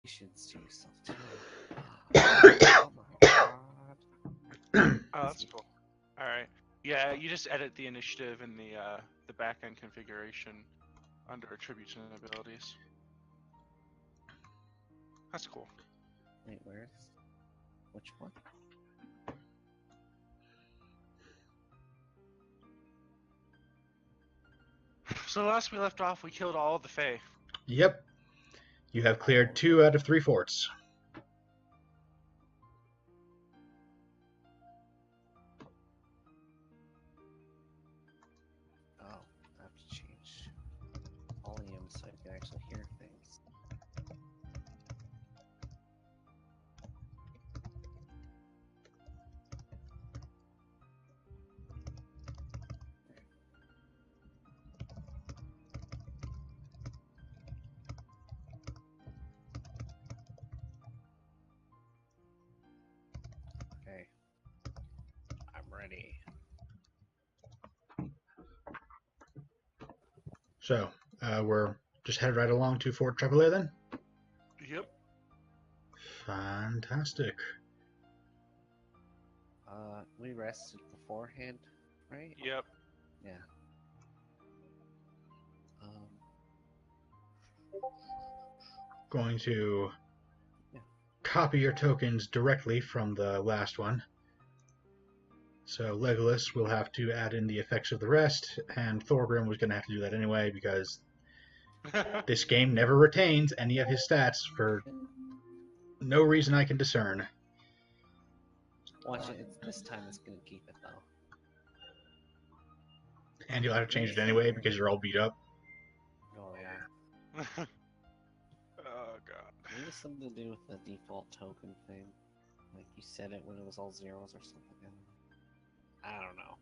should see yourself too. Oh my god. Oh, that's cool. All right. Yeah, you just edit the initiative in the backend configuration under attributes and abilities. That's cool. Wait, where's which one? So last we left off, we killed all of the Fae. Yep. You have cleared 2 out of 3 forts. Oh, I have to change volume so I can actually hear things. Okay. I'm ready. So, we're just headed right along to Fort Trevalay then? Yep. Fantastic. We rested beforehand, right? Yep. Yeah. Going to Yeah. copy your tokens directly from the last one. So Legolas will have to add in the effects of the rest, and Thorgrim was going to have to do that anyway because this game never retains any of his stats for no reason I can discern. Watch it. This time it's gonna keep it though. And you'll have to change it anyway because you're all beat up. Oh yeah. Oh god. Maybe something to do with the default token thing. Like you said it when it was all zeros or something. I don't know.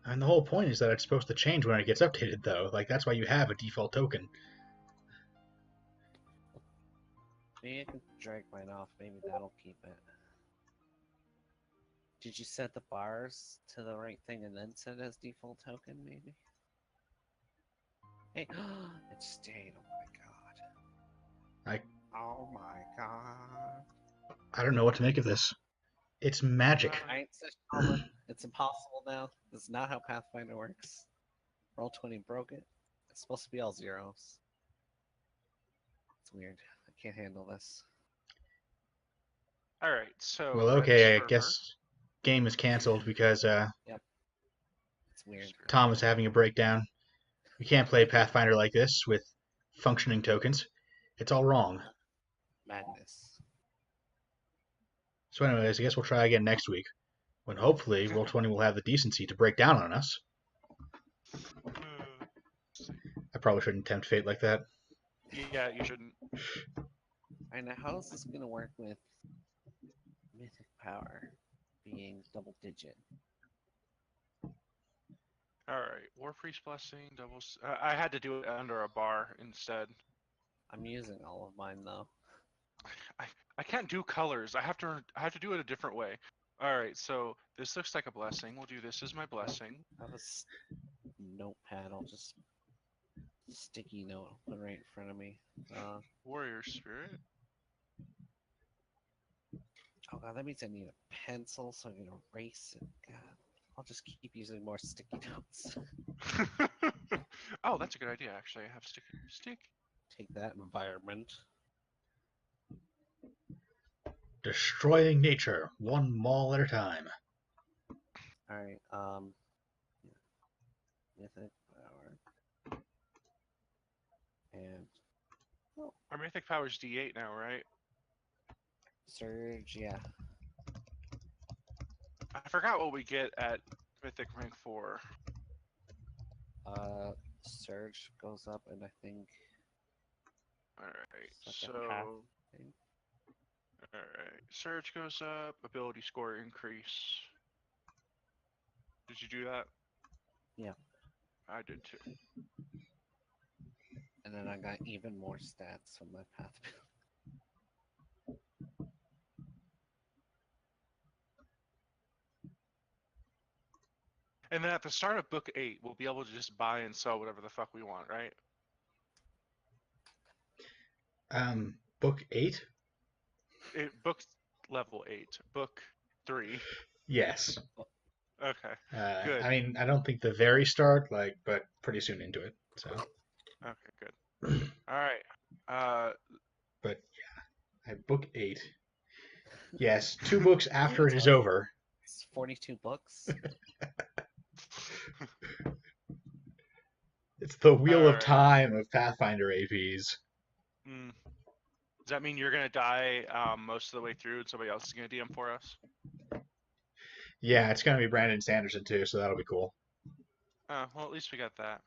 And the whole point is that it's supposed to change when it gets updated, though. Like, that's why you have a default token. Maybe I can drag mine off. Maybe that'll keep it. Did you set the bars to the right thing and then set it as default token, maybe? Hey, it stayed. Oh my god. Oh my god. I don't know what to make of this. It's magic. It's impossible now. That's not how Pathfinder works. Roll20 broke it. It's supposed to be all zeros. It's weird. I can't handle this. All right. So. Well, okay, I guess game is canceled because Yep. It's weird. Tom is having a breakdown. We can't play Pathfinder like this with functioning tokens. It's all wrong. Madness. So anyways, I guess we'll try again next week, when hopefully Roll20 will have the decency to break down on us. I probably shouldn't tempt fate like that. Yeah, you shouldn't. I know, how is this going to work with mythic power being double digit? Alright, War Priest Blessing, doubles. I had to do it under a bar instead. I'm using all of mine though. I can't do colors. I have to do it a different way. Alright, so this looks like a blessing. We'll do this as my blessing. I have a notepad. I'll just sticky note put right in front of me. Warrior Spirit. Oh god, that means I need a pencil so I can erase it. God, I'll just keep using more sticky notes. Oh, that's a good idea. Actually, I have stick. Take that, environment. Destroying nature, one mall at a time. Alright, mythic power. And our mythic power is D8 now, right? Surge, yeah. I forgot what we get at mythic rank 4. Surge goes up, and I think. Alright, like so. Alright, Surge goes up, ability score increase. Did you do that? Yeah. I did too. And then I got even more stats from my path. And then at the start of book 8, we'll be able to just buy and sell whatever the fuck we want, right? Book 8? book level 8, book 3. Yes. Okay, good. I mean, I don't think the very start, but pretty soon into it. So. Okay, good. All right. But yeah, book 8. Yes, 2 books after it is Tell you. over. It's 42 books. It's the wheel All of right. time of Pathfinder APs. Mm. Does that mean you're gonna die most of the way through, and somebody else is gonna DM for us? Yeah, it's gonna be Brandon Sanderson too, so that'll be cool. Well, at least we got that.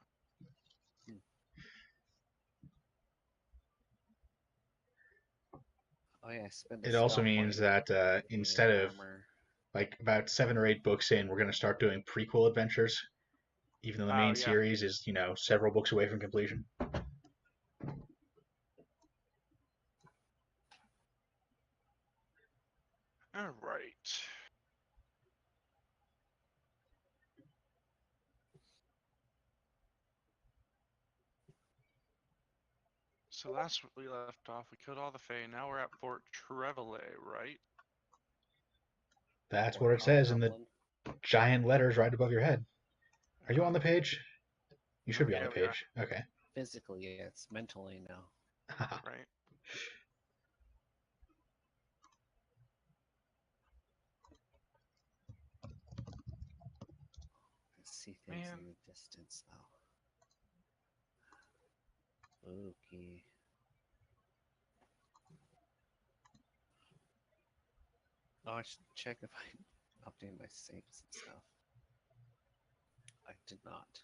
Oh yeah, I spent. It also means that instead of armor. like about 7 or 8 books in, we're gonna start doing prequel adventures, even though the main Yeah. series is several books away from completion. All right. So last we left off, we killed all the Fae. Now we're at Fort Trevalay, right? That's Or what it says in the Goblin. giant letters right above your head. Are you on the page? You should be on Yeah, the we are. page. Okay. Physically, yeah, it's mentally now. Right. I see things Man. in the distance now. Spooky. Oh, I should check if I updated my saves and stuff. I did not.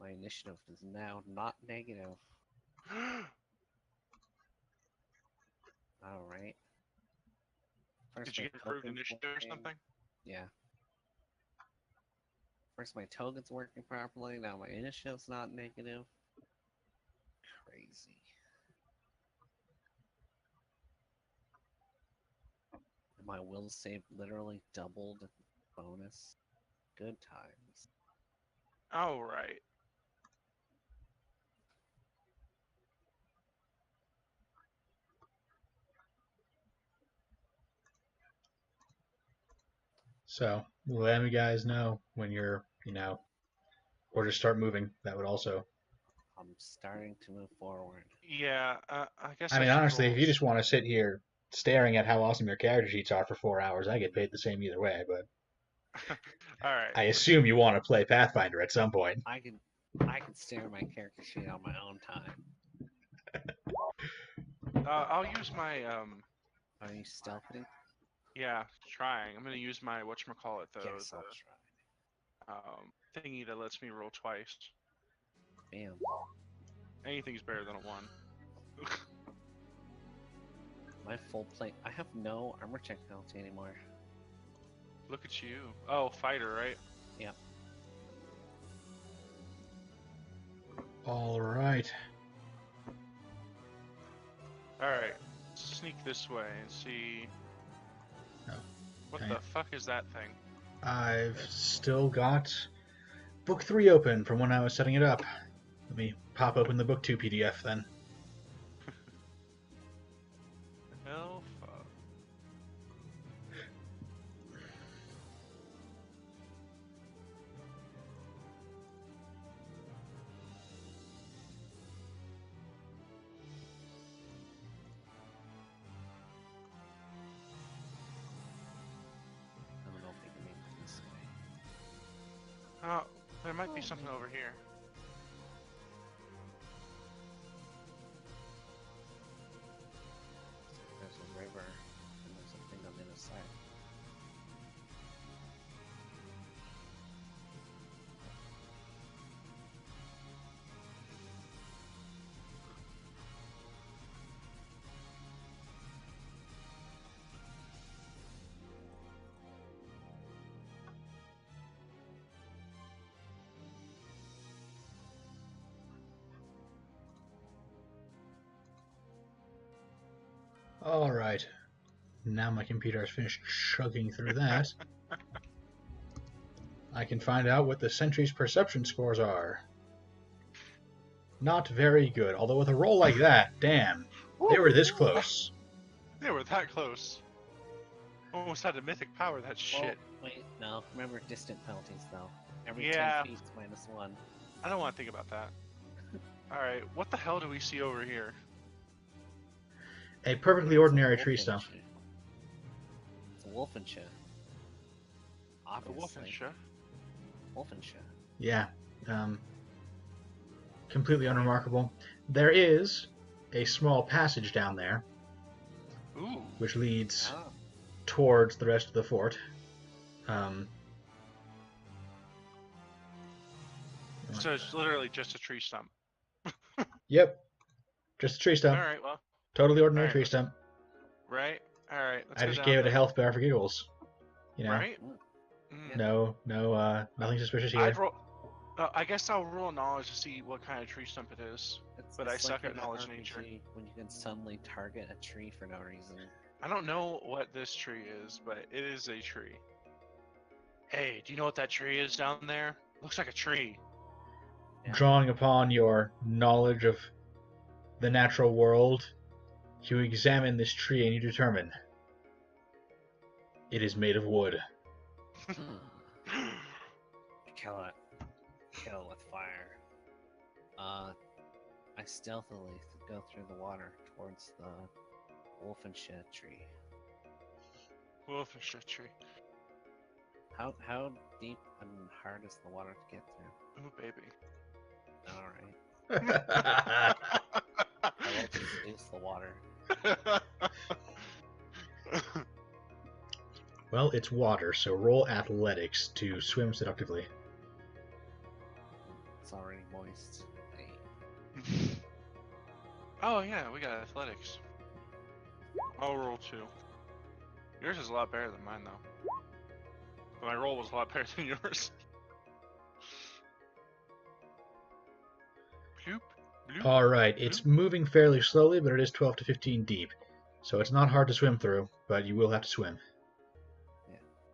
My initiative is now not negative. Alright. Did you get improved initiative or something? Yeah. First my token's working properly, now my initiative's not negative. Crazy. And my will save literally doubled bonus. Good times. Oh, right. So let me guys know when you're, or just start moving. That would also. I'm starting to move forward. Yeah, I guess I mean, should honestly, roll. if you just want to sit here staring at how awesome your character sheets are for 4 hours, I get paid the same either way. But All right. I assume you want to play Pathfinder at some point. I can stare at my character sheet on my own time. I'll use my Are you stealthing? Yeah, trying. I'm gonna use my whatchamacallit though. Guess I'll try. Thingy that lets me roll twice. Bam. Anything's better than a 1. My full plate. I have no armor check penalty anymore. Look at you. Oh, fighter, right? Yeah. All right. Alright. Sneak this way and see. Oh, What okay. the fuck is that thing? I've still got book 3 open from when I was setting it up. Let me pop open the book 2 PDF then. Hell fuck. I don't know if we can make it this way. Oh, there might be something over here. There's a river and there's a thing on the other side. All right. Now my computer has finished chugging through that. I can find out what the sentry's perception scores are. Not very good. Although with a roll like that, damn, they were this close. They were that close. Almost had a mythic power, that shit. Well, wait, no. Remember distant penalties, though. Every Yeah. 10 feet is -1. I don't want to think about that. Alright, what the hell do we see over here? A perfectly ordinary tree stump. It's a Wolfenshire. The Obviously. Wolfenshire? Wolfenshire. Yeah. Completely unremarkable. There is a small passage down there, Ooh. which leads Oh. towards the rest of the fort. So it's literally just a tree stump. Yep. Just a tree stump. Alright, well. Totally ordinary Alright, tree stump. Right? Alright, let's I go just down gave it a then. health bar for giggles. You know? Right? Mm. Nothing suspicious here. I'd roll. I guess I'll roll knowledge to see what kind of tree stump it is. But I suck like at in knowledge RPG nature. when you can suddenly target a tree for no reason. I don't know what this tree is, but it is a tree. Hey, do you know what that tree is down there? Looks like a tree. Yeah. Drawing upon your knowledge of the natural world, you examine this tree and you determine it is made of wood. Kill it. Kill it with fire. I stealthily go through the water towards the Wolfenshire tree. Wolfenshire tree. How deep and hard is the water to get through? Ooh, baby. Alright. I will just seduce the water. Well, it's water, so roll athletics to swim seductively. It's already moist. Oh yeah, we got athletics. I'll roll 2. Yours is a lot better than mine though. But my roll was a lot better than yours. Bloop, bloop. Alright, it's moving fairly slowly, but it is 12 to 15 deep. So it's not hard to swim through, but you will have to swim.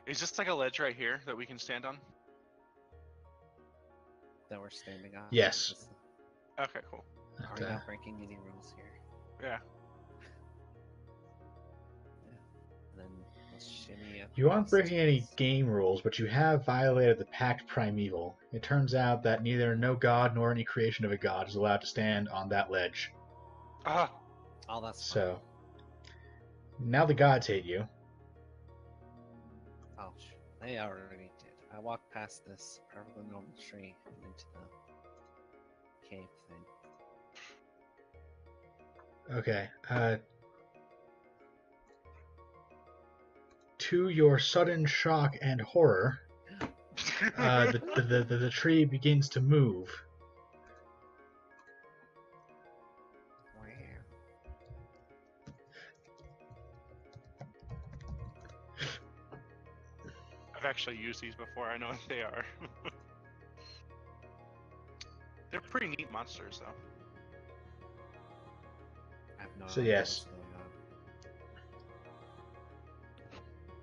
Is this like a ledge right here that we can stand on? That we're standing on. Yes. Okay, cool. Are we not breaking any rules here? Yeah. Then let's shimmy up. You aren't across breaking any this. game rules, but you have violated the Pact Primeval. It turns out that neither no god nor any creation of a god is allowed to stand on that ledge. Ah. Oh, that's fine. So, now the gods hate you. Ouch. They already did. I walked past this perfectly normal tree and into the cave thing. Okay. To your sudden shock and horror, the tree begins to move. Wow. I've actually used these before. I know what they are. They're pretty neat monsters, though. I have no So idea yes. what's going on.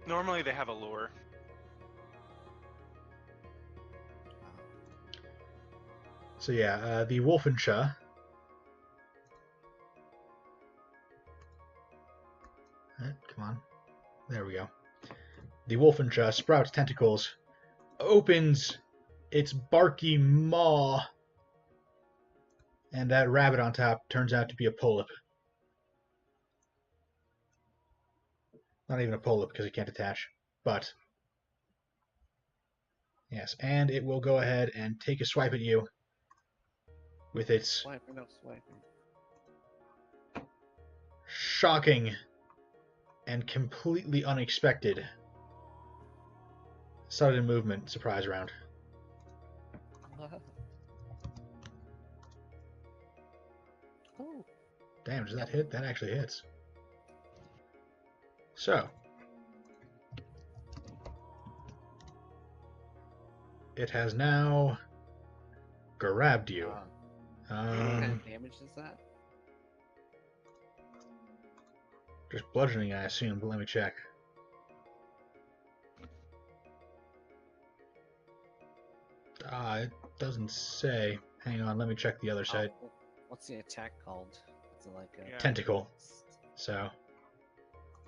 Normally, they have a lure. So yeah, the Wolfenshire. Come on. There we go. The Wolfenshire sprouts tentacles, opens its barky maw, and that rabbit on top turns out to be a polyp. Not even a polyp because it can't attach, but yes, and it will go ahead and take a swipe at you with its Swiping, no swiping. shocking and completely unexpected sudden movement surprise round. Oh. Damn, does that hit? That actually hits. So, it has now grabbed you. What kind of damage is that? Just bludgeoning, I assume, but let me check. It doesn't say. Hang on, let me check the other side. Oh, what's the attack called? Is it like a... Yeah. Tentacle. So,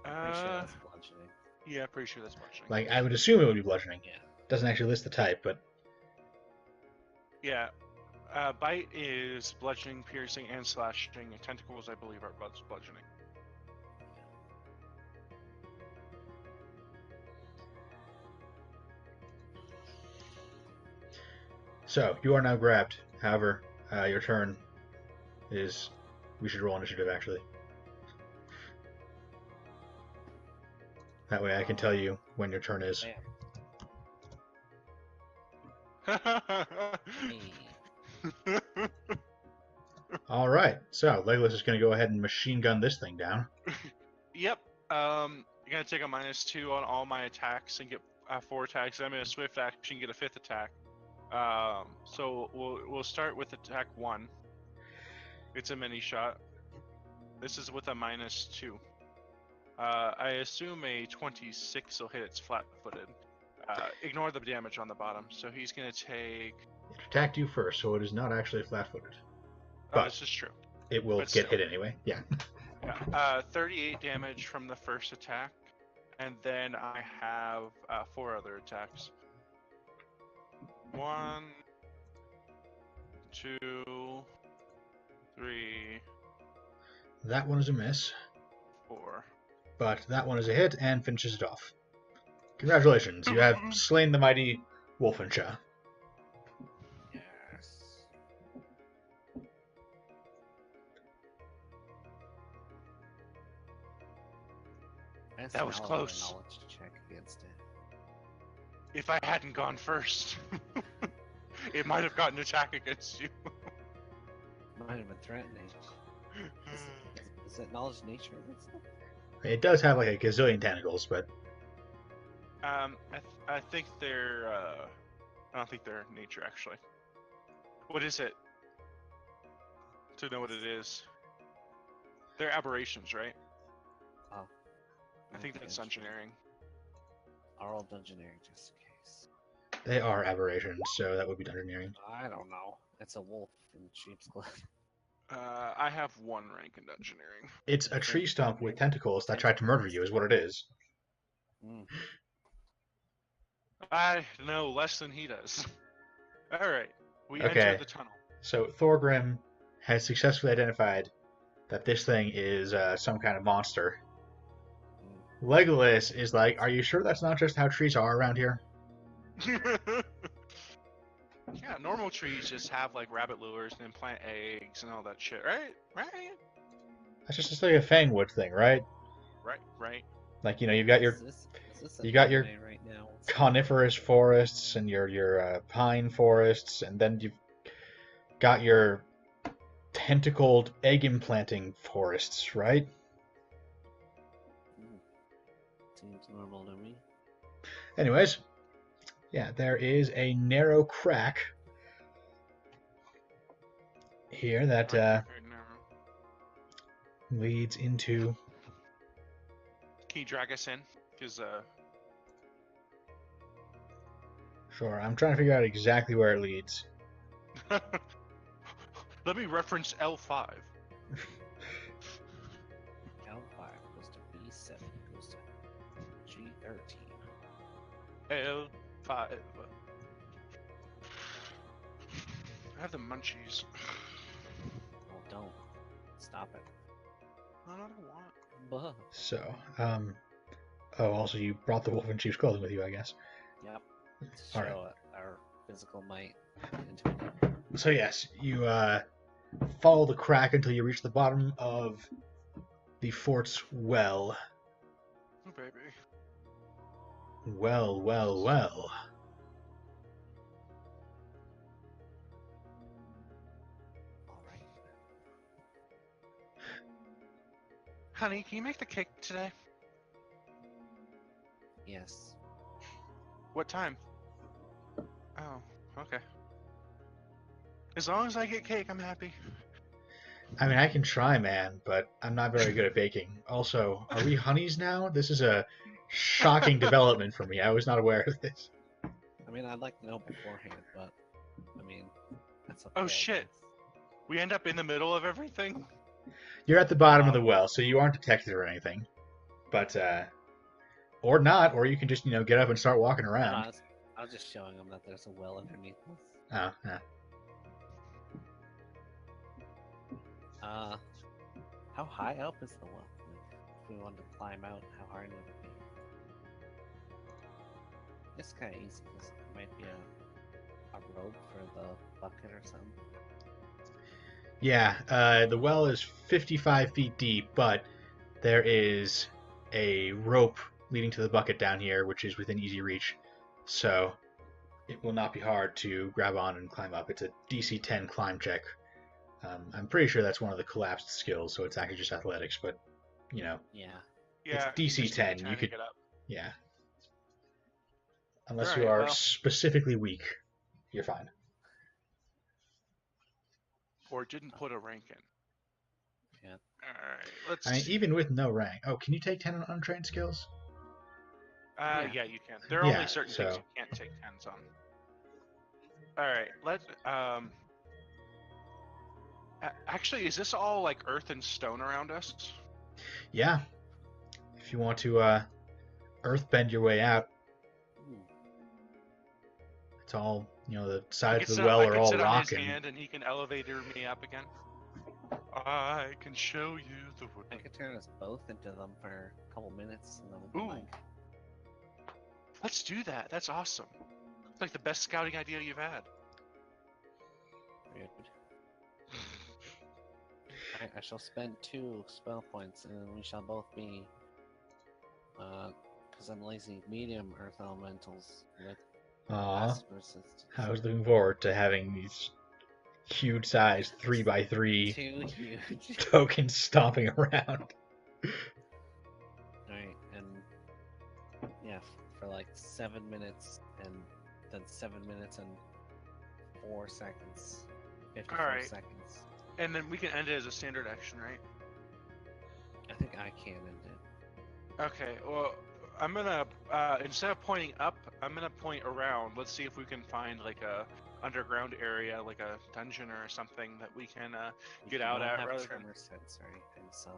I'm pretty sure that's bludgeoning. Yeah, pretty sure that's bludgeoning. like, I would assume it would be bludgeoning. Yeah. Doesn't actually list the type, but Yeah. Bite is bludgeoning, piercing, and slashing. And tentacles, I believe, are bludgeoning. so you are now grabbed. However, your turn is. We should roll initiative actually. That way, I can tell you when your turn is. Hey. All right. So Legolas is going to go ahead and machine gun this thing down. Yep. You're gonna take a -2 on all my attacks and get 4 attacks. I'm in a swift action, get a 5th attack. So we'll start with attack 1. It's a mini shot. This is with a -2. I assume a 26 will hit its flat-footed. Ignore the damage on the bottom. So he's gonna take. It attacked you first, so it is not actually flat-footed. Oh, But this is true. it will but get still. hit anyway. Yeah. Yeah. 38 damage from the first attack, and then I have 4 other attacks. 1, 2, 3, That one is a miss, 4. but that one is a hit and finishes it off. Congratulations, you have slain the mighty Wolfenshaw. Yes. That was close. Knowledge check against it. If I hadn't gone first, it might have gotten an attack against you. Might have been threatening. Is it knowledge nature against it? It does have like a gazillion tentacles, but I think they're. I don't think they're nature actually. What is it? To know what it is. They're aberrations, right? Oh. I think that's engineering. I'll roll dungeoneering just in case. they are aberrations, so that would be dungeoneering. I don't know. It's a wolf in sheep's clothing. I have 1 rank in dungeoneering. It's a tree stump with tentacles that tried to murder you, is what it is. Mm. I know less than he does. All right, we Okay. enter the tunnel. So Thorgrim has successfully identified that this thing is some kind of monster. Legolas is like, are you sure that's not just how trees are around here? Yeah, normal trees just have like rabbit lures and then plant eggs and all that shit, right? Right? That's just like a Fangwood thing, right? Right. Like, you know, you've got your Is this you got your anime right now? coniferous forests and your pine forests, and then you've got your tentacled egg implanting forests, right? Seems normal to me. Anyways, yeah, there is a narrow crack here that Very narrow. leads into. Can you drag us in? Because Sure, I'm trying to figure out exactly where it leads. let me reference L5. L5 goes to B7 goes to G13. L5. I have the munchies. Oh, don't. Stop it. I don't want. Buh. So, oh, also you brought the wolf in sheep's clothing with you, I guess. Yep. All Show right. our physical might into it. So yes, you follow the crack until you reach the bottom of the fort's well. Oh, baby. Well. All right. Honey, can you make the cake today? Yes. What time? Oh, okay. As long as I get cake, I'm happy. I mean, I can try, man, but I'm not very good at baking. Also, are we honeys now? This is a shocking development for me. I was not aware of this. I mean, I'd like to know beforehand, but I mean, That's okay, Oh I shit! guess. We end up in the middle of everything. You're at the bottom of the well, so you aren't detected or anything. But or not, or you can just get up and start walking No, around. I was just showing them that there's a well underneath us. Oh, yeah. How high up is the well? Like, if we wanted to climb out, how hard would it be? It's kind of easy because it might be a rope for the bucket or something. Yeah, the well is 55 feet deep, but there is a rope leading to the bucket down here, which is within easy reach. So it will not be hard to grab on and climb up. It's a DC 10 climb check. I'm pretty sure that's one of the collapsed skills, so it's actually just athletics, but Yeah. Yeah, it's DC you just need 10. 10 You to could, get up. yeah. Unless you Alright, are well. specifically weak, you're fine. Or didn't put a rank in. Yeah. Alright, let's. I mean, even with no rank. Oh, can you take 10 on untrained skills? Yeah, you can. There are Yeah, only certain things so- you can't take 10s on. Alright, actually, is this all like earth and stone around us? Yeah. If you want to earthbend your way out, Ooh. it's all, the I sides can of sit, the well I are can all sit on rock his and hand and he can elevator me up again. I can show you the wood. I could turn us both into them for a couple minutes and then we'll be Ooh. like, Let's do that. That's awesome. It's like the best scouting idea you've had. rude. I shall spend 2 spell points and we shall both be, because I'm lazy, medium earth elementals with Aw, passive resistance. I was looking forward to having these huge size 3x3 Too huge. tokens stomping around. Alright, and yeah, for like 7 minutes and then 7 minutes and 4 seconds. 54 Alright. seconds. And then we can end it as a standard action, right? I think I can end it. Okay, well, I'm gonna, instead of pointing up, I'm gonna point around. Let's see if we can find like a underground area, like a dungeon or something that we can We get out don't at have rather than... tremor sense or anything, so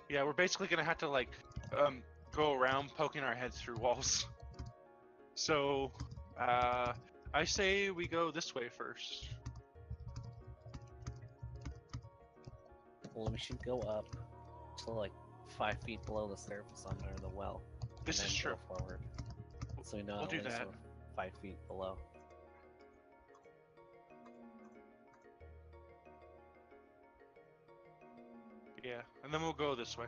Yeah, we're basically gonna have to like go around poking our heads through walls. So, I say we go this way first. well, we should go up to like 5 feet below the surface under the well. This and is then true. Go forward. So we know We'll at do least that. we're 5 feet below. Yeah, and then we'll go this way.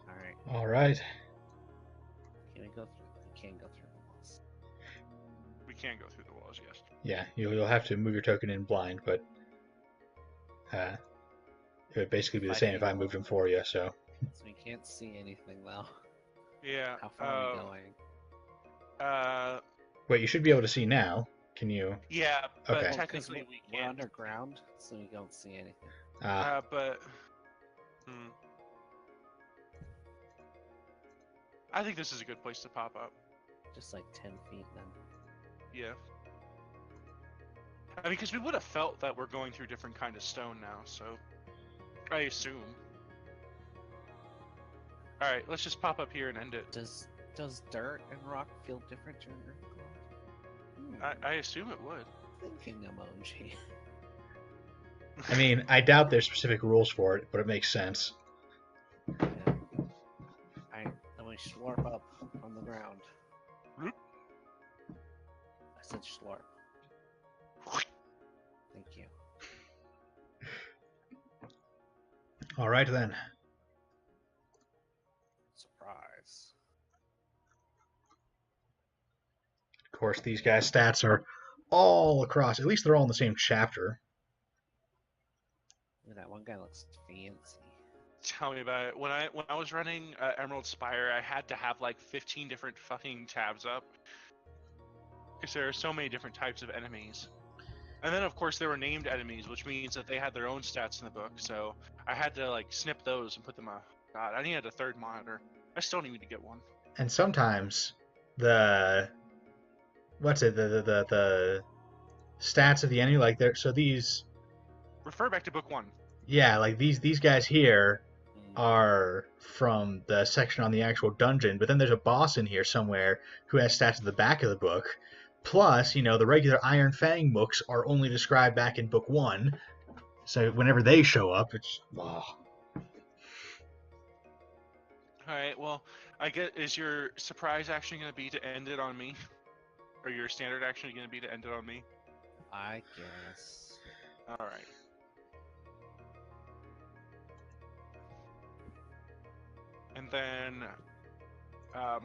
Alright, All right. Mm-hmm. can we go through? We can't go through the walls. We can go through the walls, yes. Yeah, you'll have to move your token in blind, but it would basically be the 5 same if feet I moved him for you. So So we can't see anything though. Yeah. How far are we going? wait, you should be able to see now. Can you? Yeah, but Okay. Well, 'cause technically we we're can't. underground, so we don't see anything. But I think this is a good place to pop up. Just like 10 feet then. Yeah. I mean, because we would have felt that we're going through different kind of stone now, so I assume. All right, let's just pop up here and end it. Does dirt and rock feel different during earthquake? I assume it would. Thinking emoji. I mean, I doubt there's specific rules for it, but it makes sense. Yeah. Alright, then we slurp up on the ground. Bloop. I said slurp. Thank you. All right then. Surprise. Of course, these guys' stats are all across. At least they're all in the same chapter. Look at that one guy looks fancy. Tell me about it. When I was running Emerald Spire, I had to have like 15 different fucking tabs up because there are so many different types of enemies. And then of course there were named enemies, which means that they had their own stats in the book. So I had to like snip those and put them up. God, I needed a third monitor. I still need to get one. And sometimes the stats of the enemy, like they're so these. Refer back to book 1. Yeah, like these guys here Mm. are from the section on the actual dungeon, but then there's a boss in here somewhere who has stats at the back of the book. Plus, the regular Iron Fang books are only described back in book 1. So whenever they show up, it's Alright, well, I get. Is your surprise action going to be to end it on me? Or your standard action going to be to end it on me? I guess. Alright. And then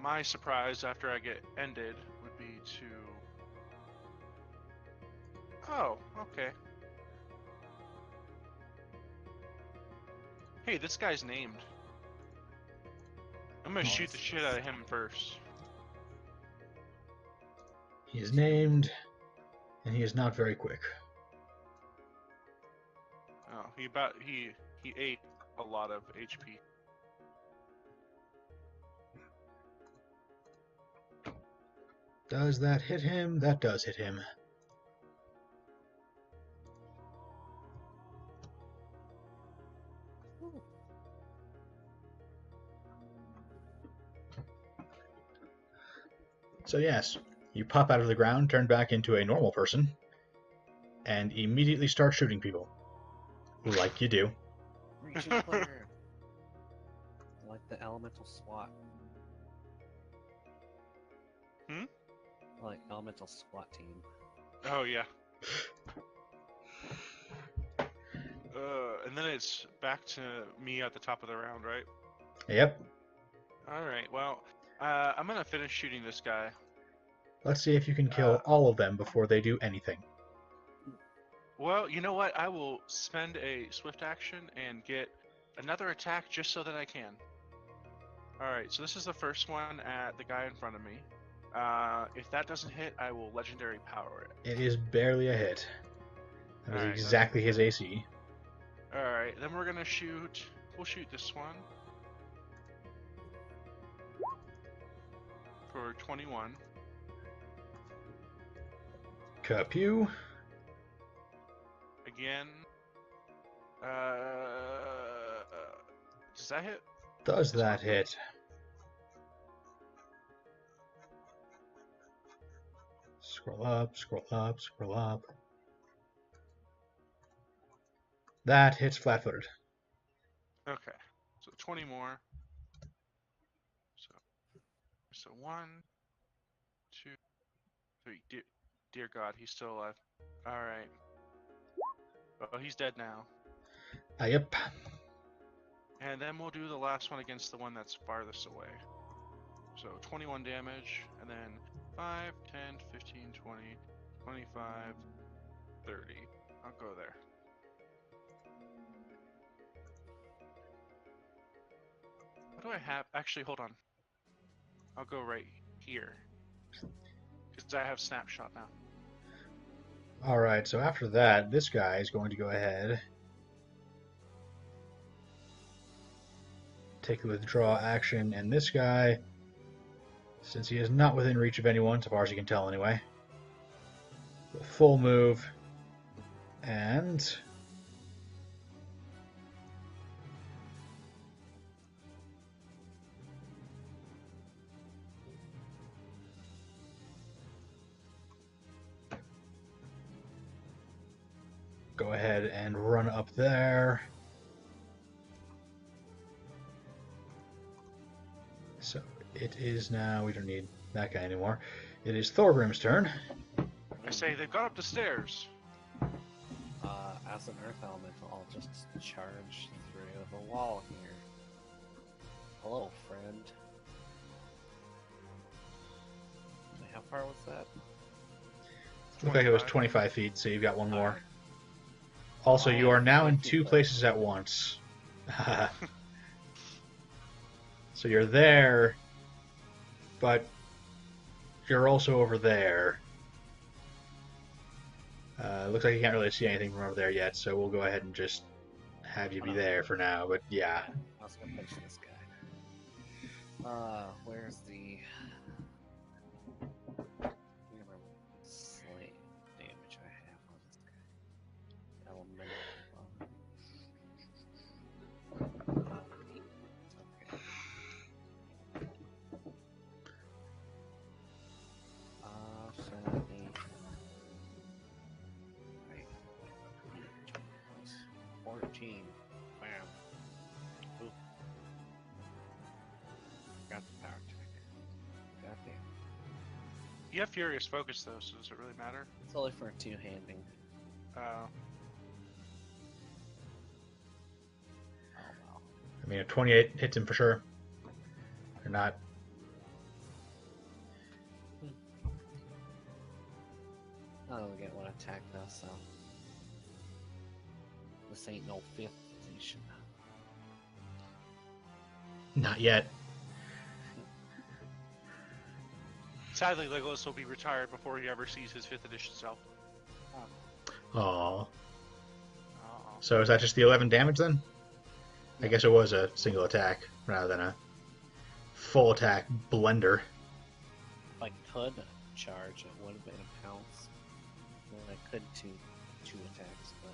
my surprise after I get ended would be to. Oh, okay. Hey, this guy's named. I'm gonna shoot the shit out of him first. he is named, and he is not very quick. Oh, he ate a lot of HP. Does that hit him? That does hit him. So yes, you pop out of the ground, turn back into a normal person, and immediately start shooting people. Like you do. Reaching clear. Like the elemental SWAT. Hmm? Like elemental SWAT team. Oh yeah. And then it's back to me at the top of the round, right? Yep. Alright, well, I'm gonna finish shooting this guy. Let's see if you can kill all of them before they do anything. Well, you know what? I will spend a swift action and get another attack just so that I can. Alright, so this is the first one at the guy in front of me. If that doesn't hit, I will legendary power it. It is barely a hit. That was Alright, exactly his AC. Alright, then we're gonna shoot. We'll shoot this one. For 21. Capew. Again. Does that hit? Does that hit? Scroll up, scroll up, scroll up. That hits flat-footed. Okay, so 20 more. So 1, 2, 3. Dear God, he's still alive. All right. Oh, he's dead now. Yep. And then we'll do the last one against the one that's farthest away. So 21 damage, and then 5, 10, 15, 20, 25, 30. I'll go there. What do I have? Actually, hold on. I'll go right here. Because I have snapshot now. Alright, so after that, this guy is going to go ahead. Take the withdraw action, and this guy, since he is not within reach of anyone, so far as you can tell anyway, full move, and go ahead and run up there. So it is now, we don't need that guy anymore. It is Thorgrim's turn. I say they've got up the stairs. As an earth elemental, I'll just charge through the wall here. Hello, friend. Wait, how far was that? Looked like it was 25 feet, so you've got one more. Alright. Also, Wow, you are now in 50 two foot. places at once. So you're there, but you're also over there. Looks like you can't really see anything from over there yet, so we'll go ahead and just have you be there for now, but yeah. I was gonna punch this guy. Where's the... I don't remember what slight damage I have 13. Bam. Ooh. Got the power attack. Goddamn. You have Furious Focus though, so does it really matter? It's only for two-handing. Uh, Oh well. I mean, a 28 hits him for sure. Or not. I only get one attack though, so this ain't no 5th edition. Not yet. sadly, Legolas will be retired before he ever sees his 5th edition self. Aww. Uh, So is that just the 11 damage then? I guess it was a single attack rather than a full attack blender. If I could charge, it would have been a pounce. Well, I could two attacks, but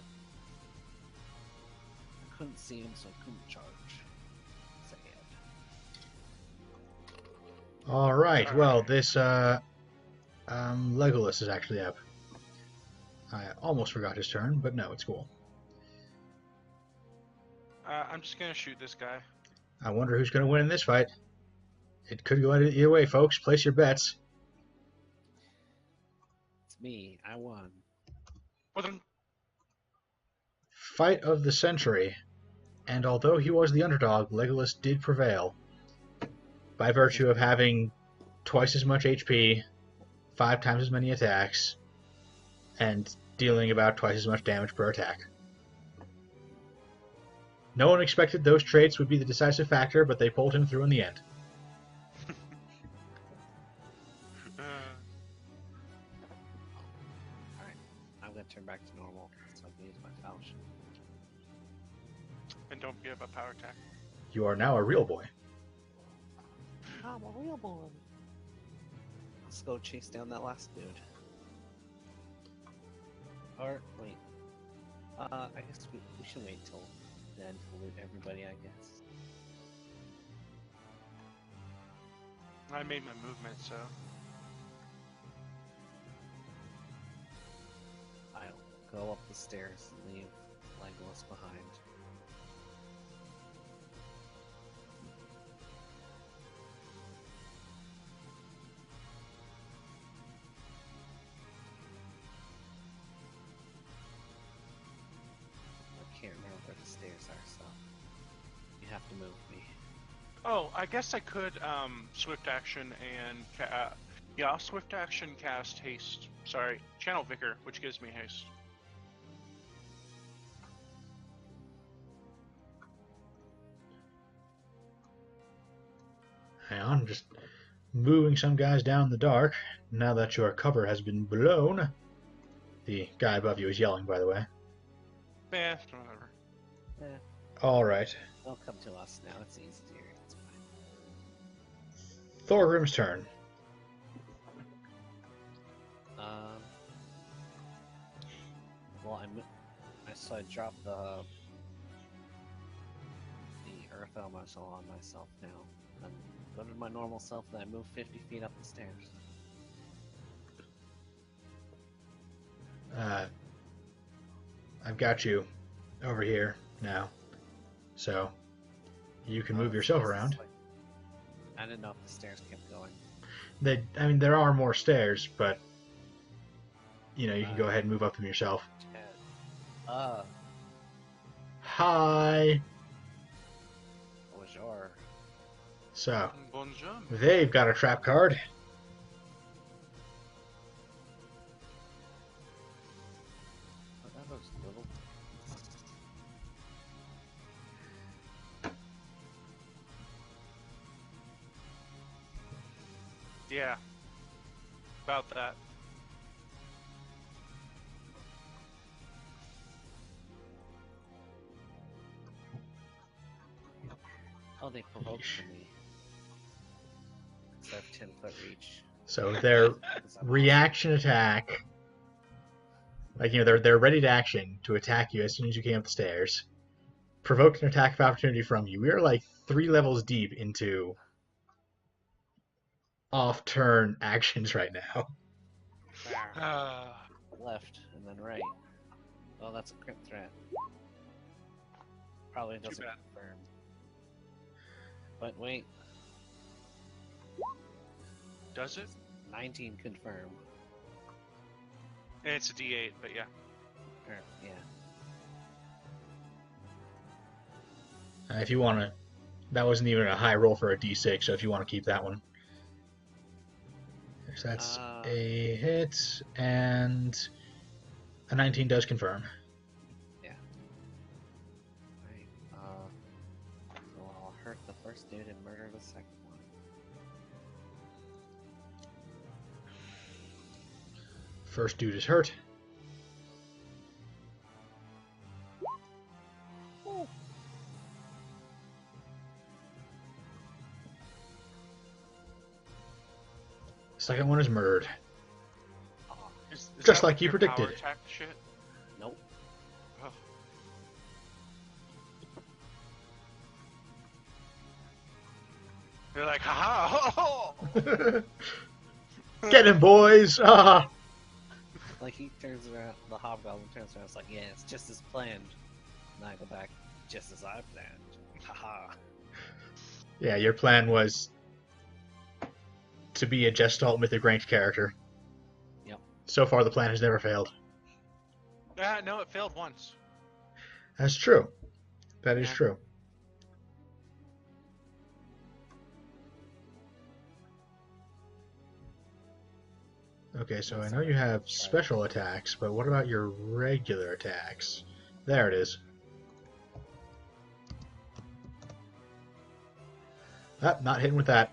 I couldn't see him, so I couldn't charge. Sad. All right. Well, this Legolas is actually up. I almost forgot his turn, but no, it's cool. I'm just gonna shoot this guy. I wonder who's going to win in this fight. It could go either way, folks. Place your bets. It's me. I won. Fight of the century. And although he was the underdog, Legolas did prevail. By virtue of having twice as much HP, 5 times as many attacks, and dealing about twice as much damage per attack. No one expected those traits would be the decisive factor, but they pulled him through in the end. Alright. I'm gonna turn back to normal, so I can use my fellowship. And don't give a power attack. You are now a real boy. I'm a real boy. Let's go chase down that last dude. Or, wait. I guess we should wait till then to loot everybody, I guess. I made my movement, so I'll go up the stairs and leave Legolas behind. I can't remember where the stairs are, so you have to move me. Oh, I guess I could swift action and yeah, I'll swift action cast haste. Sorry, channel Vicar, which gives me haste. Hang on, I'm just moving some guys down in the dark. Now that your cover has been blown. The guy above you is yelling, by the way. Eh, whatever. Eh, All right. they'll come to us now. It's easier. It's fine. Thorgrim's turn. Well, so I dropped the earth elemental on myself now. I'm go to my normal self, then I move 50 feet up the stairs. I've got you over here now, so you can move yourself around. I didn't know if the stairs kept going. I mean, there are more stairs, but you know, you can go ahead and move up them yourself. Hi. Bonjour. So Bonjour. they've got a trap card. What are those little? Yeah. About that. Oh, they provoked for me. Instead of 10-foot reach. So their reaction attack, like, you know, they're ready to action to attack you as soon as you came up the stairs. Provoked an attack of opportunity from you. We are like 3 levels deep into off-turn actions right now. Uh, Left and then right. Oh, that's a crit threat. probably doesn't bad. confirm. But wait, Does it? 19 confirm. It's a D8, but yeah. Or, yeah. If you want to, that wasn't even a high roll for a D6, so if you want to keep that one. So that's a hit, and a 19 does confirm. Right. So I'll hurt the first dude and murder the second one. First dude is hurt. Second one is murdered. Is Just that like you your power predicted. attack shit? Nope. Oh. They're like, haha! Get him, boys! Ah! Like he turns around, the hobgoblin turns around, it's like, yeah, it's just as planned. And I go back, just as I planned. Haha. Yeah, your plan was to be a Gestalt Mythic Ranked character. Yep. So far, the plan has never failed. No, it failed once. That's true. That is Yeah. true. Okay, so I know you have special attacks, but what about your regular attacks? There it is. Ah, not hitting with that.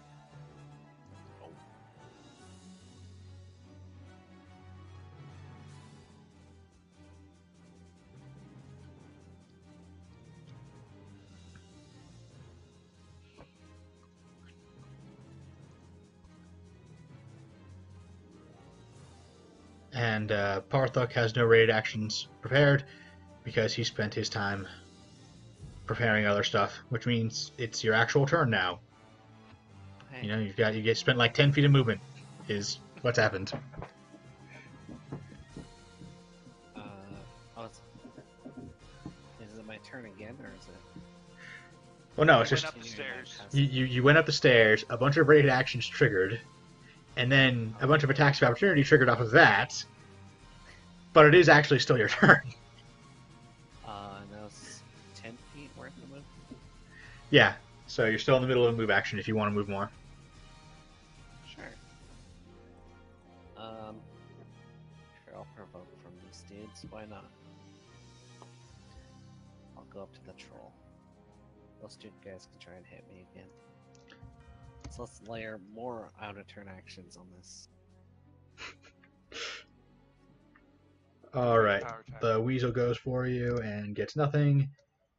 And Parthok has no raid actions prepared because he spent his time preparing other stuff, which means it's your actual turn now. Hey, You know, you get spent like 10 feet of movement is what's happened. Is it my turn again, or is it? Well, no, it's Went just up the stairs. you went up the stairs, a bunch of raid actions triggered, and then a bunch of attacks of opportunity triggered off of that. But it is actually still your turn. Now it's 10 feet worth of move. Yeah, so you're still in the middle of a move action if you want to move more. Sure. Sure, I'll provoke from these dudes. Why not? I'll go up to the troll. Those two guys can try and hit me again. So let's layer more out of turn actions on this. Alright, Power attack. the Weasel goes for you and gets nothing,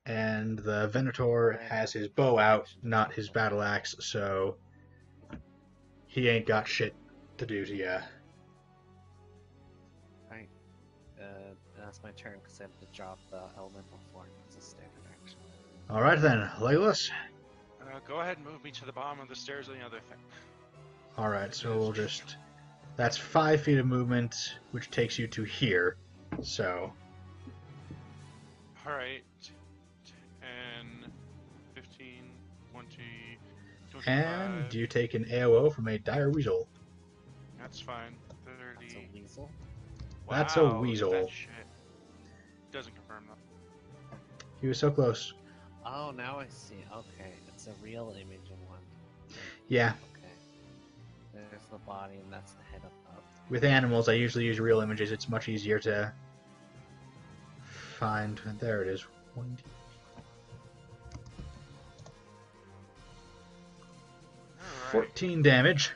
and the Venator has his bow out, not his battle axe, so he ain't got shit to do to ya. Alright. That's my turn because I have to drop the elemental form as a standard action. Alright then, Legolas. Go ahead and move me to the bottom of the stairs and the other thing. Alright, so we'll just... That's 5 feet of movement, which takes you to here, so... Alright. 10, 15, 20, 25. And you take an AOO from a dire weasel. That's fine. 30. That's a weasel. That's a Wow, look at weasel. that shit. Doesn't confirm though. He was so close. Oh, now I see. Okay, it's a real image of one. Yeah, Okay. There's the body, and that's the head up. with animals I usually use real images. It's much easier to find. There it is. 1D. Alright. 14 damage.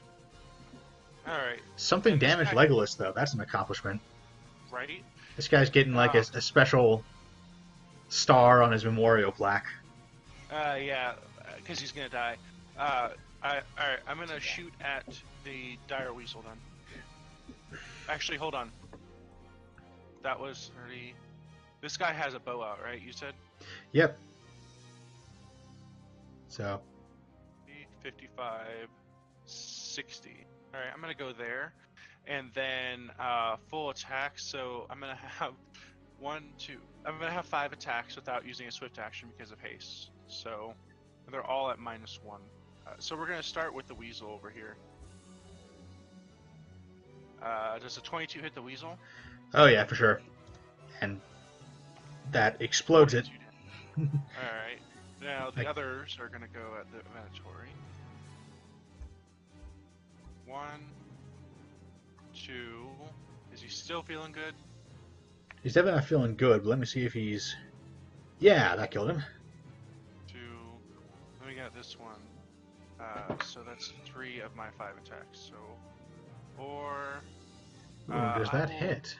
Alright. Something And this damaged guy- Legolas, though. That's an accomplishment. Right? This guy's getting like a special star on his memorial plaque. Yeah, because he's gonna die. Alright, I'm gonna shoot at the dire weasel then. Actually, hold on. That was 30. This guy has a bow out, right? You said? Yep. So, 55, 60. Alright, I'm gonna go there. And then full attack, so I'm gonna have 1, 2, I'm gonna have 5 attacks without using a swift action because of haste. So they're all at -1. So we're gonna start with the weasel over here. Does a 22 hit the weasel? Oh yeah, for sure. And that explodes it. 22 did. All right. Now the Like- others are gonna go at the mandatory. 1, 2. Is he still feeling good? He's definitely not feeling good, but let me see if he's... Yeah, that killed him. 2. Then we got this one. So that's 3 of my 5 attacks. So 4. Ooh, does I that will- hit?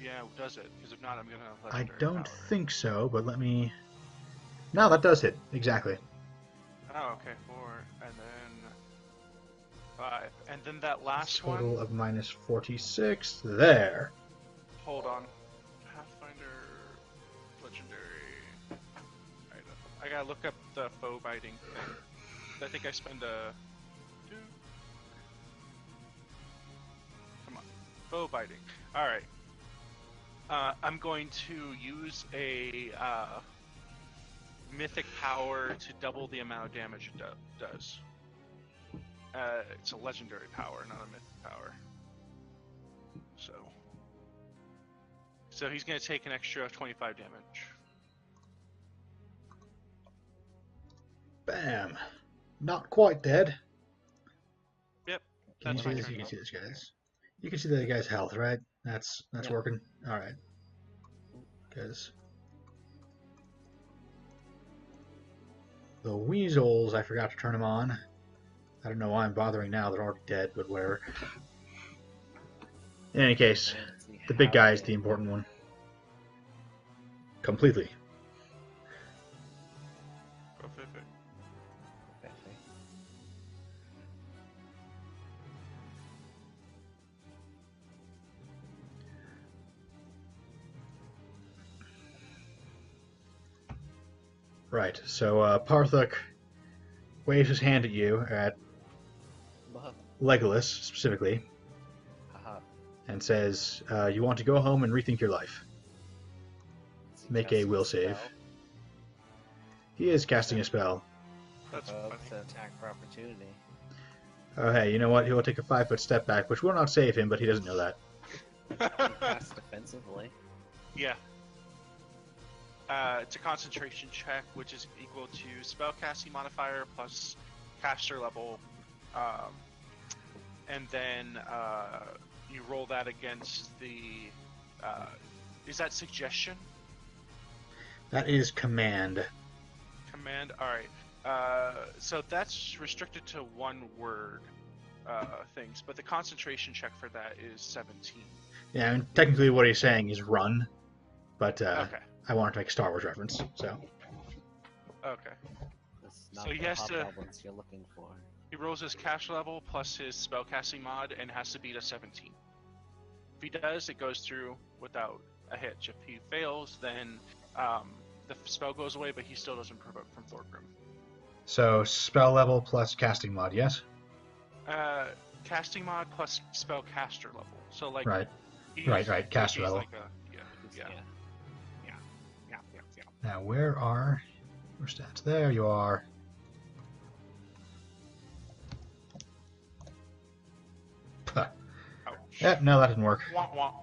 Yeah, does it? Because if not, I'm gonna. I Legendary don't power. think so, but let me... No, that does hit. Exactly. Oh, okay. 4, and then 5, and then that last Total one. of -46. There. Hold on. Pathfinder, legendary item. I gotta look up the foe biting thing. I think I spend a. 2. Come on, foe biting. All right. I'm going to use a mythic power to double the amount of damage it does. It's a legendary power, not a mythic power. So he's going to take an extra 25 damage. Bam. Not quite dead. Yep. Can you That's see my this? turn. You can see this, guys. You can see the guy's health, right? That's Yeah. working. All right. Because the weasels, I forgot to turn them on. I don't know why I'm bothering now. They're already dead, but whatever. In any case, Let's see the big how guy is they- the important one. Completely. Perfect. Okay. Right. So Parthuk waves his hand at you, at Well, Legolas specifically, haha. and says, "You want to go home and rethink your life." Is he Make a casting will spell? save. He is casting a spell. That's Oh, funny. it's an attack for opportunity. Oh, hey, you know what? He will take a 5-foot step back, which will not save him, but he doesn't know that. He casts defensively. Yeah. It's a concentration check, which is equal to spellcasting modifier plus caster level, and then you roll that against the. Is that suggestion? That is command. Command. All right. So that's restricted to one word things, but the concentration check for that is 17. Yeah, and technically what he's saying is run, but Okay. I wanted to make a Star Wars reference, so. Okay. This is not So he the has to- hobgoblins you're looking for. He rolls his caster level plus his spellcasting mod and has to beat a 17. If he does, it goes through without a hitch. If he fails, then the spell goes away, but he still doesn't provoke from Thorgrim. So, spell level plus casting mod, yes? Casting mod plus spellcaster level. So like Right. he's- Right, caster he's level. Like yeah. Now, where are your stats? There you are. Puh. Ouch. Yeah, no, that didn't work. Wah, wah.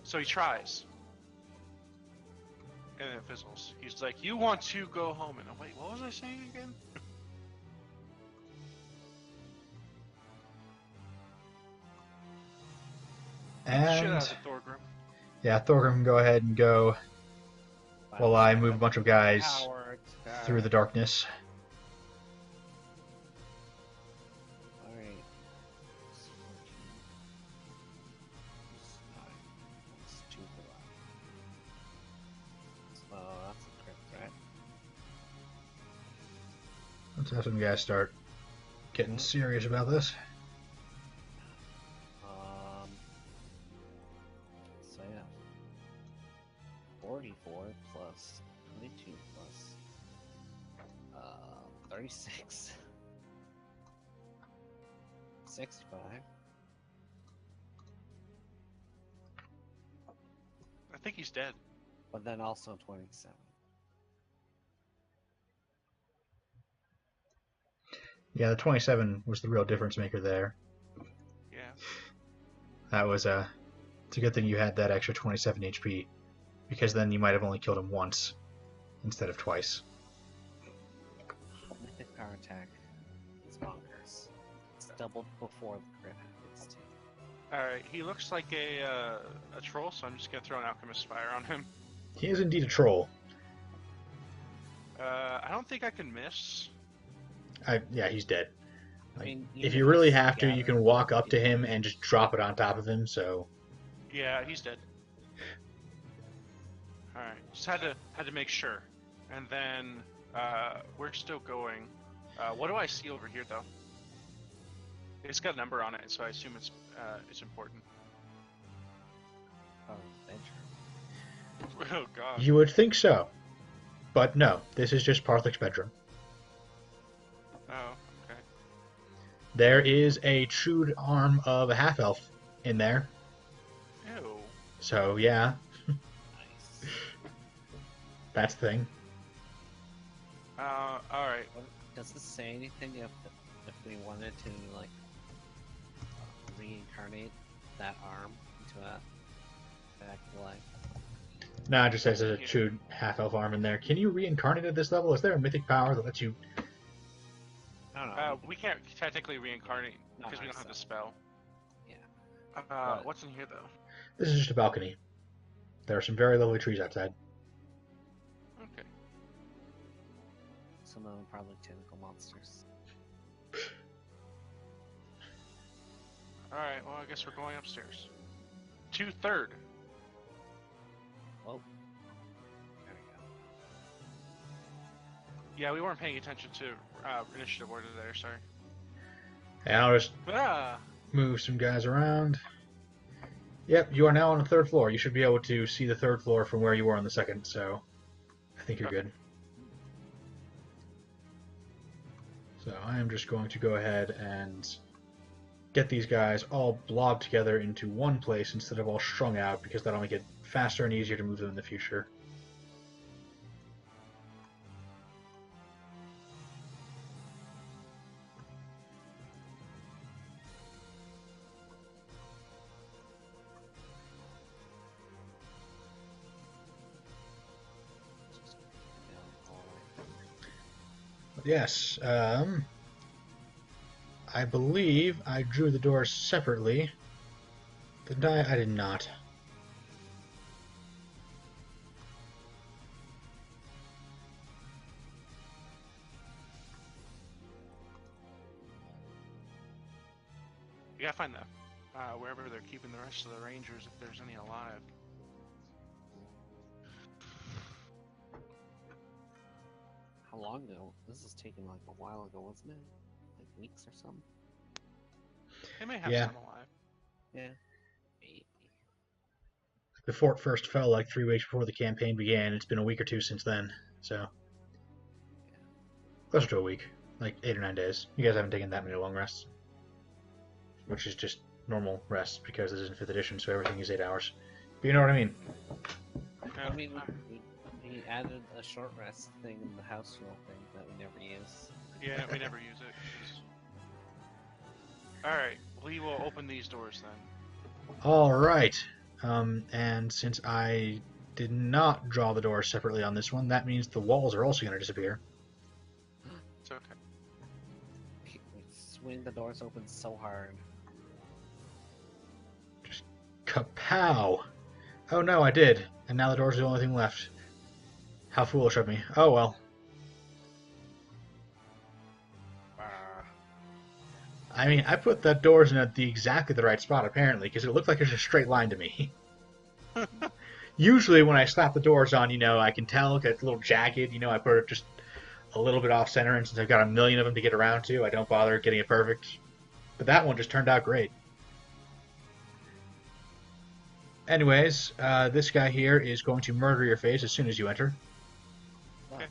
So he tries. And then it fizzles. He's like, "You want to go home?" And I'm wait, what was I saying again? Shit And, out of Thorgrim. yeah, Thorgrim can go ahead and go while I move a bunch of guys Power attack. through the darkness. Alright. Oh, that's a crit threat. Let's have some guys start getting serious about this. So yeah. 44 plus 22 plus 36. 65. I think he's dead. but then also 27. Yeah, the 27 was the real difference maker there. Yeah. That was it's a good thing you had that extra 27 HP, because then you might have only killed him once instead of twice. Mythic power attack is bonkers. It's doubled before the crit happens too. Alright, he looks like a troll, so I'm just gonna throw an Alchemist Spire on him. He is indeed a troll. I don't think I can miss. Yeah, he's dead. I mean, If even you really he's have to, you can scattered, walk up to him and just drop it on top of him, so... Yeah, he's dead. Alright, just had to make sure. And then, we're still going. What do I see over here, though? It's got a number on it, so I assume it's important. Oh, bedroom. Oh, God. You would think so. But no, this is just Parthic's bedroom. Oh, okay. There is a chewed arm of a half-elf in there. Ew. So, yeah, Nice. that's the thing. Alright. Does this say anything if we wanted to like reincarnate that arm into a back to life? Nah, it just says there's a chewed half-elf arm in there. Can you reincarnate at this level? Is there a mythic power that lets you... I don't know. We can't technically reincarnate Not because we don't have the myself. spell. Yeah. What's in here, though? This is just a balcony. There are some very lovely trees outside. Okay. Some of them probably tentacle monsters. Alright, well, I guess we're going upstairs. To third. Whoa. There we go. Yeah, we weren't paying attention to initiative order there, sorry. And I'll just Ah! move some guys around. Yep, you are now on the third floor. You should be able to see the third floor from where you were on the second, so I think you're good. So I am just going to go ahead and get these guys all blobbed together into one place instead of all strung out, because that'll make it faster and easier to move them in the future. Yes, I believe I drew the doors separately. Didn't I? I did not. You gotta find the wherever they're keeping the rest of the rangers, if there's any alive. How long ago? This is taking like a while ago, wasn't it? Like weeks or something? They may have Yeah. some alive. Yeah. Maybe. The fort first fell like 3 weeks before the campaign began. It's been a week or two since then, so closer to a week, like 8 or 9 days. You guys haven't taken that many long rests, which is just normal rest because this isn't 5th edition, so everything is 8 hours. But you know what I mean? I mean, we added a short rest thing in the house rule thing that we never use. Yeah, we never use it. Alright, we will open these doors then. All right. And since I did not draw the doors separately on this one, that means the walls are also going to disappear. It's okay. We swing the doors open so hard. Just kapow! Oh no, I did. And now the doors are the only thing left. How foolish of me. Oh well. I mean, I put the doors in exactly the right spot, apparently, because it looked like there's a straight line to me. Usually when I slap the doors on, I can tell it's a little jagged, I put it just a little bit off center, and since I've got a million of them to get around to, I don't bother getting it perfect. But that one just turned out great. Anyways, this guy here is going to murder your face as soon as you enter. Okay.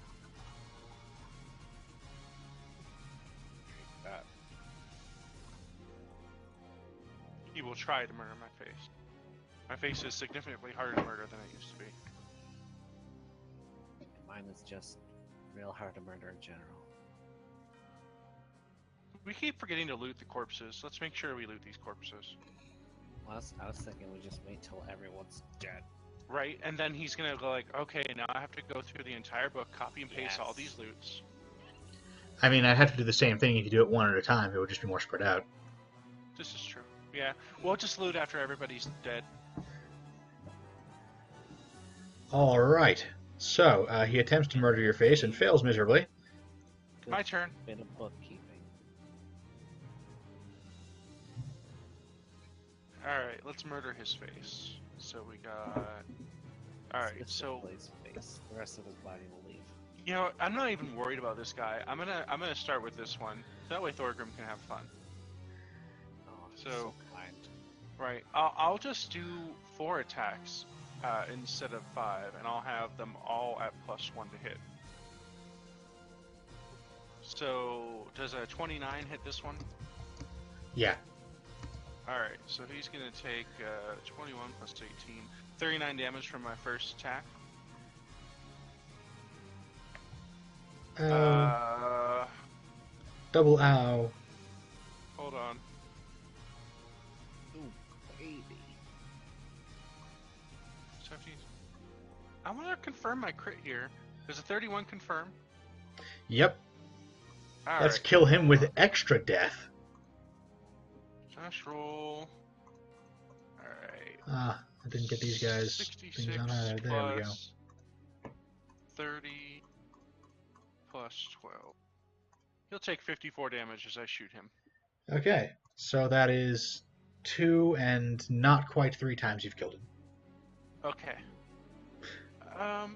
He will try to murder my face. My face is significantly harder to murder than it used to be. Mine is just real hard to murder in general. We keep forgetting to loot the corpses. Let's make sure we loot these corpses. Well, I was thinking we just wait till everyone's dead. Right, and then he's gonna go like, okay, now I have to go through the entire book, copy and paste all Yes. these loots. I mean, I'd have to do the same thing if you do it one at a time. It would just be more spread out. This is true. Yeah, we'll just loot after everybody's dead. All right. So he attempts to murder your face and fails miserably. Good My turn. bit of bookkeeping. Alright, let's murder his face. So we got... Alright, so... Specifically his face. The rest of his body will leave. You know, I'm not even worried about this guy. I'm gonna start with this one. That way Thorgrim can have fun. Oh, So- so kind. Right. I'll just do 4 attacks instead of 5, and I'll have them all at +1 to hit. So, does a 29 hit this one? Yeah. Alright, so he's gonna take 21 plus 18. 39 damage from my first attack. Double ow. Hold on. Ooh, baby. 17. I want to confirm my crit here. Does a 31 confirm? Yep. All Let's right. kill him with extra death. Dash roll. Alright. Ah, I didn't get these guys. 66 Things on there. There we go. plus 30 plus 12. He'll take 54 damage as I shoot him. Okay, so that is 2 and not quite 3 times you've killed him. Okay. And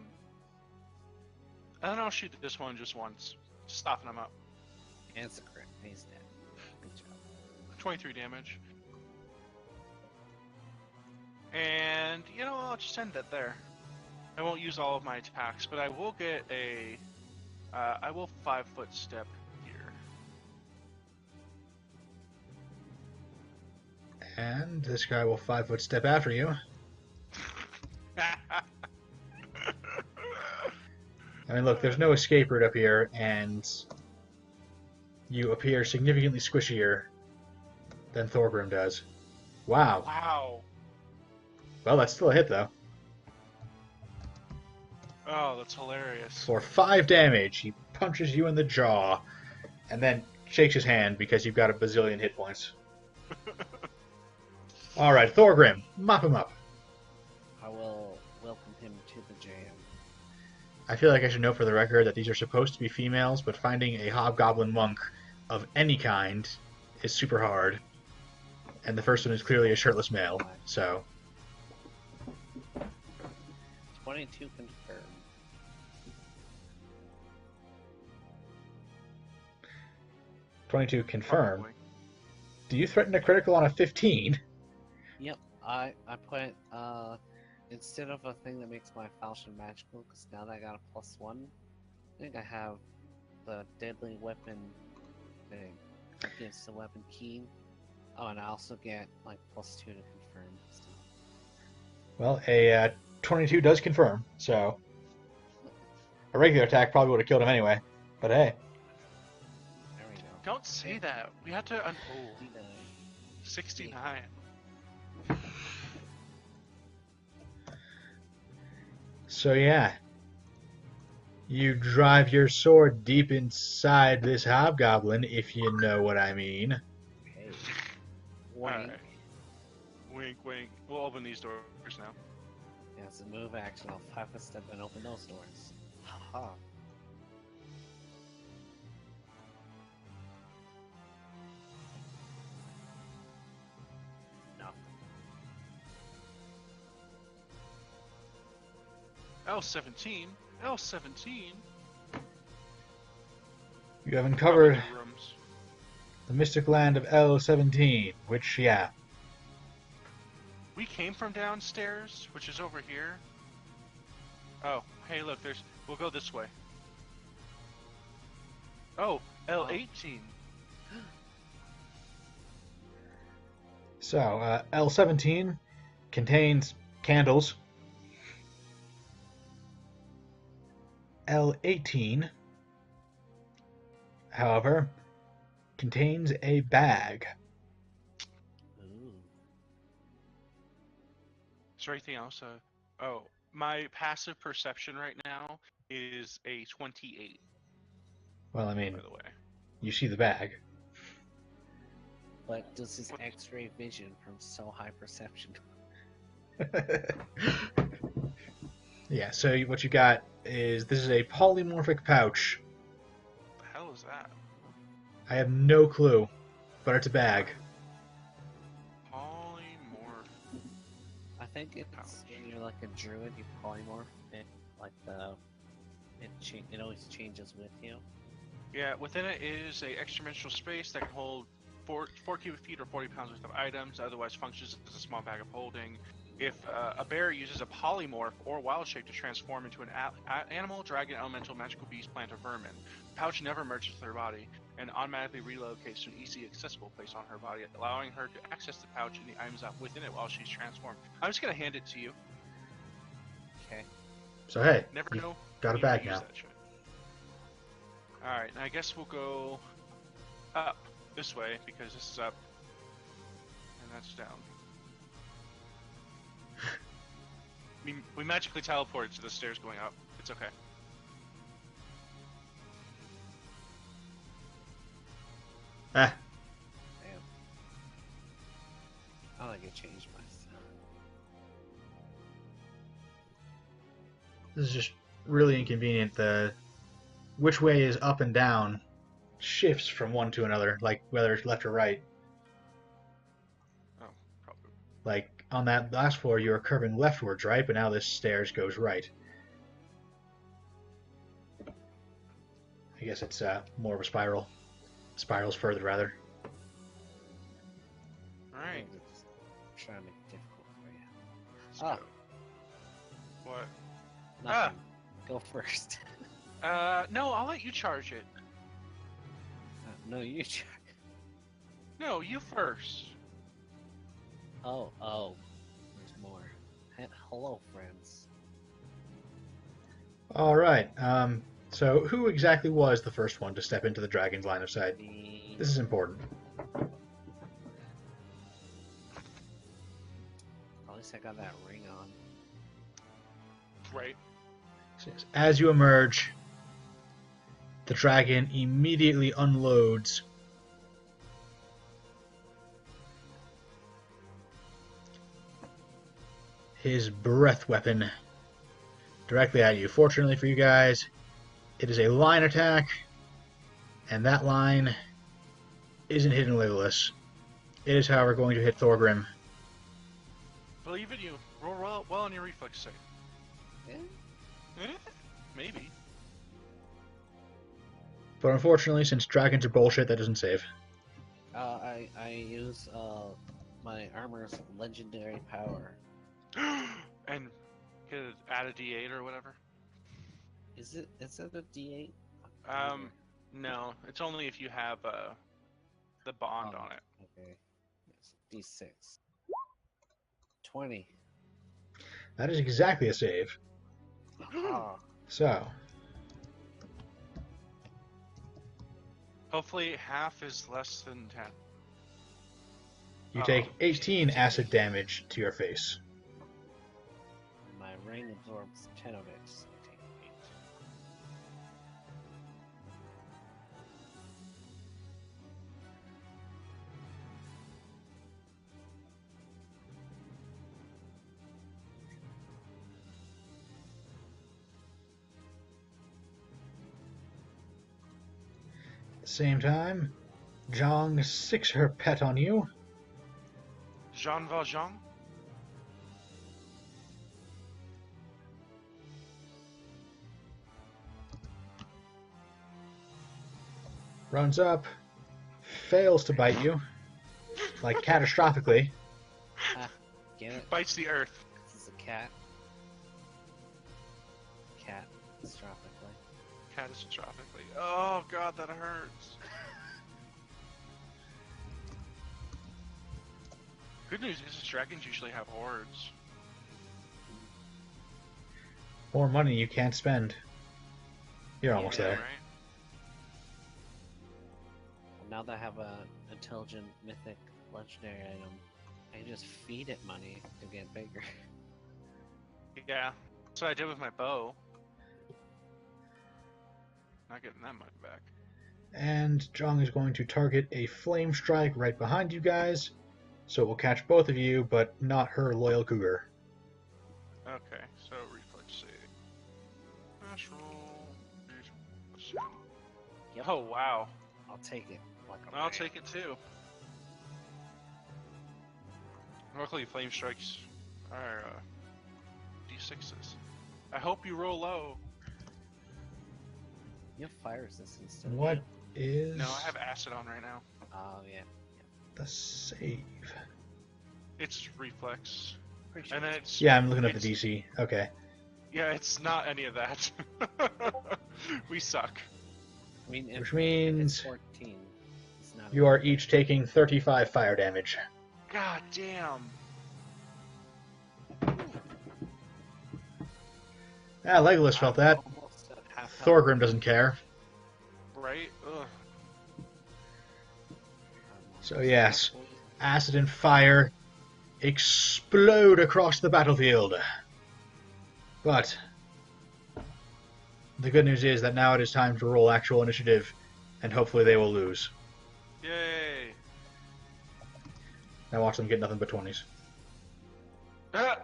then I'll shoot this one just once. Stopping him up. And it's a crit. He's dead. Good job. 23 damage. And, you know, I'll just end it there. I won't use all of my attacks, but I will get a... I will 5-foot step here. And this guy will 5-foot step after you. I mean, look, there's no escape route up here, and you appear significantly squishier than Thorgrim does. Wow. Wow. Well, that's still a hit, though. Oh, that's hilarious. For 5 damage, he punches you in the jaw, and then shakes his hand because you've got a bazillion hit points. Alright, Thorgrim, mop him up. I will welcome him to the jam. I feel like I should note for the record that these are supposed to be females, but finding a hobgoblin monk of any kind is super hard. And the first one is clearly a shirtless male, so... 22 confirmed. 22 confirm. Probably. Do you threaten a critical on a 15? Yep, I put, instead of a thing that makes my falchion magical, because now that I got a +1, I think I have the deadly weapon thing. That gives the weapon keen. Oh, and I also get, like, +2 to confirm. So. Well, a 22 does confirm, so... A regular attack probably would have killed him anyway, but hey. There we go. Don't say that. We had to... 69. 69. So yeah. You drive your sword deep inside this hobgoblin, if you know what I mean. Hey. Warning. Alright. Wink, wink. We'll open these doors now. Yeah, it's a move action. I'll 5-foot step and open those doors. Haha. No. L17. L17. You have uncovered Probably the rooms. the mystic land of L17, which, yeah. We came from downstairs, which is over here. Oh, hey, look, there's... We'll go this way. Oh, L18. So, L17 contains candles. L18, however, contains a bag. Ooh. Is there anything else? Oh, my passive perception right now is a 28, Well, I mean, by the way. you see the bag. But does his X-ray vision from so high perception? Yeah, so what you got is this is a polymorphic pouch. What the hell is that? I have no clue, but it's a bag. Polymorph. I think it's Pouch. when you're like a druid, you polymorph it, like it always changes with you. Yeah, within it is a extra-dimensional space that can hold 4 cubic feet or 40 pounds worth of items, otherwise functions as a small bag of holding. If a bear uses a polymorph or wild shape to transform into an animal, dragon, elemental, magical beast, plant, or vermin, the pouch never merges with her body and automatically relocates to an easily accessible place on her body, allowing her to access the pouch and the items within it while she's transformed. I'm just going to hand it to you. Okay. So hey, Never you know. got a when you bag use now. that shit. Alright, I guess we'll go up this way because this is up and that's down. We magically teleported to the stairs going up. It's okay. Ah, Damn. I like to change my stuff. this is just really inconvenient. The which way is up and down shifts from one to another, like whether it's left or right. Oh, probably. Like on that last floor, you were curving leftwards, right? But now this stairs goes right. I guess it's more of a spiral. Spirals further, rather. Alright, Just trying to make it difficult for you. let's Ah. go. What? Nothing. Go first. No, I'll let you charge it. No, you try. No, you first. Oh, there's more. Hello, friends. All right. So who exactly was the first one to step into the dragon's line of sight? This is important. At least I got that ring on. Right. As you emerge, the dragon immediately unloads his breath weapon directly at you. Fortunately for you guys, it is a line attack, and that line isn't hitting Legolas. It is, however, going to hit Thorgrim. Believe in you. Roll well on your reflex save. Eh? Maybe. But unfortunately, since dragons are bullshit, that doesn't save. I use my armor's legendary power. And add a D8 or whatever. Is it a D8? No, it's only if you have the bond on it. Okay. Yes, D6. 20. That is exactly a save. Ah. So, Hopefully half is less than 10. you take 18 acid damage to your face. My ring absorbs 10 of it. So I take 8. At the same time, Jong sicks her pet on you. Jean Valjean? Runs up, fails to bite you, like catastrophically. Ah, get it? Bites the earth. This is a cat. Catastrophically. Catastrophically. Oh god, that hurts. Good news is dragons usually have hordes. More money you can't spend. You're almost Yeah, there. Right? Now that I have a intelligent mythic legendary item, I can just feed it money to get bigger. Yeah. That's what I did with my bow. Not getting that money back. And Zhang is going to target a flame strike right behind you guys, so it will catch both of you, but not her loyal cougar. Okay, so reflex save. Dash roll. Yep. Oh wow. I'll take it. Like a I'll man. take it too. Luckily, flame strikes are d6s. I hope you roll low. You have fire resistance. Don't What is No, I have acid on right now. You? Oh yeah. the save? It's reflex, Pretty sure and then it's- it's Yeah, I'm looking at the it's- DC. Okay. Yeah, it's not any of that. We suck. I mean, if Which it's means 14. It's not. you are each taking 35 fire damage. God damn. Legolas felt that. Almost at half health. Thorgrim doesn't care. Right? Ugh. So yes, acid and fire explode across the battlefield. But the good news is that now it is time to roll actual initiative, and hopefully they will lose. Yay. Now watch them get nothing but 20s. Ah!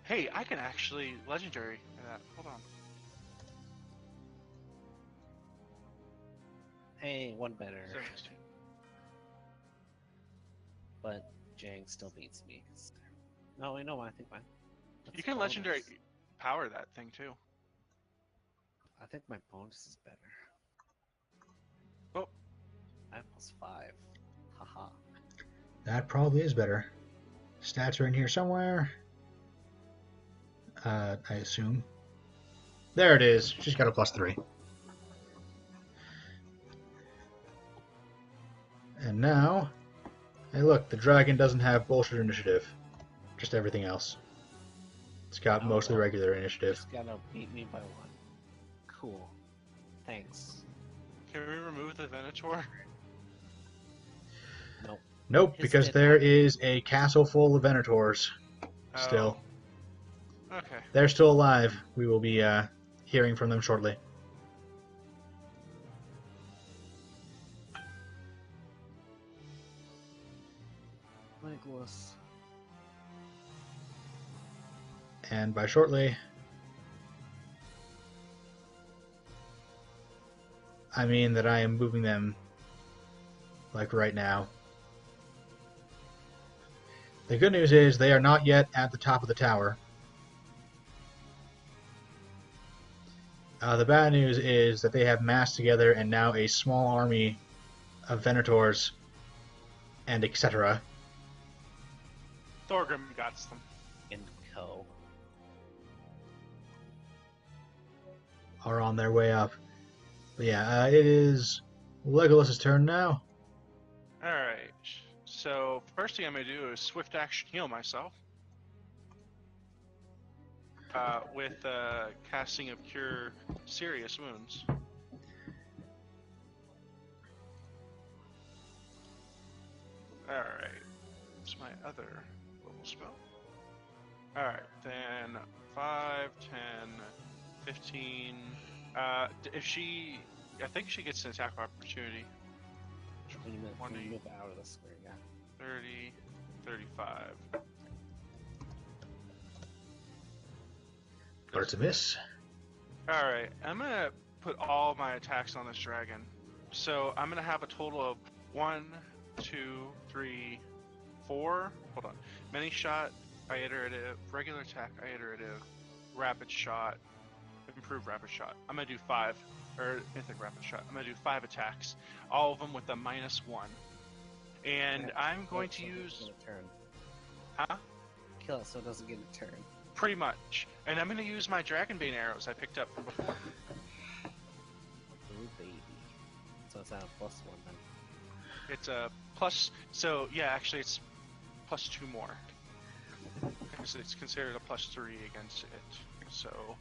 Hey, I can actually legendary that. Hold on. Hey, one better. 17. But Jang still beats me. No, wait, no, I think my. You can bonus. legendary power that thing too. I think my bonus is better. Oh. I have +5. Haha. That probably is better. Stats are in here somewhere. I assume. There it is. She's got a +3. And now, hey look, the dragon doesn't have bullshit initiative. Just everything else. It's got Oh, mostly well. regular initiative. Just gotta beat me by 1. Cool. Thanks. Can we remove the Venator? Nope. Nope, His because dead there body. is a castle full of Venators still. Oh. Okay. They're still alive. We will be hearing from them shortly. Legolas. And by shortly, I mean that I am moving them like right now. The good news is they are not yet at the top of the tower. The bad news is that they have massed together and now a small army of Venators and etc. Thorgrim got them. And Co. are on their way up. But yeah, it is Legolas's turn now. Alright. So, first thing I'm going to do is swift action heal myself. With casting of Cure Serious Wounds. Alright. It's my other level spell. Alright, then 5, 10, 15. If she. I think she gets an attack of opportunity. When you move, 20. out of the square, yeah. 30, 35. But it's a miss. Alright, I'm gonna put all my attacks on this dragon. So I'm gonna have a total of 1, 2, 3, 4. Hold on. Many shot, iterative, regular attack, iterative, rapid shot, improved rapid shot. I'm gonna do 5, or mythic rapid shot. I'm gonna do 5 attacks, all of them with a -1. And I'm going to Kill it so it use. doesn't get a turn. Huh? Kill it so it doesn't get a turn. Pretty much. And I'm gonna use my Dragonbane arrows I picked up from before. Ooh, baby. So it's at a +1 then. It's a plus. So yeah, actually it's +2 more. Because it's considered a +3 against it. So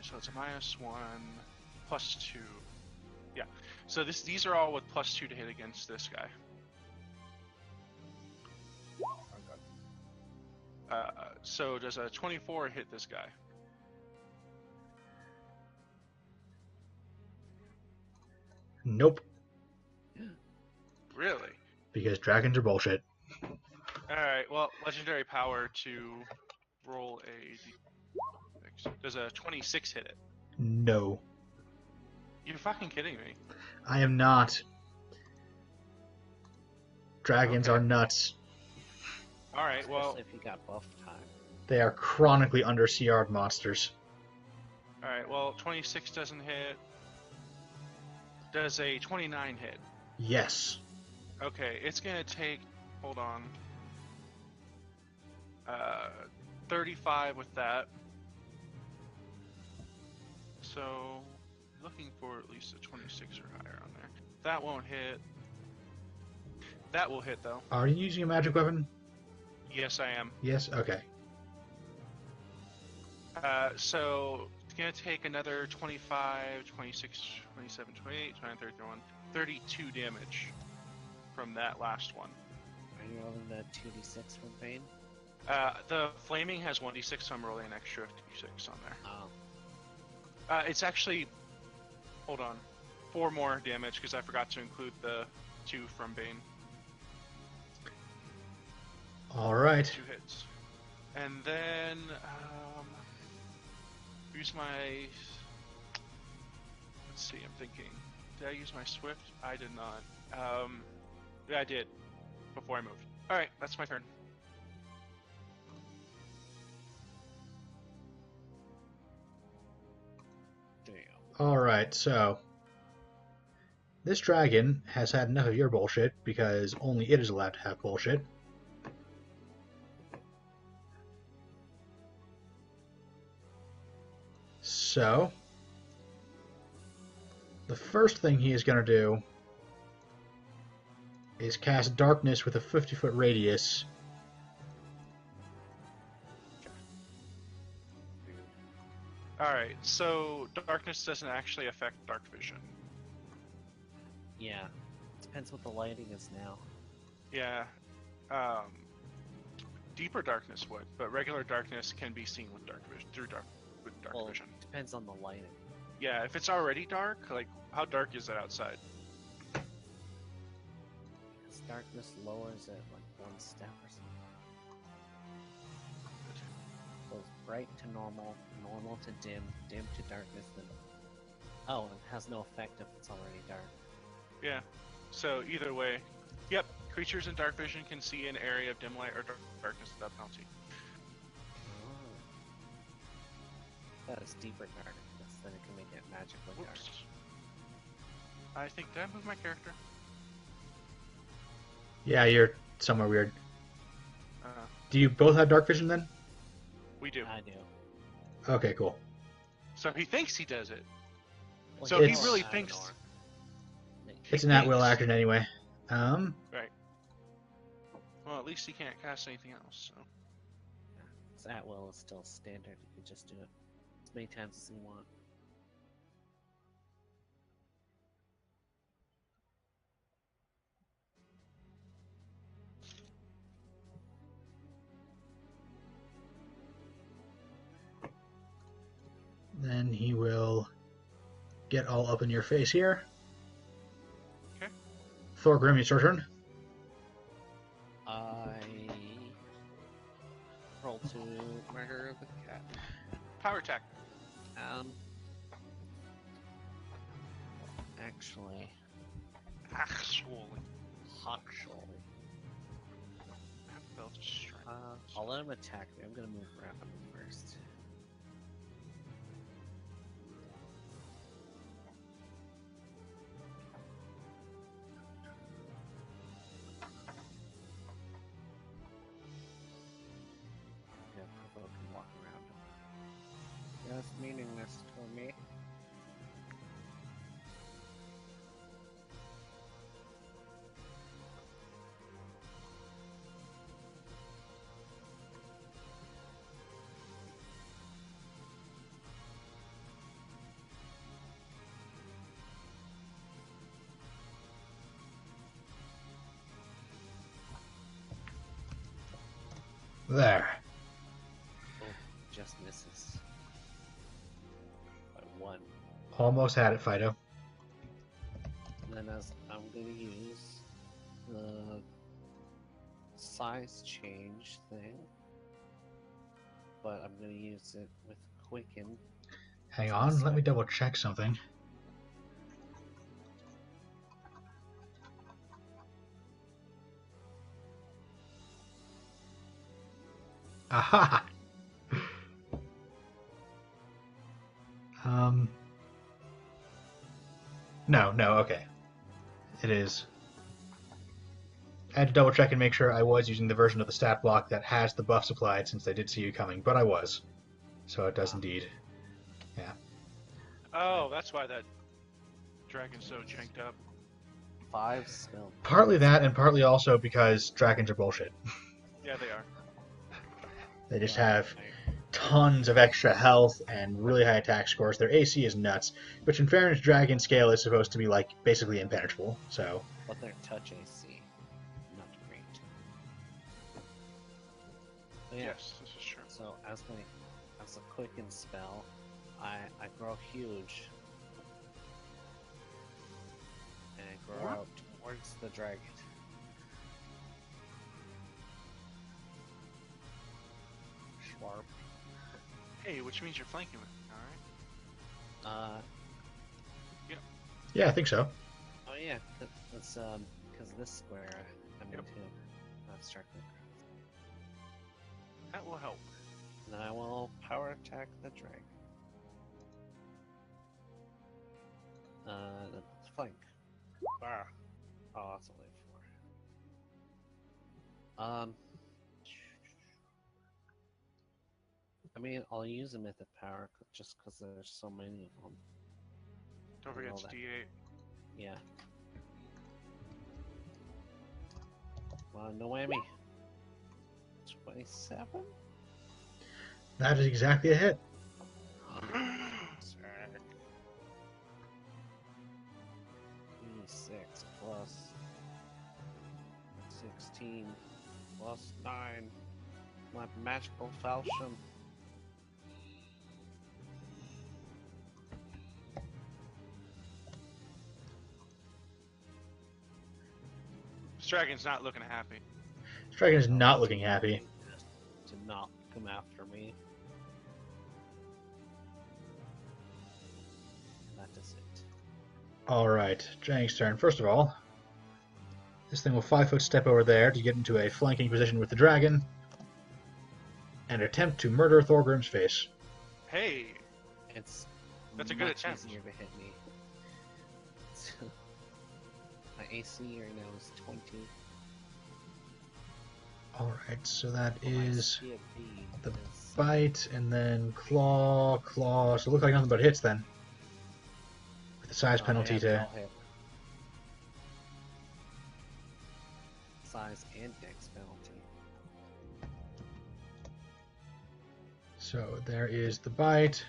So it's a -1, +2. Yeah. So these are all with +2 to hit against this guy. So does a 24 hit this guy? Nope, Really? because dragons are bullshit. Alright, well, legendary power to roll a d6. Does a 26 hit it? No, You're fucking kidding me. I am not. Dragons Okay. are nuts. Alright, well, Especially if you got buff time. They are chronically under CR'd monsters. alright, well, 26 doesn't hit. Does a 29 hit? Yes. Okay, it's gonna take, hold on, 35 with that. So, looking for at least a 26 or higher on there. That won't hit. That will hit though. Are you using a magic weapon? Yes, I am. Yes? Okay. So, it's gonna take another 25, 26, 27, 28, 29, 30, 31, 32 damage from that last one. Are you rolling the 2d6 from Bane? The flaming has 1d6, so I'm rolling an extra d6 on there. Oh. It's actually, hold on, 4 more damage because I forgot to include the 2 from Bane. Alright. 2 hits. And then, use my, let's see, I'm thinking, did I use my Swift? I did not. Yeah, I did, before I moved. Alright, that's my turn. Damn. Alright, so. This dragon has had enough of your bullshit because only it is allowed to have bullshit. So. The first thing he is going to do is cast darkness with a 50-foot radius. Alright, so darkness doesn't actually affect dark vision. Yeah. Depends what the lighting is now. Yeah. Deeper darkness would, but regular darkness can be seen with dark vision with dark Well, vision. depends on the lighting. Yeah, if it's already dark, like how dark is it outside? Because darkness lowers it like 1 step or something. Goes bright to normal, normal to dim, dim to darkness, then... Oh, it has no effect if it's already dark. Yeah. So either way, yep. Creatures in dark vision can see an area of dim light or darkness without penalty. Oh. That is deeper darkness, then it can make it magically dark. Whoops. I think, did I move my character? Yeah, you're somewhere weird. Uh, Do you both have dark vision then? we do. I do. Okay, cool. So he thinks he does it. Well, So he It's- really thinks. It's an at-will thinks. action anyway. Right. Well, at least he can't cast anything else. So. Because at will is still standard. You can just do it as many times as you want. Then he will get all up in your face here. Okay. Thorgrim, it's your turn. I roll to murder the cat. Power attack. Actually, Actually. I have belt of strength. I'll let him attack me. I'm gonna move around him first. Yeah, provoke and walk around him. That's meaningless to me. There. Oh, just misses. By 1. Almost had it, Fido. And then as I'm gonna use the size change thing, but I'm gonna use it with Quicken. Hang on, let me double check something. Aha! No, okay. It is. I had to double check and make sure I was using the version of the stat block that has the buffs applied since they did see you coming, but I was. So it does indeed. Yeah. Oh, that's why that dragon's so janked up. 5 spell. Partly that, and partly also because dragons are bullshit. Yeah, they are. They just have tons of extra health and really high attack scores. Their AC is nuts, which in fairness, dragon scale is supposed to be like basically impenetrable. So. But their touch AC, not great. But yeah, Yes, this is true. so as a Quicken spell, I grow huge. And I grow out towards the dragon. Schwarp. Hey, which means you're flanking me. Alright. Yeah, I think so. Oh yeah, that's because this square I'm Yep. into start the That will help. then I will power attack the dragon. That's flank. Ah. Oh, that's only 4. I mean, I'll use a mythic power just because there's so many of them. Don't forget all it's that. D8. Yeah. No whammy. 27? That is exactly a hit. Sorry. 6 plus 16 plus 9. My magical falchion. This dragon's not looking happy. This dragon is not looking happy. To not come after me. That is it. Alright, Jang's turn. First of all, this thing will 5-foot step over there to get into a flanking position with the dragon and attempt to murder Thorgrim's face. Hey! It's That's a good much attempt. easier to hit me. My AC right now is 20. Alright, so that My is CFD the is bite and then claw. So it looks like nothing but hits then. With the size penalty yeah, they to. all hit. Size and dex penalty. So there is the bite,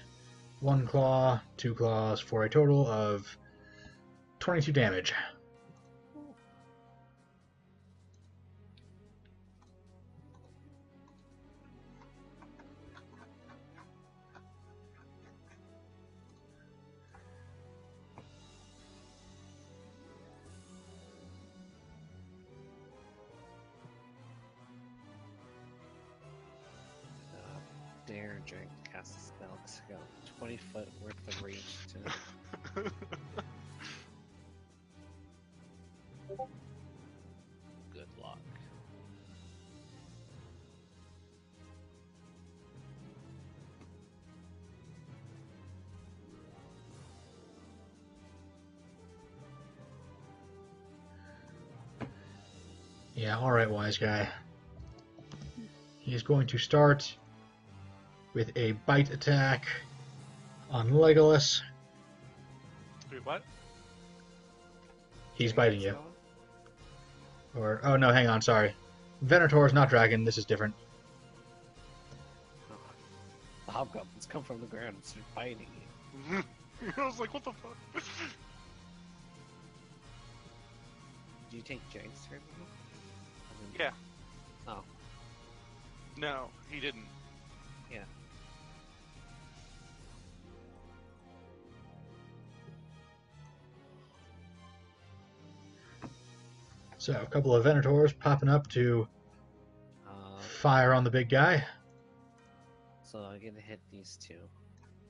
1 claw, 2 claws for a total of 22 damage. Dare drink to cast a spell because I got 20 foot worth of reach to. Good luck. Yeah, alright, wise guy. He's going to start with a bite attack on Legolas. Wait, what? He's biting you. Or, oh no, hang on, sorry. Venator is not dragon, this is different. The hobgoblins come from the ground and start biting you. I was like, what the fuck? Do you take Jank's turn? Yeah. Oh. No, he didn't. Yeah. So a couple of Venators popping up to fire on the big guy. So I'm gonna hit these two.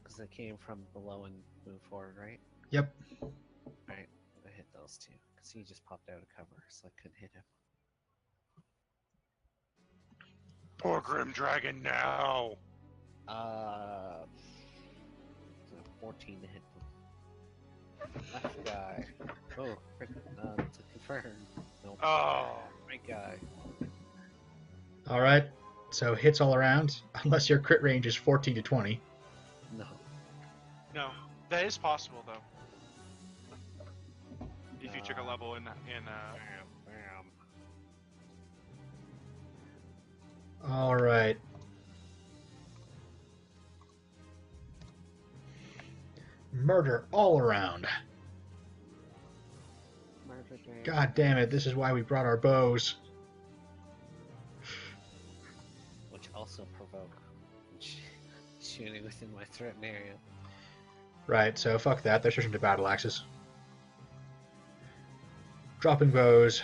Because they came from below and moved forward, right? Yep. Alright, I'm gonna hit those two. Because he just popped out of cover, so I couldn't hit him. Poor Grim Dragon now. 14 to hit them. Left guy. Oh, to confirm. Nope. Oh. Right guy. All right. So hits all around, unless your crit range is 14 to 20. No. No, that is possible though. If you took a level in Bam, bam. All right. Murder all around. Murder game. God damn it, this is why we brought our bows. Which also provoke shooting within my threatened area. Right, so fuck that. They're switching to battle axes. Dropping bows.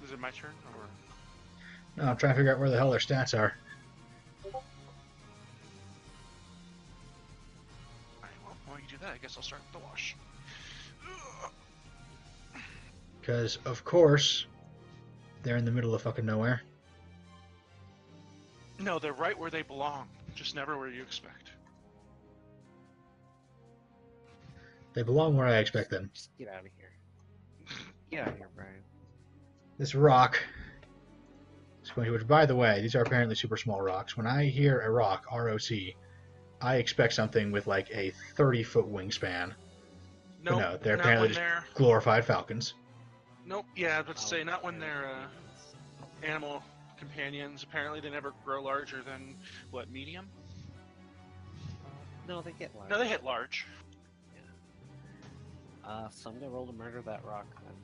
Is it my turn or? No, I'm trying to figure out where the hell their stats are. Alright, well, while you do that, I guess I'll start with the wash. Because, of course, they're in the middle of fucking nowhere. No, they're right where they belong, just never where you expect. They belong where I expect them. Just get out of here. Get out of here, Brian. This rock is going to, which, by the way, these are apparently super small rocks. When I hear a rock, R-O-C, I expect something with like a 30-foot wingspan. Nope, No, they're not apparently when just they're... glorified falcons. Nope, yeah, I was about to say, not when they're animal companions. Apparently they never grow larger than, what, medium? No, they get large. No, they hit large. So I'm gonna roll to murder that rock then.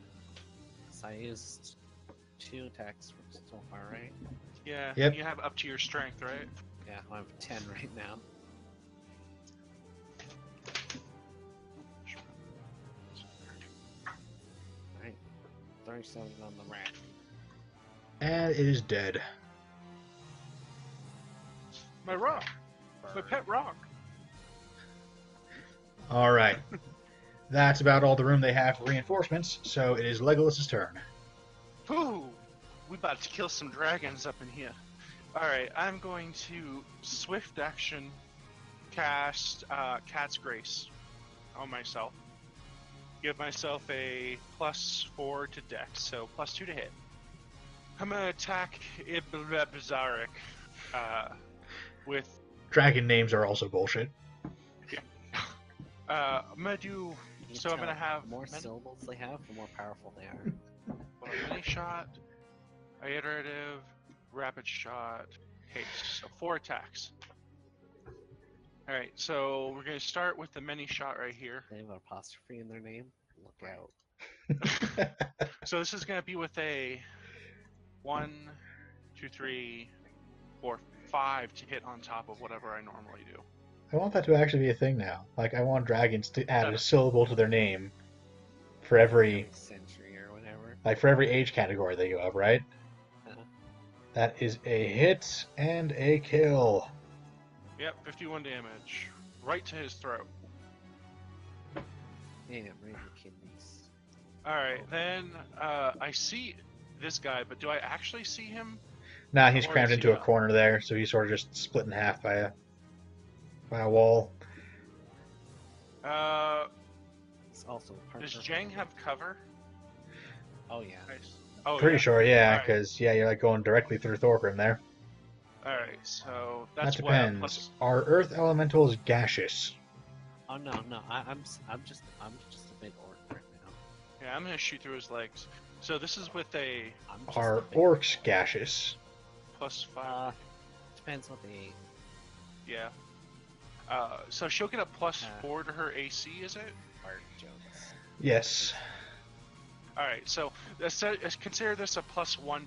So I used 2 attacks so far, right? Yeah, Yep. you have up to your strength, right? Yeah, I have 10 right now. Alright, 37 on the rat. And it is dead. My rock! My pet rock! Alright. That's about all the room they have for reinforcements, so it is Legolas's turn. Ooh! We about to kill some dragons up in here. Alright, I'm going to swift action cast Cat's Grace on myself. Give myself a +4 to Dex, so +2 to hit. I'm gonna attack Ibzarek with... Dragon names are also bullshit. I'm gonna do... So I'm gonna have... The more syllables they have, the more powerful they are. Well, mini shot, iterative, rapid shot, haste. So 4 attacks. Alright, so we're going to start with the mini shot right here. They have an apostrophe in their name. Look out. So this is going to be with a 1, 2, 3, 4, 5 to hit on top of whatever I normally do. I want that to actually be a thing now. Like, I want dragons to add a syllable to their name for every century or whatever. Like, for every age category they go up, right? Uh-huh. That is a hit and a kill. Yep, 51 damage. Right to his throat. Damn, right in the kidneys. Alright, then I see this guy, but do I actually see him? Nah, he's Or crammed is into he a corner there, so he's sort of just split in half by a wall. It's also Does Jang have cover? Oh yeah. Nice. Oh, Pretty yeah. sure, yeah, Alright. because you're like going directly through Thorgrim there. Alright, so that's That what depends. Are Earth elementals gaseous? Oh no, I'm just a big orc right now. Yeah, I'm gonna shoot through his legs. So this is with a I'm just Are a big... orcs gaseous? +5. Depends what they ate. Yeah. So she'll get a +4 to her AC, is it? Art jokes. Yes. All right. So consider this a +1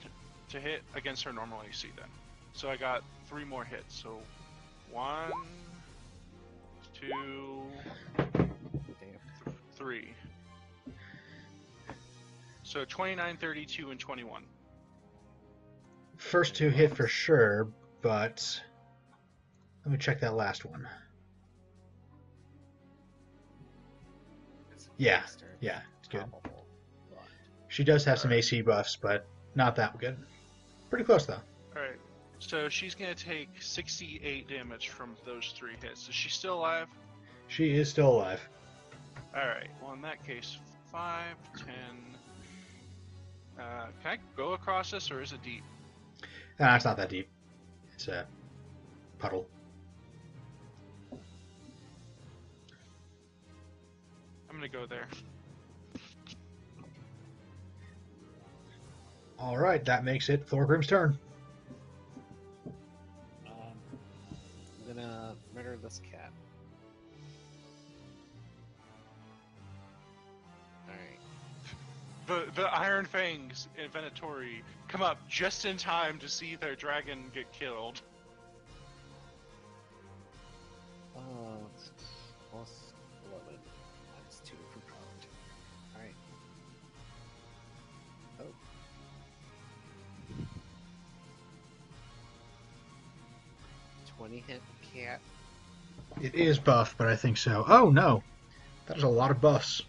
to hit against her normal AC then. So I got 3 more hits. So 1, 2, Damn. 3. So 29, 32, and 21. First 2 hit for sure, but let me check that last one. It's a Yeah, bastard. yeah, it's good. Probable, but She does have some AC buffs, but not that good. Pretty close though. All right. So she's gonna take 68 damage from those 3 hits. Is she still alive? She is still alive. All right. Well, in that case, 5, 10. Can I go across this, or is it deep? Nah, it's not that deep. It's a puddle. I'm gonna go there. All right, that makes it Thorgrim's turn. I'm gonna murder this cat. Alright. The Iron Fangs in Venatori come up just in time to see their dragon get killed. Plus 11. Minus 2 for pound. Alright. Oh. $20 hit cat. It is buff, but I think so. Oh no, that is a lot of buffs.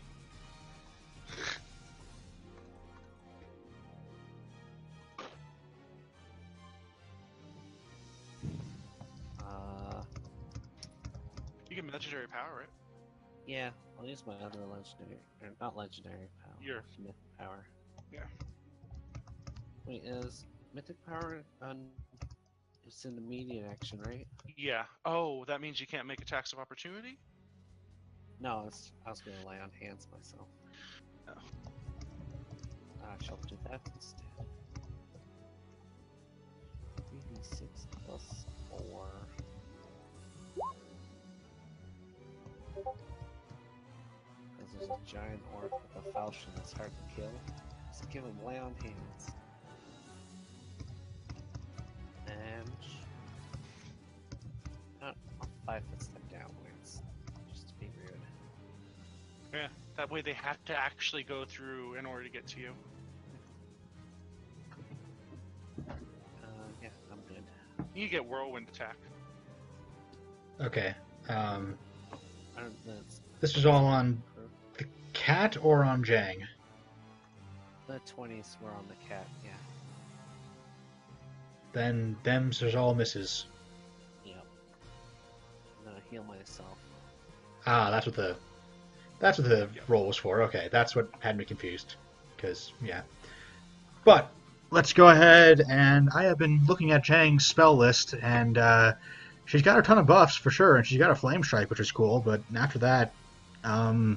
You get legendary power, right? Yeah, I'll use my other legendary, or not legendary power. Your myth power. Yeah. Wait, is mythic power on? It's an immediate action, right? Yeah. Oh, that means you can't make attacks of opportunity? No, I was gonna lay on hands myself. Oh. I shall do that instead. 3d6 plus 4. Because there's a giant orc with a falchion that's hard to kill. Just give him lay on hands. And not a 5-foot step downwards, just to be rude. Yeah. That way they have to actually go through in order to get to you. Yeah, I'm good. You get whirlwind attack. Okay. That's This was all on the cat or on Jang? the 20s were on the cat, yeah. Then them's are all misses. Yep. I'm gonna heal myself. Ah, that's what the roll was for. Okay, that's what had me confused. Because yeah. But let's go ahead, and I have been looking at Jang's spell list, and she's got a ton of buffs for sure, and she's got a flame strike, which is cool. But after that, Yeah.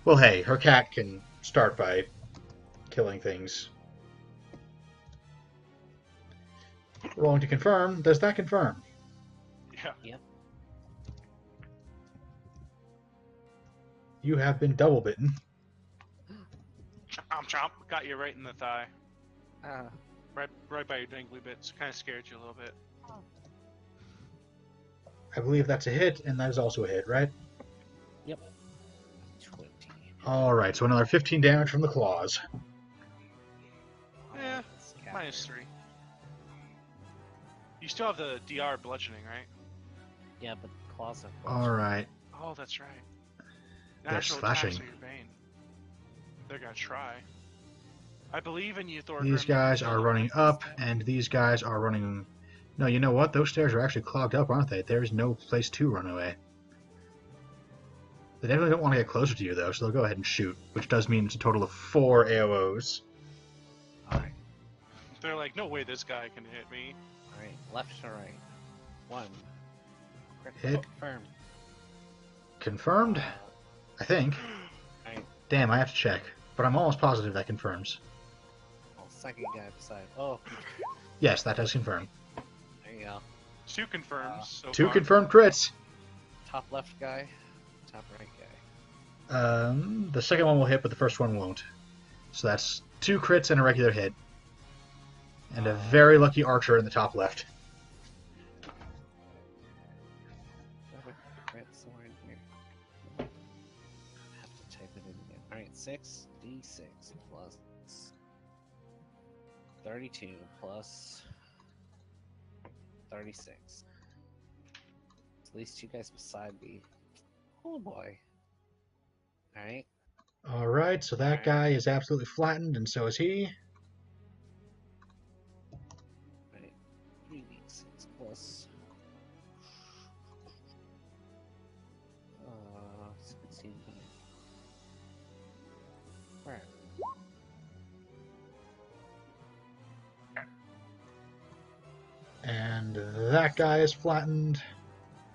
well, hey, her cat can start by killing things. Rolling to confirm. Does that confirm? Yeah. Yep. You have been double bitten. Chomp chomp. Got you right in the thigh. Ah. Right by your dangly bits. Kind of scared you a little bit. I believe that's a hit, and that is also a hit, right? Yep. 20. Alright, so another 15 damage from the claws. Yeah, This cat Minus there. 3. You still have the DR bludgeoning, right? Yeah, but claws are close. Alright. Oh, that's right. They're Natural slashing. attacks are your bane. They're gonna try. I believe in you, Thor. These guys are running up, and these guys are running... No, you know what? Those stairs are actually clogged up, aren't they? There's no place to run away. They definitely don't want to get closer to you, though, so they'll go ahead and shoot, which does mean it's a total of 4 AOs. Alright. They're like, no way this guy can hit me. Alright. Left to right. 1. Hit. Confirm. Confirmed? I think. Alright. Damn, I have to check. But I'm almost positive that confirms. Oh, second guy beside. Oh, Yes, that does confirm. there you go. 2 confirms so 2 far. confirmed crits. Top left guy, top right guy. The second one will hit, but the first one won't. So that's 2 crits and a regular hit. And a very lucky archer in the top left. I have a crit somewhere in here. I have to type it in again. Alright, 6d6 plus 32 plus 36. At least you guys beside me. Oh boy. Alright. Alright, so that Alright. guy is absolutely flattened, and so is he. Right. 3d6 plus 16. Alright. And that guy is flattened.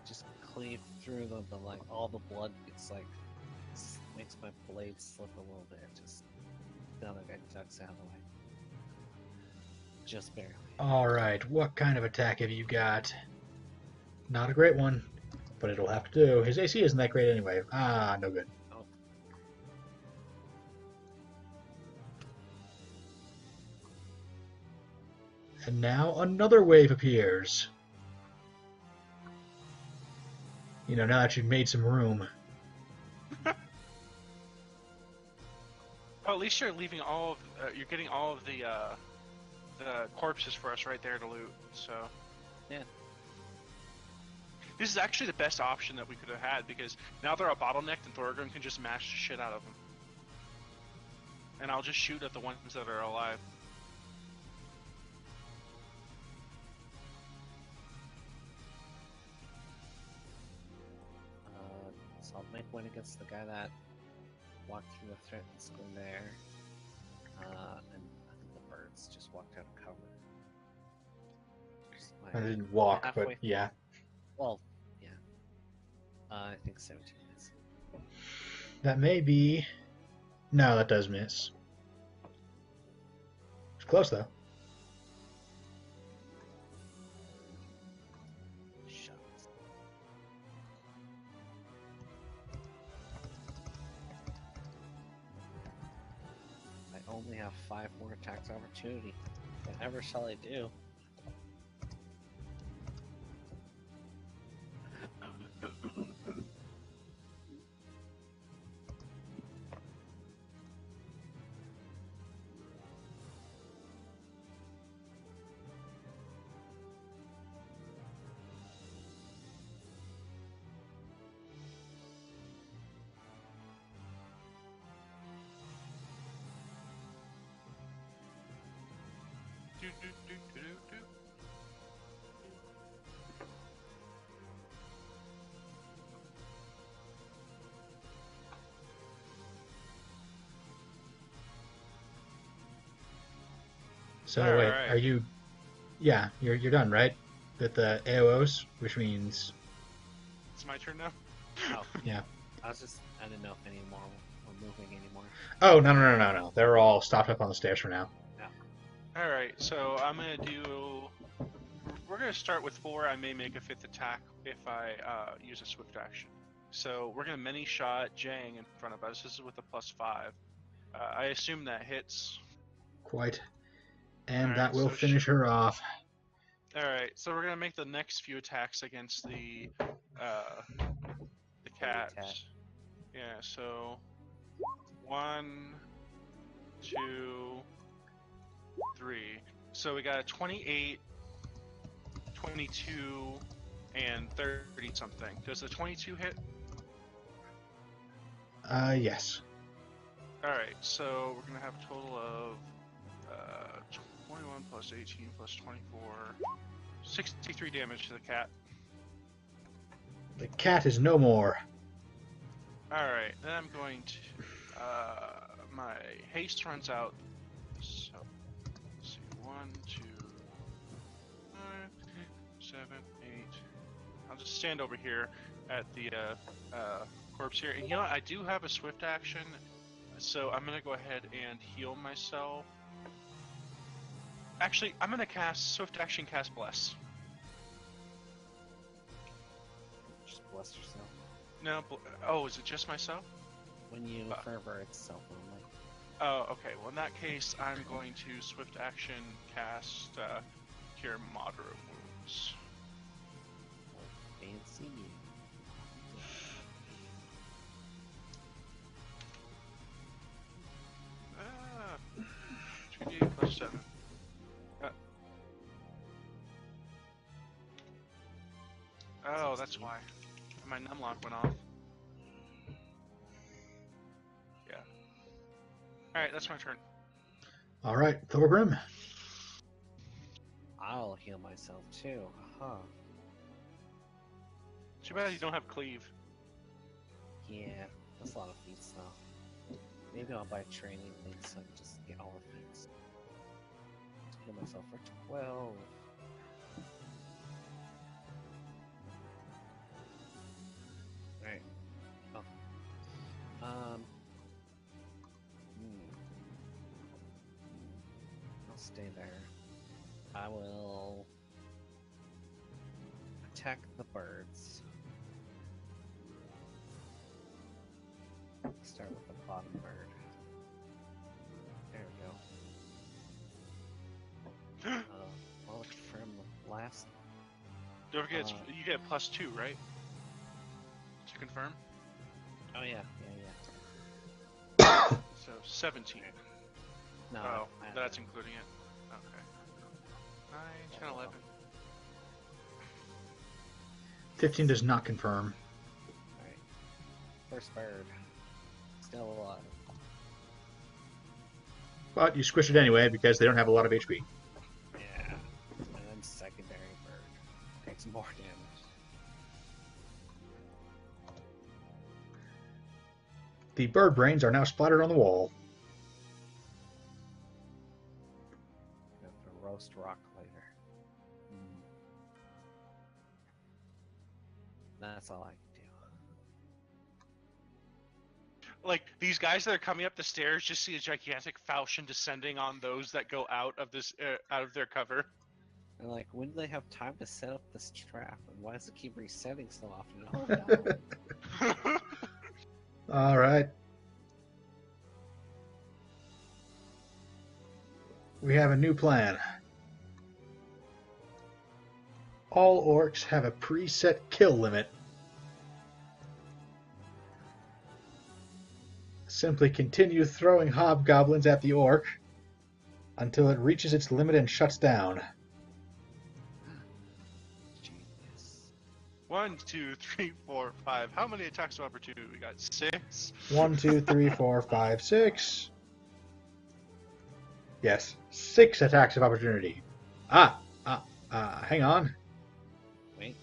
Just cleave through the like all the blood gets like makes my blade slip a little bit. Just now that guy ducks out of the way. Just barely. Alright, what kind of attack have you got? Not a great one, but it'll have to do. His AC isn't that great anyway. Ah, no good. Oh. And now another wave appears. You know, now that you've made some room. Well, at least you're leaving all of, you're getting all of the corpses for us right there to loot. So Yeah. this is actually the best option that we could have had, because now they're all bottlenecked and Thorgrim can just mash the shit out of them. And I'll just shoot at the ones that are alive. So I'll make one against the guy that walked through the threatened square there. And I think the birds just walked out of cover. Just I my- didn't walk, but halfway- yeah. Well, yeah. I think 17 is. That may be... No, that does miss. It's close, though. Shucks. I only have 5 more attacks opportunity. Whatever shall I do? Do, do, do, do, do, do. So, All wait, right. are you... Yeah, you're done, right? With the AOs, which means... It's my turn now. Oh, Yeah. I didn't know if any more were moving anymore. Oh, no. They're all stopped up on the stairs for now. All right, so I'm gonna do. We're gonna start with 4. I may make a 5th attack if I use a swift action. So we're gonna many shot Jang in front of us. This is with a +5. I assume that hits. Quite. And Alright, that will so finish her off. All right, so we're gonna make the next few attacks against the cat. cat. Yeah, so 1, 2, 3. So we got a 28, 22, and 30 something. Does the 22 hit? Yes. Alright, so we're gonna have a total of 21 plus 18 plus 24, 63 damage to the cat. The cat is no more. Alright, then I'm going to my haste runs out. So let's see, 1, 2, 5, 7, 8. I'll just stand over here at the corpse here. And you know what? I do have a swift action, so I'm gonna go ahead and heal myself. Actually, I'm gonna cast swift action, cast bless. bless yourself. No. Oh, is it just myself? When you fervor, it's self only. Oh, okay. Well, in that case, I'm going to swift action cast Cure Moderate Wounds. Fancy. Ah, 2d plus 7. Oh, that's why. My numlock went off. Yeah. Alright, that's my turn. All right, Thorgrim. I'll heal myself too. Huh. Too bad you don't have cleave. Yeah, that's a lot of feats though. Maybe I'll buy training things so I can just get all the feats. Heal myself for 12. Right. Oh. I'll stay there. I will attack the birds. Start with the bottom bird. There we go. Well, from the last. Don't forget, you get +2, right? To confirm? Oh yeah. So 17. No. Oh, that's including it. Okay. 9, 10, 11. 15 does not confirm. Alright. First bird. Still alive. But you squish it anyway because they don't have a lot of HP. Yeah. And then secondary bird. Takes more damage. The bird brains are now splattered on the wall. Have to roast rock later. That's all I can do. Like, these guys that are coming up the stairs just see a gigantic falchion descending on those that go out of this out of their cover. And like, when do they have time to set up this trap? And why does it keep resetting so often? Oh no. All right. We have a new plan. All orcs have a preset kill limit. Simply continue throwing hobgoblins at the orc until it reaches its limit and shuts down. Genius. 1, 2, 3, 4, 5. How many attacks of opportunity? We got 6. 1, 2, 3, 4, 5, 6. Yes, 6 attacks of opportunity. Hang on. Wait.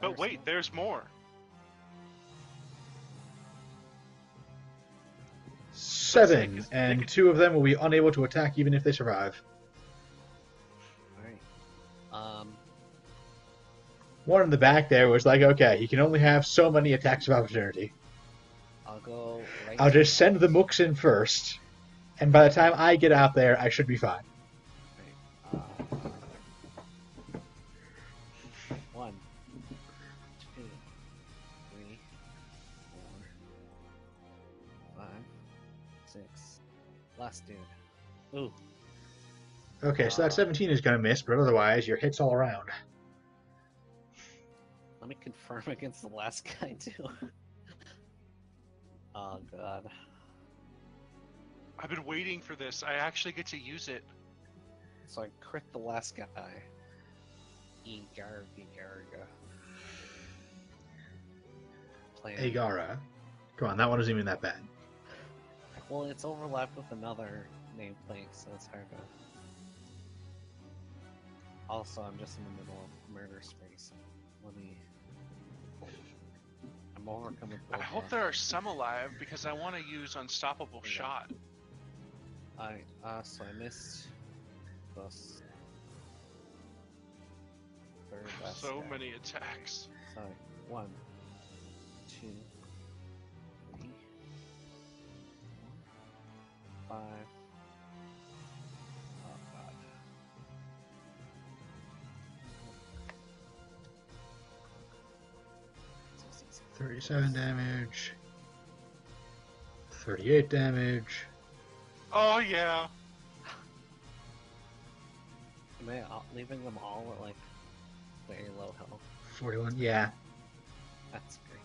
But wait, there's more. 7, and 2 of them will be unable to attack even if they survive. Alright. One in the back there was like, okay, he can only have so many attacks of opportunity. I'll go right. I'll just send the mooks in first, and by the time I get out there, I should be fine. Right. 1, 2, 3, 4, 5, 6. Last dude. Ooh. Okay, so that 17 is going to miss, but otherwise, your hits all around. Let me confirm against the last guy too. Oh god. I've been waiting for this. I actually get to use it. So I crit the last guy. Egarga. Agara. Come on, that one isn't even that bad. Well, it's overlapped with another nameplate, so it's hard to. Also, I'm just in the middle of murder space. Let me. I'm overcome with. I hope there are some alive because I want to use Unstoppable Shot. So I missed this third last So guy. many attacks. Sorry. 1, 2, 3, 4, 5. Oh god. 37 damage. 38 damage. Oh yeah. Am I leaving them all at like very low health? 41, yeah. That's great.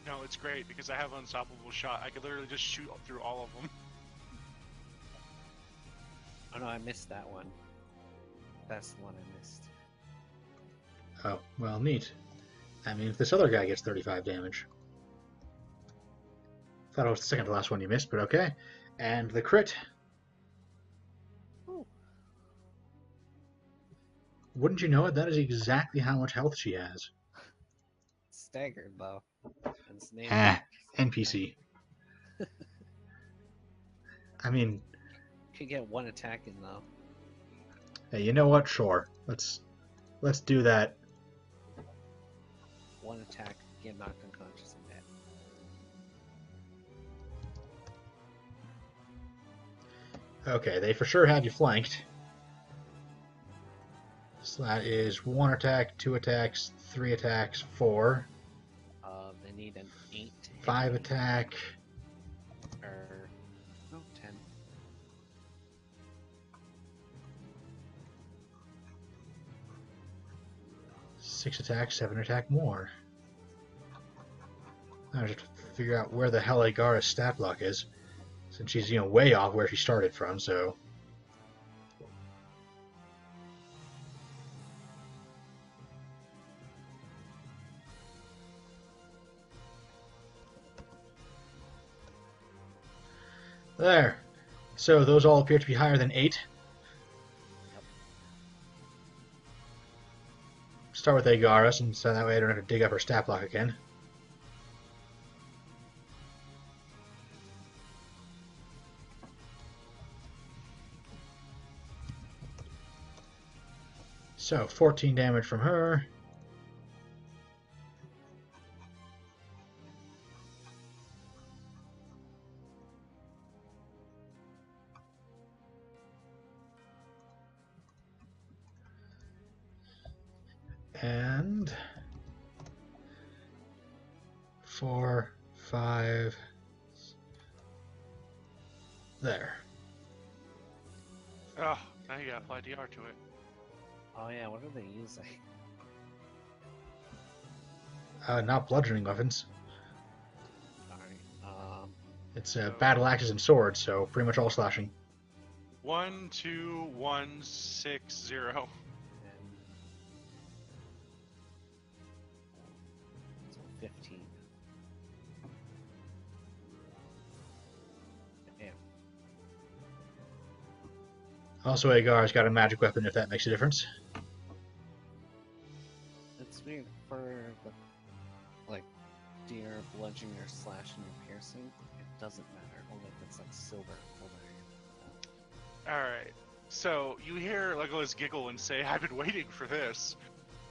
No, it's great because I have unstoppable shot. I could literally just shoot through all of them. Oh no, I missed that one. That's the one I missed. Oh, well, neat. I mean, if this other guy gets 35 damage. Thought it was the second to last one you missed, but okay. And the crit. Ooh. Wouldn't you know it? That is exactly how much health she has. Staggered though. It's named NPC. I mean, could get one attack in though. hey, you know what? Sure. Let's do that. One attack, get knocked unconscious and dead. Okay, they for sure have you flanked. So that is 1 attack, 2 attacks, 3 attacks, 4. They need an 8 to hit 5 me, attack. or no, 10. 6 attack, 7 attack more. I have to figure out where the hell Agara's stat block is, since she's, way off where she started from, so... There. So those all appear to be higher than 8. Yep. Start with Agara, since that way I don't have to dig up her stat block again. So, 14 damage from her. And 4, 5. There. Oh, now you gotta apply DR to it. Oh yeah, what are they using? Not bludgeoning weapons. Sorry. It's battle axes and swords, so pretty much all slashing. 1, 2, 1, 6, 0. And so 15. Damn. Also, Agara's got a magic weapon, if that makes a difference. It's weird for the like deer bludgeoning or slashing or piercing. It doesn't matter. Only if it's like silver. Alright, so you hear Legolas giggle and say, I've been waiting for this.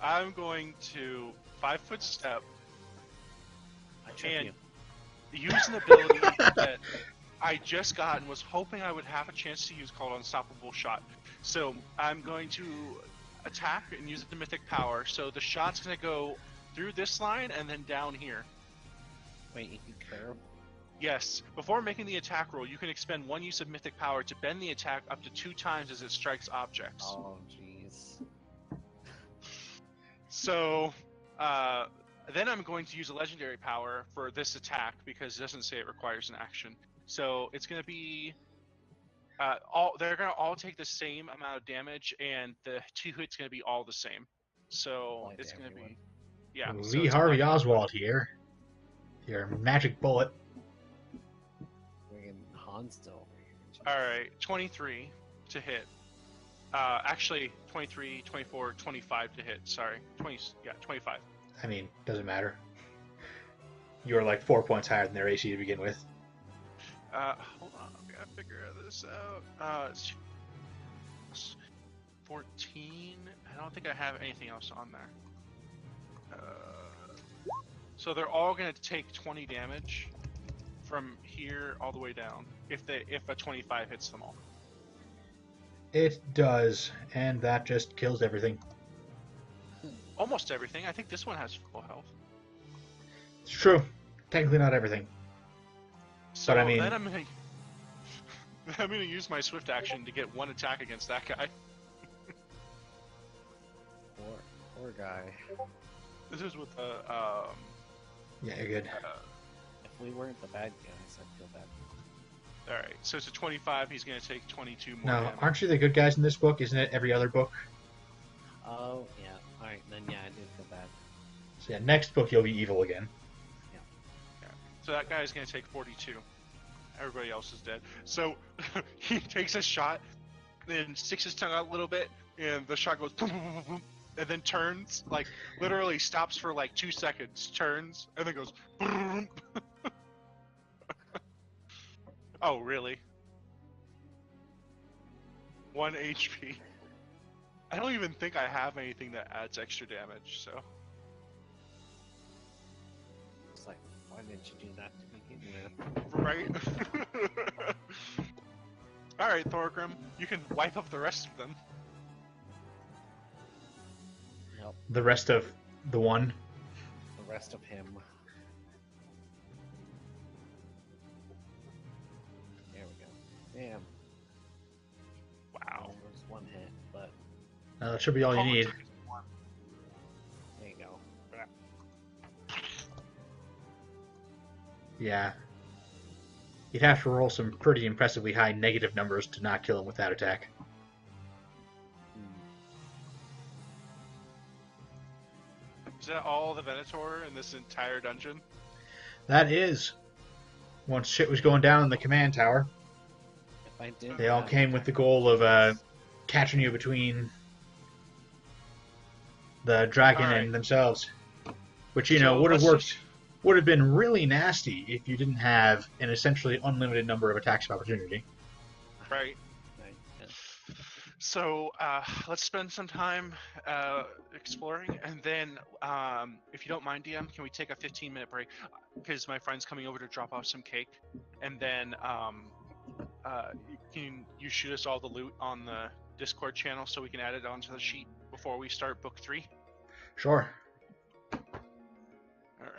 I'm going to 5-foot step I trip and you. use an ability that I just got and was hoping I would have a chance to use called Unstoppable Shot. So I'm going to attack and use the Mythic Power. So the shot's going to go through this line and then down here. Wait, you can curve? Yes, before making the attack roll, you can expend 1 use of Mythic Power to bend the attack up to 2 times as it strikes objects. Oh, jeez. So, then I'm going to use a Legendary Power for this attack because it doesn't say it requires an action. So it's going to be they're going to all take the same amount of damage, and the 2 hits going to be all the same. So Applied it's to going to everyone. be so Lee it's Harvey applied to Oswald here. Your magic bullet. Friggin' Han still. All right, 23 to hit. Actually, 23, 24, 25 to hit. Sorry, 25. I mean, doesn't matter. You're like 4 points higher than their AC to begin with. Hold on, I gotta figure this out. It's 14. I don't think I have anything else on there. So they're all gonna take 20 damage from here all the way down if a 25 hits them all. It does, and that just kills everything. Almost everything. I think this one has full health. It's true. Technically not everything. So But I mean- then I'm gonna use my swift action to get one attack against that guy. Poor guy. This is with the Yeah, you're good. If we weren't the bad guys, I'd feel bad. all right, so it's a 25. He's gonna take 22 more No, damage. aren't you the good guys in this book? Isn't it every other book? Oh, yeah. Alright, then yeah, I did feel bad. So yeah, next book you'll be evil again. So that guy's gonna take 42. Everybody else is dead. So he takes a shot, then sticks his tongue out a little bit, and the shot goes boom, boom, boom, boom, and then turns, like literally stops for like 2 seconds, turns, and then goes boom. Oh, really? 1 HP. I don't even think I have anything that adds extra damage, so. It's like, why didn't you do that to begin with? Right? Alright, Thorgrim, you can wipe up the rest of them. Nope, The rest of the one. the rest of him. There we go. Damn. Wow. There was one hit, but That should be all you Palmer need. took his one. there you go. Yeah. You'd have to roll some pretty impressively high negative numbers to not kill him with that attack. Is that all the Venator in this entire dungeon? That is. Once shit was going down in the command tower, If I did, they all came with the goal of catching you between the dragon Alright. and themselves. Which, you know, So would have let's worked. just- Would have been really nasty if you didn't have an essentially unlimited number of attacks of opportunity. Right. Right, yeah. So let's spend some time exploring, and then if you don't mind, DM, can we take a 15-minute break? Because my friend's coming over to drop off some cake, and then can you shoot us all the loot on the Discord channel so we can add it onto the sheet before we start book 3? Sure. All right.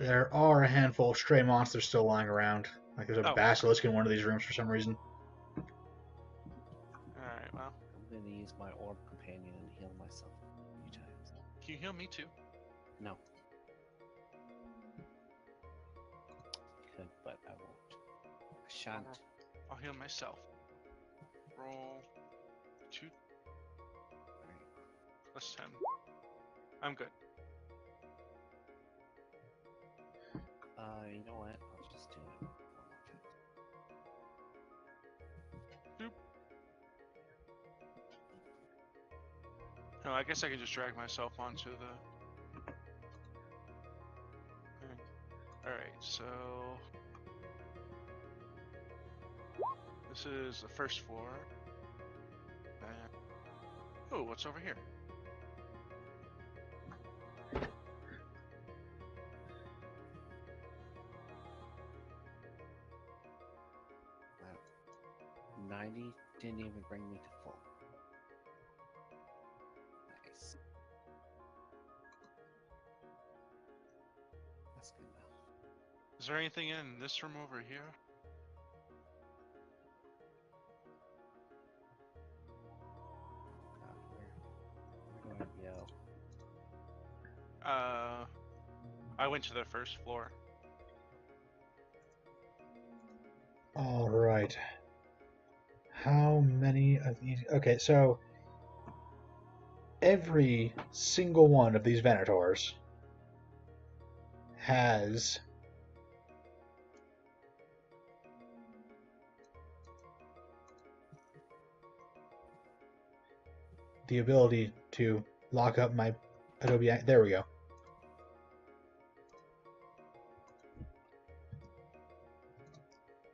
There are a handful of stray monsters still lying around. Like there's a Oh. basilisk in one of these rooms for some reason. All right. Well, I'm gonna use my orb companion and heal myself a few times. can you heal me too? No. Could, but I won't. I shan't. I'll heal myself. Roll 2 Alright. plus 10. I'm good. You know what? I'll just do it. One more time. No, I guess I can just drag myself onto the. Alright, so. This is the first floor. And. Oh, what's over here? Wow. 90 didn't even bring me to full. Nice. That's good enough. Is there anything in this room over here? God, where do I go? I went to the first floor. All right. How many of these? Okay, so every single one of these Venators has the ability to lock up my Adobe. There we go.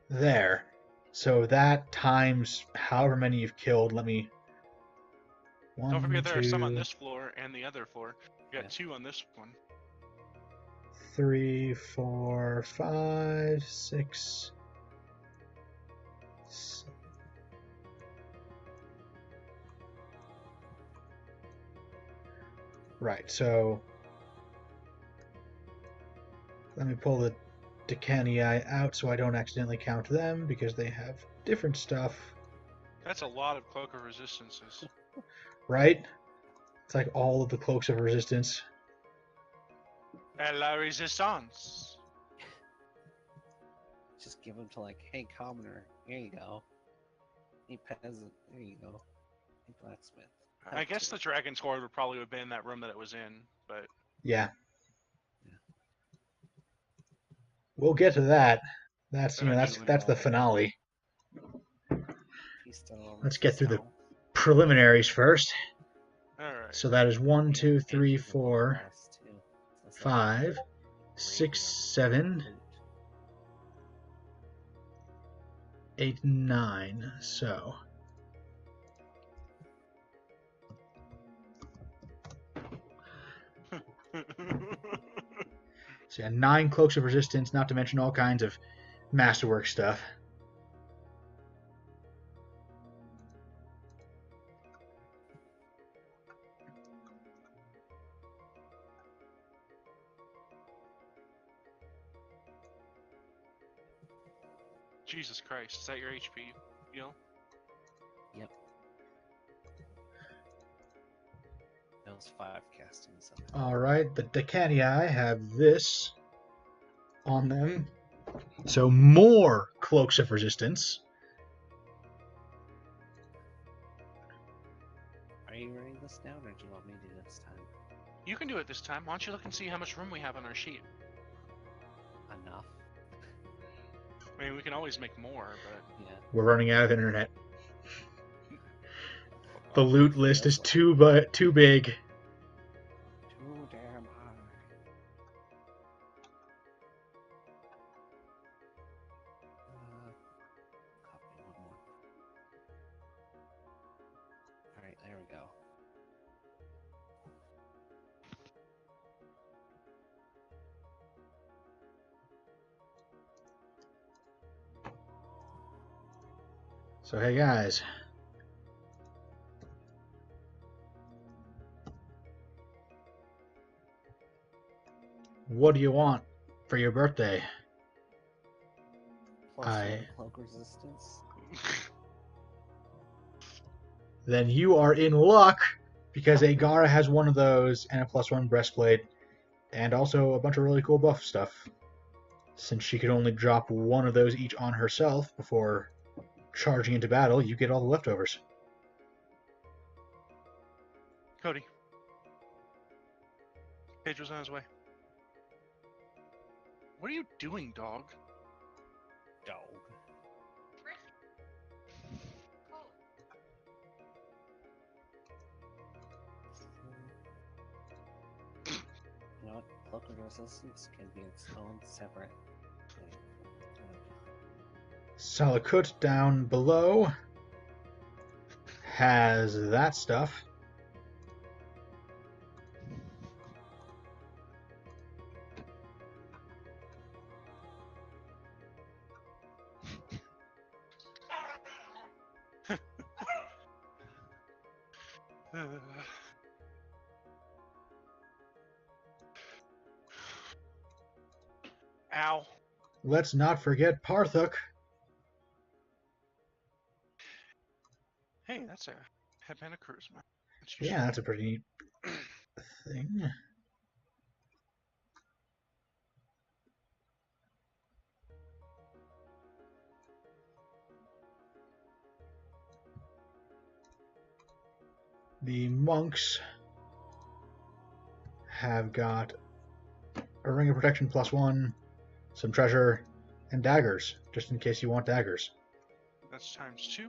There. So that times however many you've killed. Let me. Don't forget there are some on 2, this floor and the other floor. You got Yeah. 2 on this one. 3, 4, 5, 6. Right, so Let me pull the Decanii out so I don't accidentally count them because they have different stuff, That's a lot of cloak of resistances. right? It's like all of the cloaks of resistance. And la resistance. Just give them to like, hey, commoner, here you go. Hey, peasant, here you go. Hey, blacksmith. I guess the dragon's horde would probably have been in that room that it was in, but Yeah. We'll get to that. That's Eventually. that's the finale. He's still over Let's get through the stone. preliminaries first. all right. So that is 1, 2, 3, Ages of 4, last two. So it's like 5, 6, 7, loot. 8, 9. So yeah, 9 cloaks of resistance, not to mention all kinds of masterwork stuff. Jesus Christ, is that your HP, Gil? Yep. That was 5 castings. All right, the Decanii have this on them. So more cloaks of resistance. Are you writing this down, or do you want me to do this time? You can do it this time. Why don't you look and see how much room we have on our sheet? Enough. I mean, we can always make more, but Yeah. We're running out of internet. The loot list is too big. Too damn high. Copy one more. Alright, there we go. So hey guys, what do you want for your birthday? Plus one cloak resistance. Then you are in luck because Agara has one of those and a +1 breastplate and also a bunch of really cool buff stuff. Since she could only drop one of those each on herself before charging into battle, you get all the leftovers. Cody. Pedro's on his way. What are you doing, dog? Dog. You know what? Cloak of resistance can be its own separate thing. Salakut down below has that stuff. Ow. Let's not forget Parthuk. Hey, that's a headband of charisma. Yeah, that's a pretty neat thing. The monks have got a ring of protection +1, some treasure, and daggers, just in case you want daggers. That's ×2.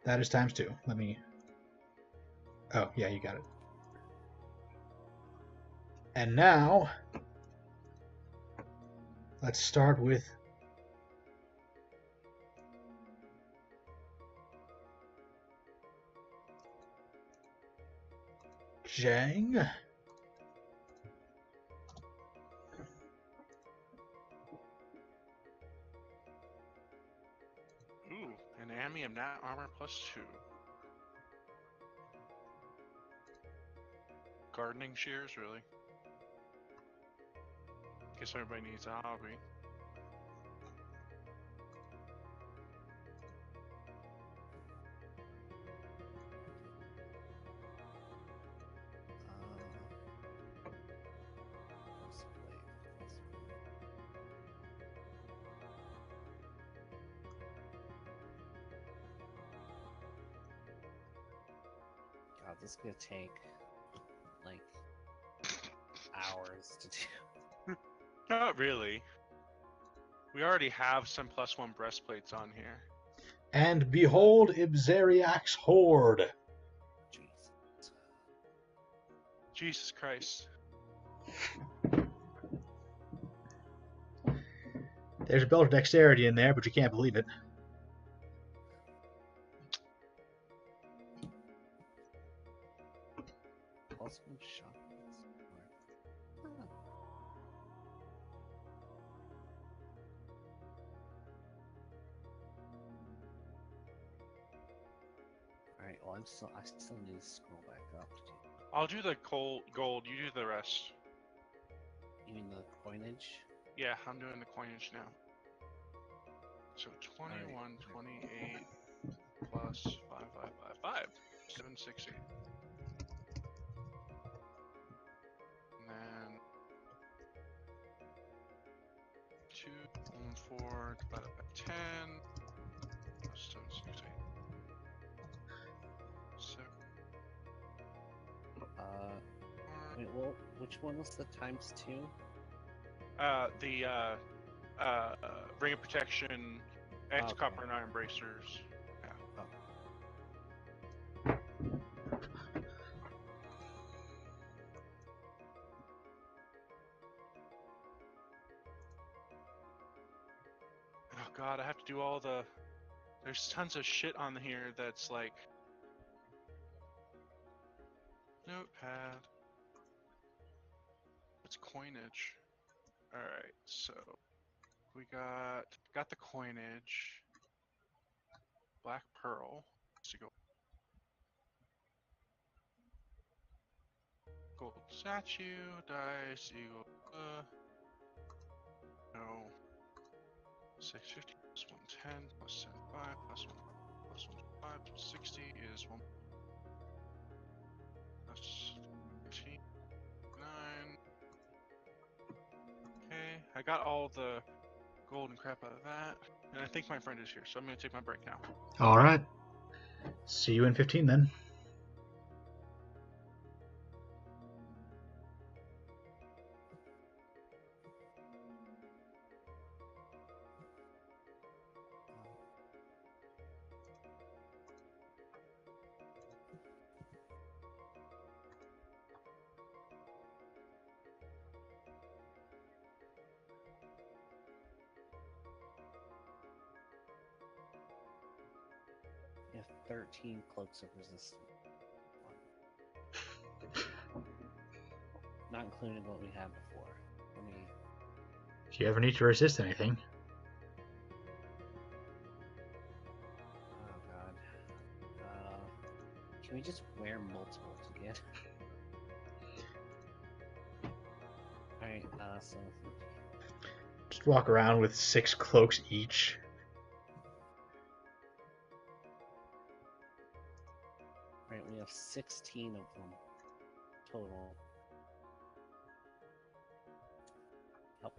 That is ×2. Let me... Oh, yeah, you got it. And now, let's start with Jang. Ooh, an enemy of nat armor +2. Gardening shears, really? Guess everybody needs a hobby. God, this is gonna take like hours to do. Not really. We already have some +1 breastplates on here. And behold Ibzeriak's horde. Jesus. Jesus Christ. There's a belt of dexterity in there, but you can't believe it. Plus one shot. Alright, well I still need to scroll back up. I'll do the gold, you do the rest. You mean the coinage? Yeah, I'm doing the coinage now. So 21, Alright. 28 plus 5, 5, 5, 5. 760. And then 2, 4 divided by 10 plus 760. So, Wait, well, which one was the times 2? the ring of protection, X Okay. copper and iron bracers. Yeah. Oh. Oh god, I have to do all the. There's tons of shit on here that's like. Notepad. What's coinage? Alright, so we got the coinage. Black pearl. To go. Gold statue, dice, eagle. No. 650 plus 110 plus 75 plus 1 plus 125 plus 60 is 1 plus 15. 9. Okay, I got all the gold and crap out of that. And I think my friend is here, so I'm gonna take my break now. All right. See you in 15 then. You have 13 cloaks of resistance. Not including what we had before. Let me... If you ever need to resist anything. Oh god. Can we just wear multiple to get? Alright, so... Just walk around with 6 cloaks each. Right, we have 16 of them total. Yep.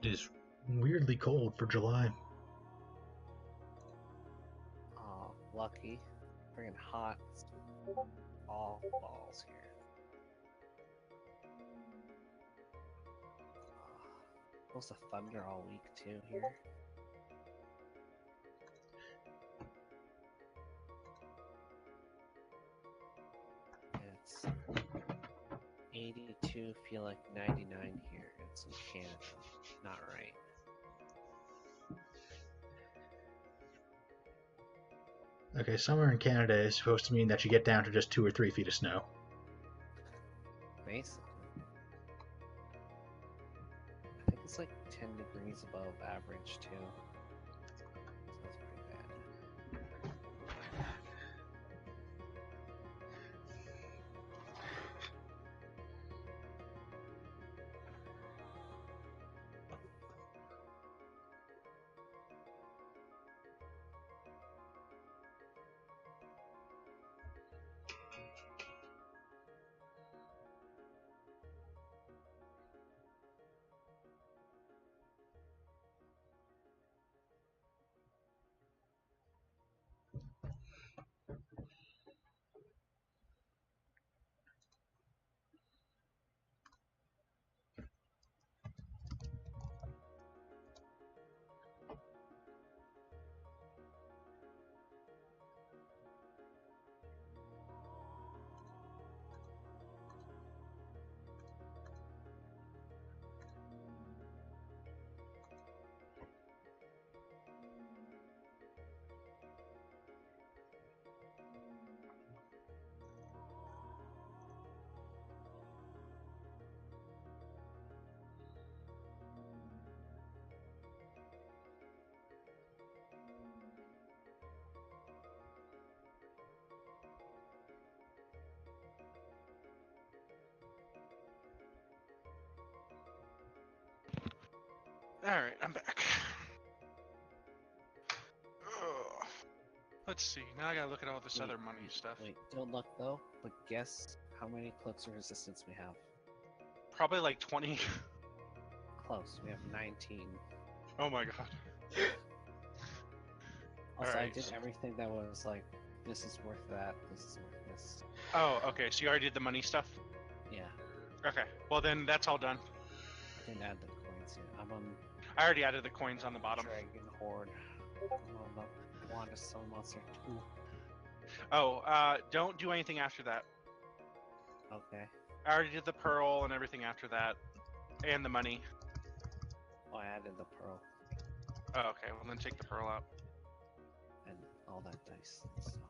It is weirdly cold for July. Oh, lucky. Friggin' hot. All balls here. Supposed to thunder all week too here. It's 82, feel like 99 here. It's in Canada. Not right. Okay, summer in Canada is supposed to mean that you get down to just 2 or 3 feet of snow. Basically. I think it's like 10 degrees above average too. So that's pretty bad. Alright, I'm back. Ugh. Let's see. Now I gotta look at all this other money stuff. Wait, don't look though, but guess how many cloaks of resistance we have. Probably like 20. Close. We have 19. Oh my god. Also, I Alright, did so- everything that was like, this is worth that, this is worth this. Oh, okay. So you already did the money stuff? Yeah, Okay. Well, then that's all done. I didn't add the coins yet. I'm on I already added the coins on the bottom. Dragon Horde. I'm on the Wanda Stone Monster 2. Oh, don't do anything after that. Okay. I already did the pearl and everything after that, and the money. Oh, I added the pearl Oh, okay. Well, then take the pearl out. and all that dice and stuff.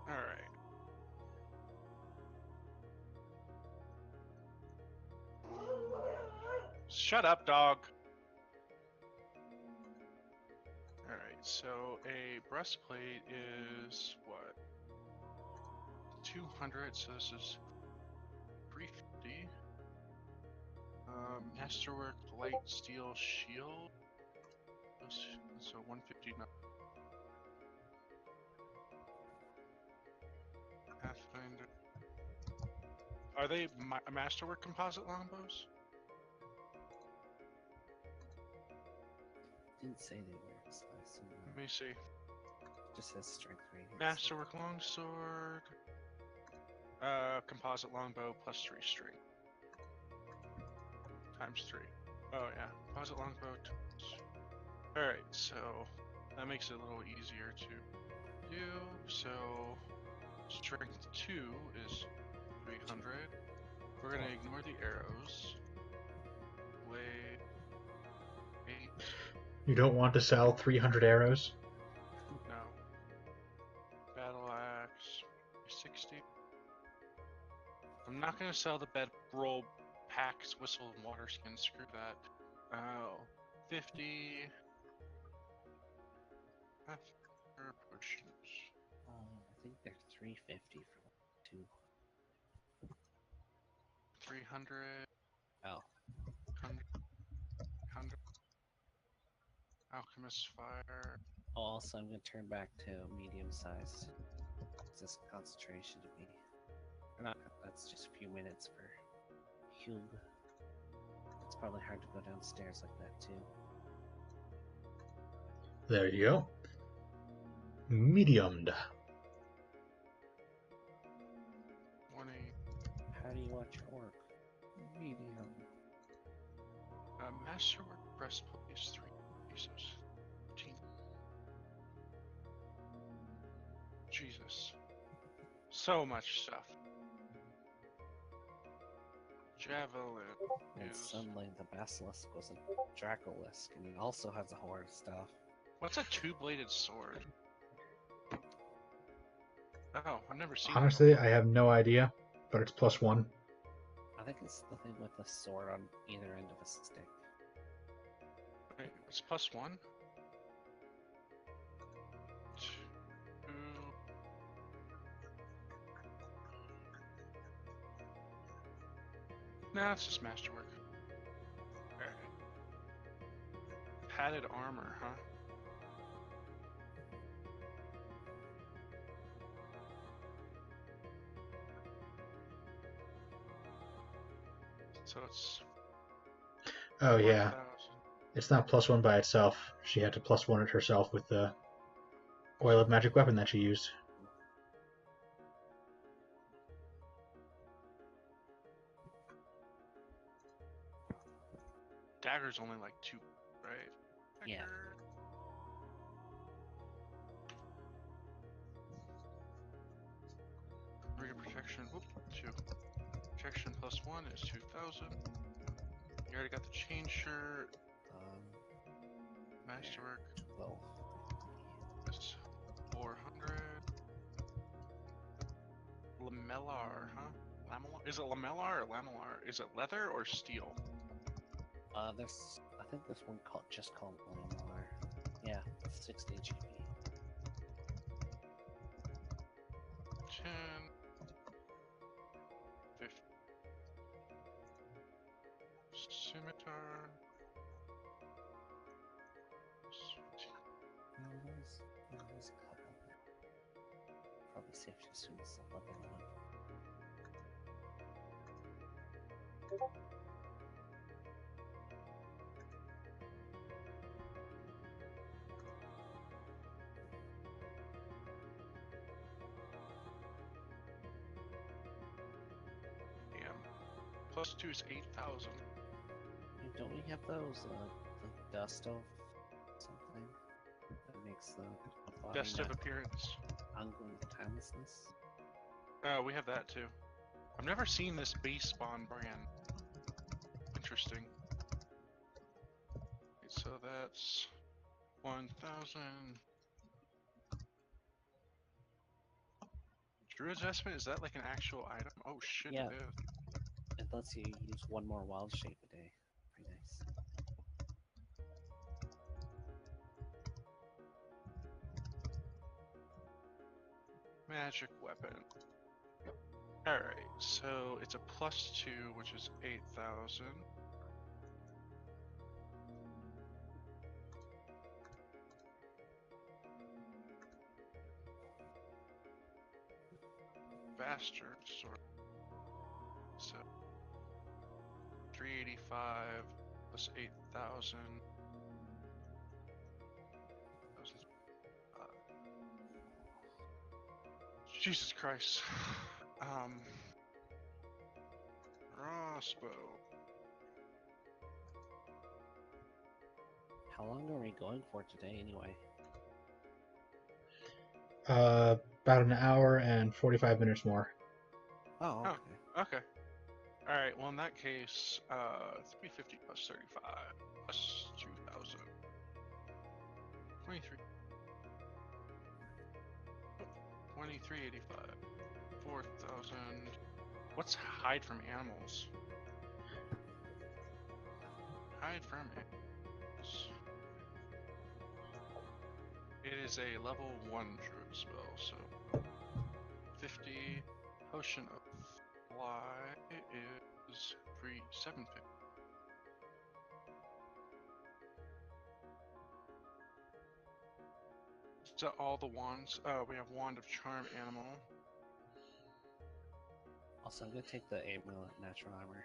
All right. Shut up, dog. All right. So a breastplate is what? 200. So this is 350. Masterwork light steel shield. So 150. Pathfinder. Are they masterwork composite longbows? Didn't say they were, so I assume Let not. me see. Just says strength rating. Masterwork longsword. Composite longbow plus 3 string. times 3. Oh yeah, composite longbow. Alright, so that makes it a little easier to do. So strength 2 is 300. We're gonna ignore the arrows. Weigh 8. You don't want to sell 300 arrows? No. Battle axe 60. I'm not gonna sell the bedroll, packs, whistle, and water skin. Screw that. Oh, 50. After potions. I think they're 350 for 2. 300. Oh, 100. Alchemist fire. also I'm gonna turn back to medium sized. This concentration to be. Or not, that's just a few minutes for Hugh. It's probably hard to go downstairs like that too. There you go. Mediumed. 20. How do you watch your work? Medium. Masterwork breastplate is 3 pieces. 15. Jesus. So much stuff. Javelin And is. suddenly the basilisk was a Dracolisk, and he also has a horde of stuff. What's a two-bladed sword? Oh, I've never seen Honestly, that I before. have no idea, but it's +1. I think it's the thing with the sword on either end of a stick. Wait, it's +1? 2. Nah, it's just masterwork. Alright. Padded armor, huh? So it's Oh yeah, 1,000. it's not +1 by itself. She had to +1 it herself with the oil of magic weapon that she used. Dagger's only like 2, right? Yeah. Dagger. Reader protection, whoop, 2. Protection +1 is 2,000. You already got the chain shirt. Masterwork 12. is 400. Lamellar, huh? Lamellar? Is it lamellar or lamellar? Is it leather or steel? There's, I think this one just called Lamar. Yeah, 60 HP. 10. 50. Scimitar. No, there's a couple. Probably safe to assume it's a weapon one. Damn. +2 is 8,000. Hey, don't we have those, the dust of something that makes the body Best of not appearance. ungoing timelessness? We have that too. I've never seen this base spawn brand. Interesting. So that's 1,000. Druid's Vestment, is that like an actual item? Oh shit, Yeah. it is. It lets you use one more wild shape a day. Pretty nice. Magic weapon. Alright, so it's a +2, which is 8,000. Bastard sword. So 385 plus 8,000. Jesus Christ. Crossbow. How long are we going for today, anyway? About an hour and 45 minutes more. Oh, okay. Okay. All right. Well, in that case, 350 plus 35 plus 2,000. 23. 2385. 4,000. What's hide from animals? Hide from animals. It is a level 1 druid spell, so 50. Potion of Fly is 750. So all the wands. We have Wand of Charm Animal. Also, I'm gonna take the amulet natural armor.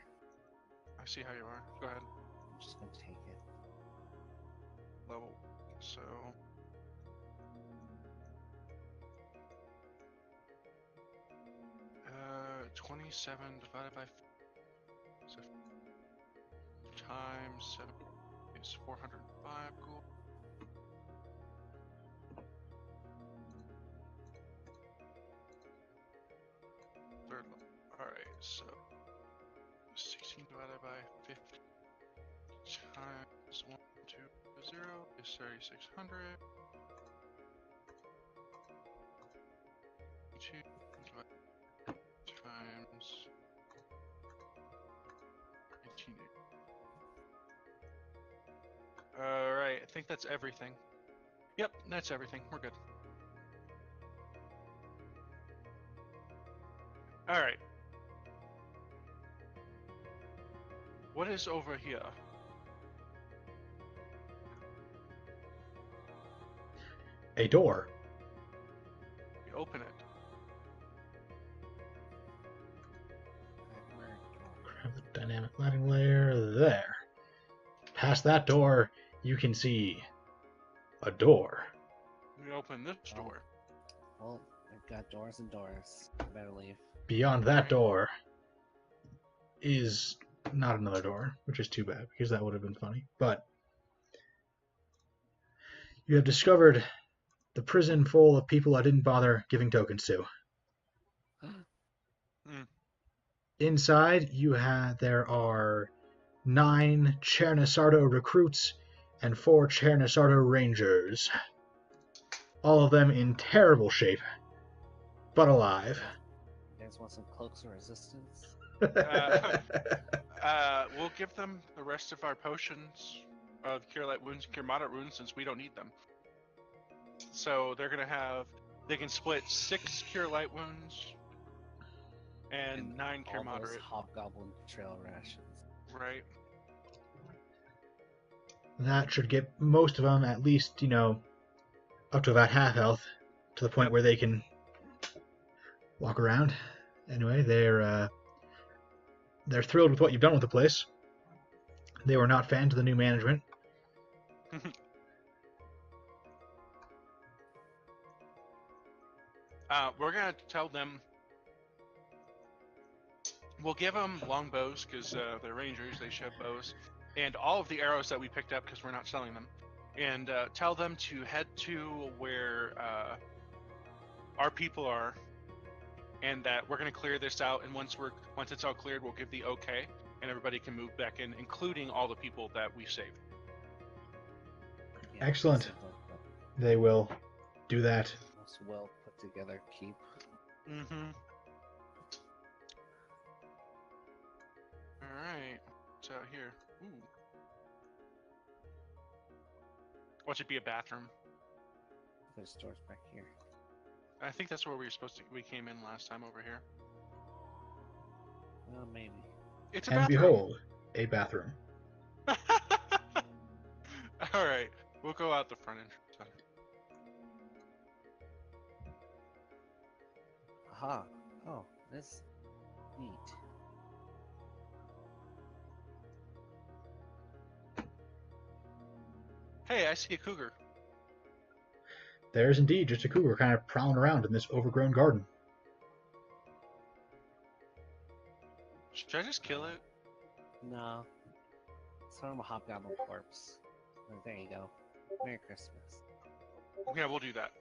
I see how you are. Go ahead. I'm just gonna take it. Level. So. Uh, 27 divided by so times 7 is 405 gold. Third level. Alright, so 16 divided by 50 times 1, 2, 0 is 3,600. 2 times 18. Alright, I think that's everything. Yep, that's everything. We're good. Alright. What is over here? A door. We open it. Grab the dynamic lighting layer there. Past that door, you can see a door. We open this door. Well, I've got doors and doors. I better leave. Beyond that door is not another door, which is too bad because that would have been funny. But you have discovered the prison full of people I didn't bother giving tokens to. Inside, there are 9 Chernosardo recruits and 4 Chernosardo rangers. All of them in terrible shape, but alive. You guys want some cloaks of resistance? We'll give them the rest of our potions of Cure Light Wounds and Cure Moderate Wounds since we don't need them. So they're gonna they can split 6 Cure Light Wounds and 9 Cure all Moderate. those Hobgoblin Trail rations. Right. That should get most of them at least, up to about half health, to the point where they can walk around. Anyway, they're thrilled with what you've done with the place. They were not fans of the new management. We're gonna tell them. We'll give them longbows because they're rangers. They should have bows, and all of the arrows that we picked up because we're not selling them. And tell them to head to where our people are, and that we're gonna clear this out. And once it's all cleared, we'll give the okay, and everybody can move back in, including all the people that we saved. Yeah, Excellent. seems like They will do that. the most well put together keep. Mm-hmm. Alright. What's out here? Ooh. Watch it be a bathroom. There's doors back here. I think that's where we came in last time over here. Well, maybe. It's a And bathroom. behold, a bathroom. Alright. We'll go out the front entrance. Aha. Oh, that's neat. Hey, I see a cougar. There's indeed just a cougar kind of prowling around in this overgrown garden. Should I just kill it? No. It's from a hobgoblin corpse. Oh, there you go. Merry Christmas. Yeah, we'll do that.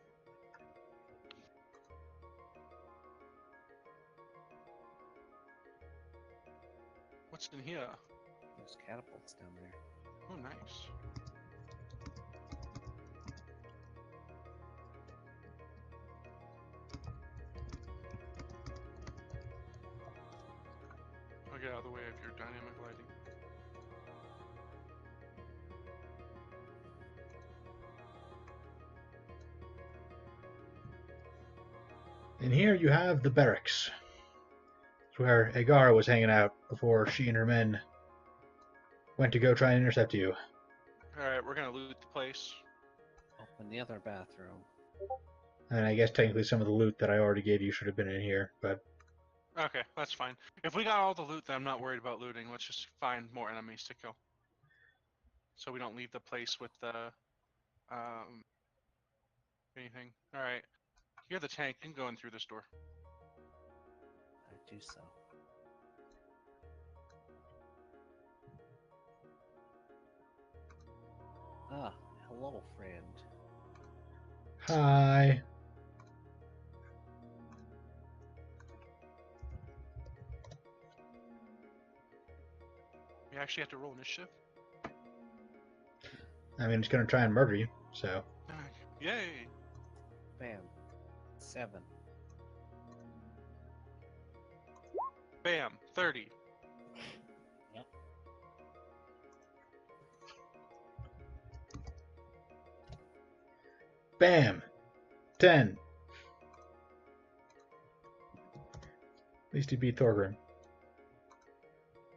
What's in here? There's catapults down there. Oh, nice. I'll get out of the way of your dynamic lighting. And here you have the barracks. It's where Agara was hanging out before she and her men went to go try and intercept you. Alright, we're gonna loot the place. Open the other bathroom. And I guess technically some of the loot that I already gave you should have been in here, but Okay, that's fine. If we got all the loot, then I'm not worried about looting. Let's just find more enemies to kill. So we don't leave the place with the, anything. Alright. You're the tank. You can go in through this door. I do so. Ah, hello, friend. hi. We actually have to roll initiative. I mean, it's going to try and murder you, so. Yay! Bam. 7. Bam! 30. Yep. Bam! 10. At least you beat Thorgrim.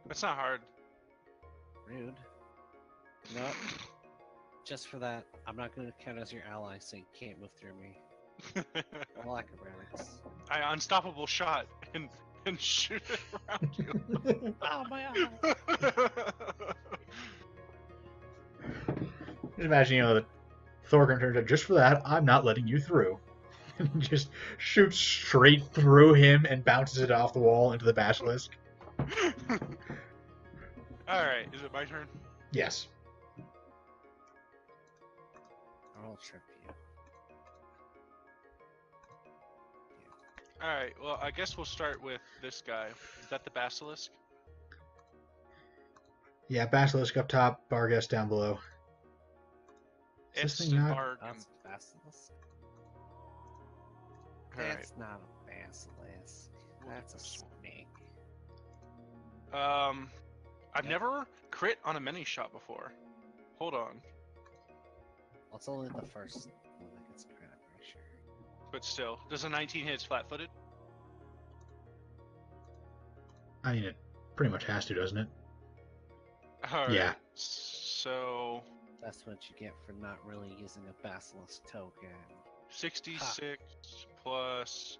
That's not hard. Rude. No. Just for that, I'm not going to count as your ally, so you can't move through me. All acrobatics. I unstoppable shot and shoot it around you. Oh, my eye! Imagine, that Thorgrim turns out, just for that, I'm not letting you through. And just shoots straight through him and bounces it off the wall into the basilisk. Alright, is it my turn? Yes. I'll trip you. Alright, well, I guess we'll start with this guy. Is that the basilisk? Yeah, basilisk up top, Barghest down below. Is this It's thing a not- bargain. That's basilisk. Alright. That's not a basilisk. That's a snake. I've Yep. never crit on a mini shot before. Hold on. Well, it's only the first one that gets credit, I'm pretty sure. But still, does a 19 hit flat-footed? I mean, it pretty much has to, doesn't it? Alright. Yeah. So, That's what you get for not really using a basilisk token. 66 plus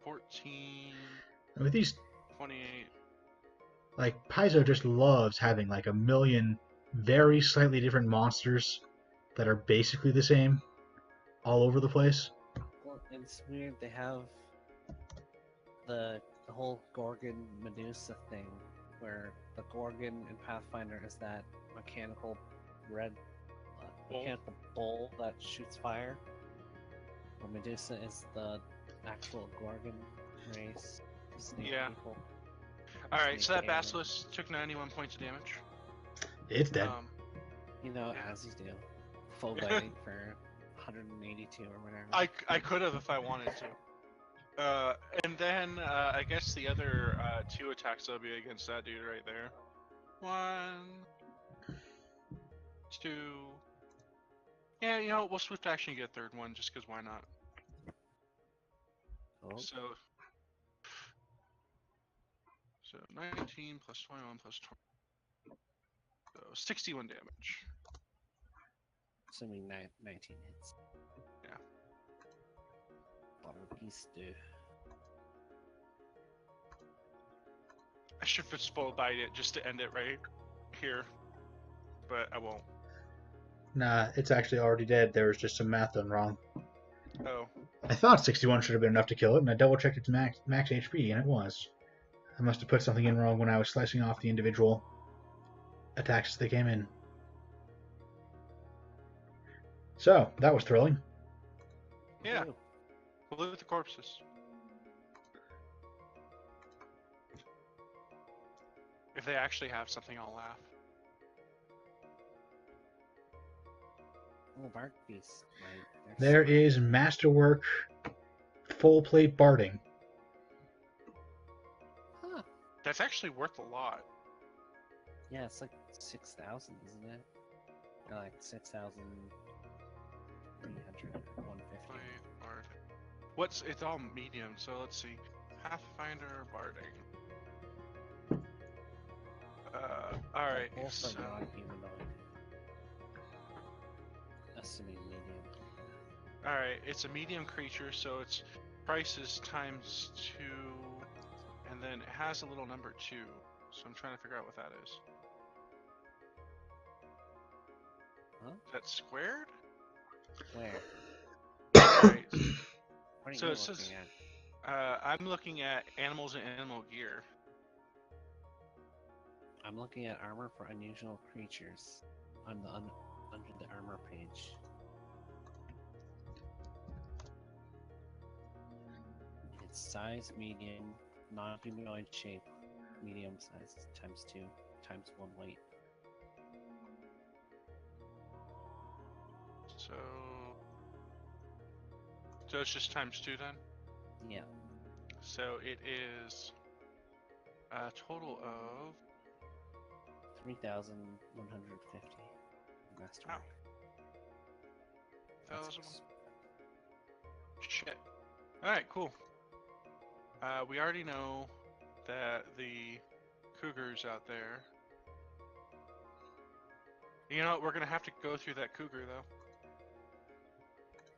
14, And with these, 28. like, Paizo just loves having, like, a million very slightly different monsters that are basically the same all over the place. Well, it's weird. They have the whole Gorgon Medusa thing, where the Gorgon in Pathfinder is that mechanical red mechanical bowl that shoots fire. Where Medusa is the actual Gorgon race. Snake Yeah. people. Alright, so that Snake alien. basilisk took 91 points of damage. It's dead. You know, as you do. Full biting for 182 or whatever. I could have if I wanted to. And then I guess the other 2 attacks will be against that dude right there. 1, 2. Yeah, we'll swift action get a third one just because why not? Oh, So 19 plus 21 plus 20. So 61 damage. assuming 19 hits. Yeah. Barghest. I should have spoiled bite it just to end it right here, but I won't. Nah, it's actually already dead. There was just some math done wrong. Oh, I thought 61 should have been enough to kill it, and I double-checked its max HP, and it was. I must have put something in wrong when I was slicing off the individual attacks as they came in. So, that was thrilling. Yeah. Ooh. We'll loot the corpses. If they actually have something, I'll laugh. Oh, Barkies. Right. There is Masterwork full plate barding. Huh. That's actually worth a lot. Yeah, it's like 6,000, isn't it? Or like 6,300, 150. Bard. It's all medium, so let's see. Pathfinder barding. Alright, Both so... are non-humanoid. Assuming medium. Alright, it's a medium creature, so its price is times 2, and then it has a little number 2. So I'm trying to figure out what that is. Huh? Is that squared? Where? Alright, What are so you it says, looking at? I'm looking at animals and animal gear. I'm looking at armor for unusual creatures on the under the armor page. It's size medium, non-humanoid shape, medium size times 2 times 1 weight. So it's just times 2 then? Yeah. So it is a total of 3,150. Masterwork. That's 1,000. Shit. Alright, cool. We already know that the cougar's out there. You know what? We're gonna have to go through that cougar though.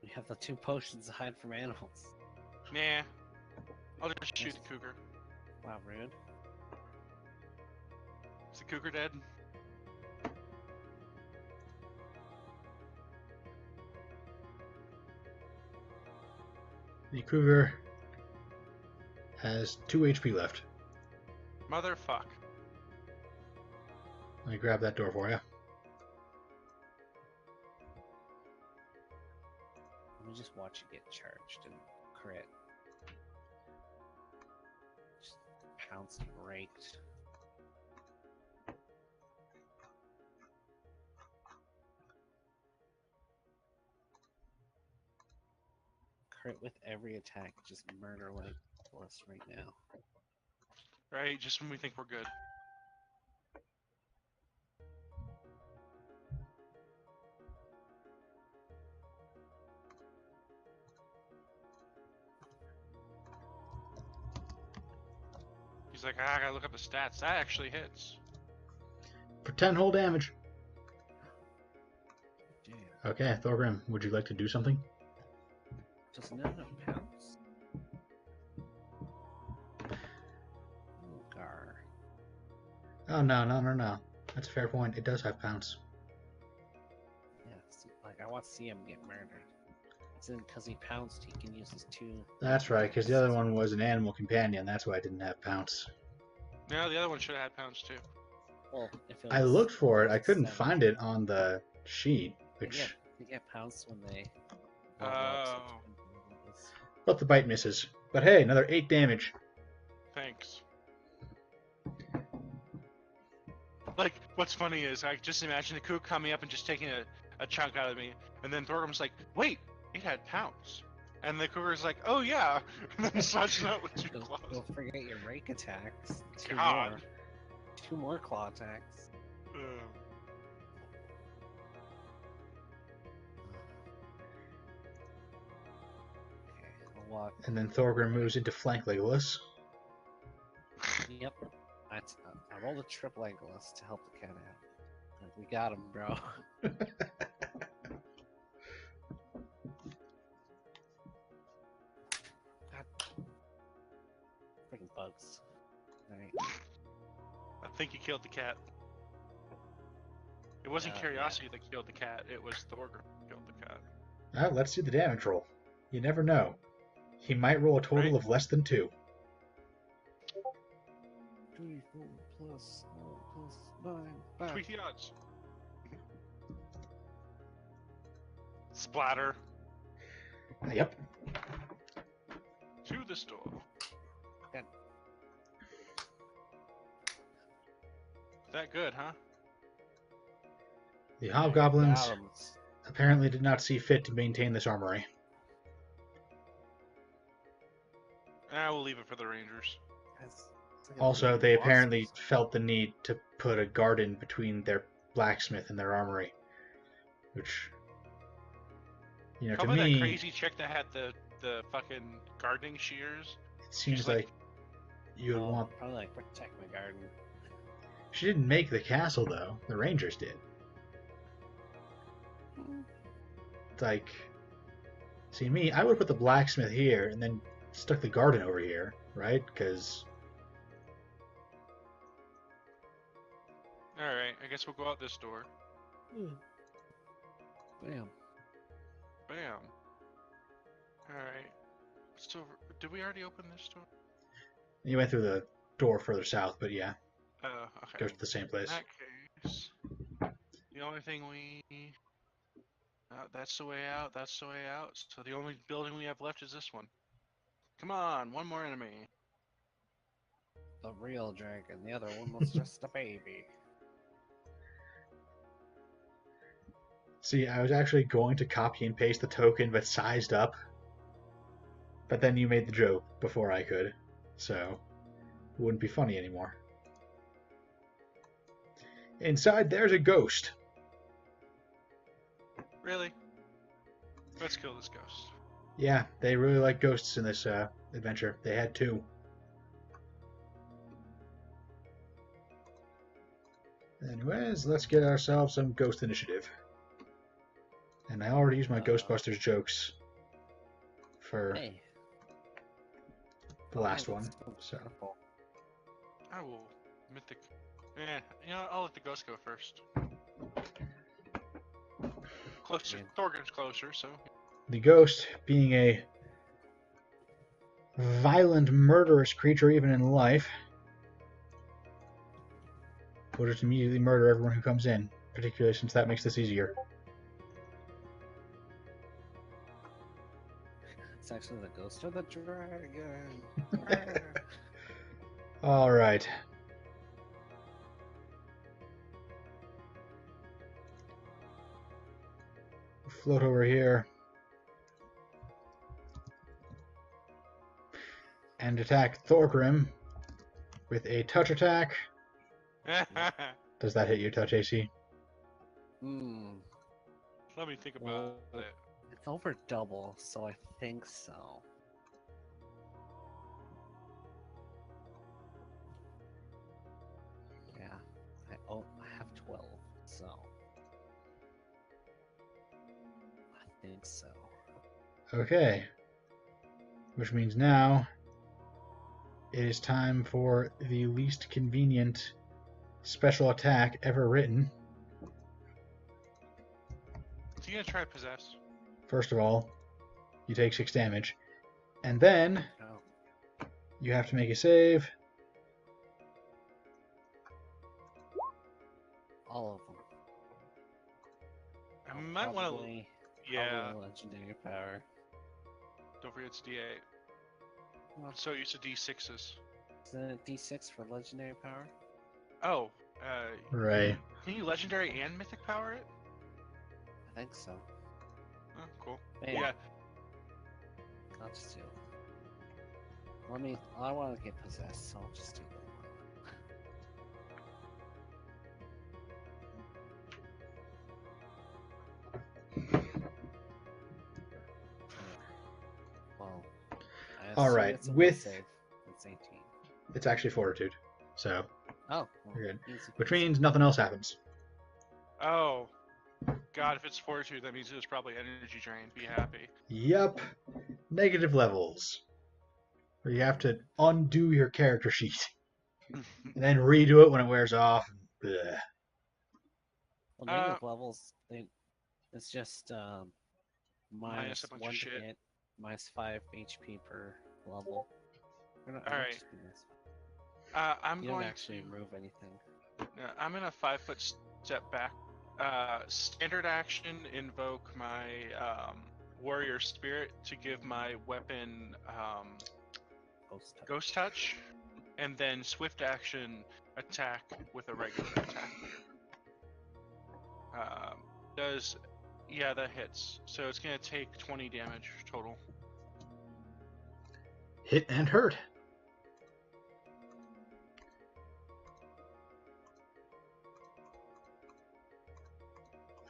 We have the 2 potions to hide from animals. Nah. I'll just shoot the cougar. Wow, rude. Is the cougar dead? The cougar has 2 HP left. Motherfuck. Let me grab that door for you. Let me just watch you get charged and crit. Just pounced and raked. Crit with every attack, just murder Legolas right now. Right, just when we think we're good. He's like, I gotta look up the stats. That actually hits. For 10 whole damage. Damn. Okay, Thorgrim, would you like to do something? Doesn't it have pounce? Oh, gar. Oh, no. That's a fair point. It does have pounce. Yeah, like I want to see him get murdered. It's because he pounced, he can use his 2. That's right, because the other one was an animal companion. That's why I didn't have pounce. No, the other one should have had pounds too. Well, if it was, I looked for it. I couldn't 7. find it on the sheet, They which... get pounced when they. Oh. But the bite misses. But hey, another 8 damage. Thanks. Like, what's funny is I just imagine the cougar coming up and just taking a chunk out of me, and then Thorgrim's like, wait, it had pounds. And the cougar's like, oh yeah, and then slashes out with 2 claws. Don't forget your rake attacks. 2 God. more. 2 more claw attacks. Ugh. Okay, I'll walk. And then Thorgrim moves into flank Legolas. Yep. I rolled a triple Legolas to help the cat out. Like, we got him, bro. God. Freaking bugs. Alright. I think you killed the cat. It wasn't Yeah. curiosity that killed the cat, it was Thorgrim that killed the cat. Well, let's see the damage roll. You never know. He might roll a total Right. of less than 2. 3, 4 plus 9, 5. Tweet the odds. Splatter. Yep. To the store. Good. That good, huh? The hobgoblins Got 'em. apparently did not see fit to maintain this armory. I will leave it for the Rangers. It's like a Also, million they wasps. apparently felt the need to put a garden between their blacksmith and their armory. Which, you know, to Probably that me, crazy chick that had the fucking gardening shears. it seems she's like, like- you would Oh, want... probably like protect my garden. She didn't make the castle, though. The Rangers did. It's like... See, me, I would put the blacksmith here and then stuck the garden over here, right? Because... Alright, I guess we'll go out this door. Bam. Bam. Alright. So, did we already open this door? You went through the door further south, but yeah, Oh, okay. goes to the same In place. that case, the only thing we... that's the way out, that's the way out. So the only building we have left is this one. Come on, one more enemy. The real dragon. The other one was just a baby. See, I was actually going to copy and paste the token, but sized up. But then you made the joke before I could, so it wouldn't be funny anymore. Inside, there's a ghost. Really? Let's kill this ghost. Yeah, they really like ghosts in this adventure. They had two. Anyways, let's get ourselves some ghost initiative. And I already used my Ghostbusters jokes for Hey. the last one, that's so... wonderful. I will mythic. Yeah, you know, I'll let the ghost go first. Closer. Yeah. Thorgrim's closer, so. The ghost, being a violent, murderous creature even in life, will just immediately murder everyone who comes in, particularly since that makes this easier. It's actually the ghost of the dragon. Alright. Float over here. And attack Thorgrim with a touch attack. Does that hit your touch AC? Hmm. Let me think about Well, it. It's over double, so I think so. Yeah. I have 12, so. I think so. Okay. Which means now it is time for the least convenient special attack ever written. So you gonna try possess? First of all, you take 6 damage. And then Oh. you have to make a save. All of them. I might want to. Probably Yeah. legendary power. Don't forget it's D8. Well, So use the D6s. isn't it D6 for legendary power? Oh, Right. can you legendary and mythic power it? I think so. Oh, cool. Bam. Yeah. I'll just do it. I want to get possessed, so I'll just do that. Well, I assume Alright, it's a with- save. It's 18. It's actually Fortitude. So, Oh, you're good. easy Which peasy. means nothing else happens. Oh. God, if it's fortitude, that means it was probably energy drain. Be happy. Yup. Negative levels. Where you have to undo your character sheet. And then redo it when it wears off. Blech. Well, negative levels, it's just Minus a bunch of one to shit. hit, minus 5 HP per level. Alright. Just be nice. I'm You don't going actually to. remove anything. I'm in a 5-foot step back Standard action, invoke my warrior spirit to give my weapon ghost touch, and then swift action attack with a regular attack. That hits. So it's gonna take 20 damage total. Hit and hurt.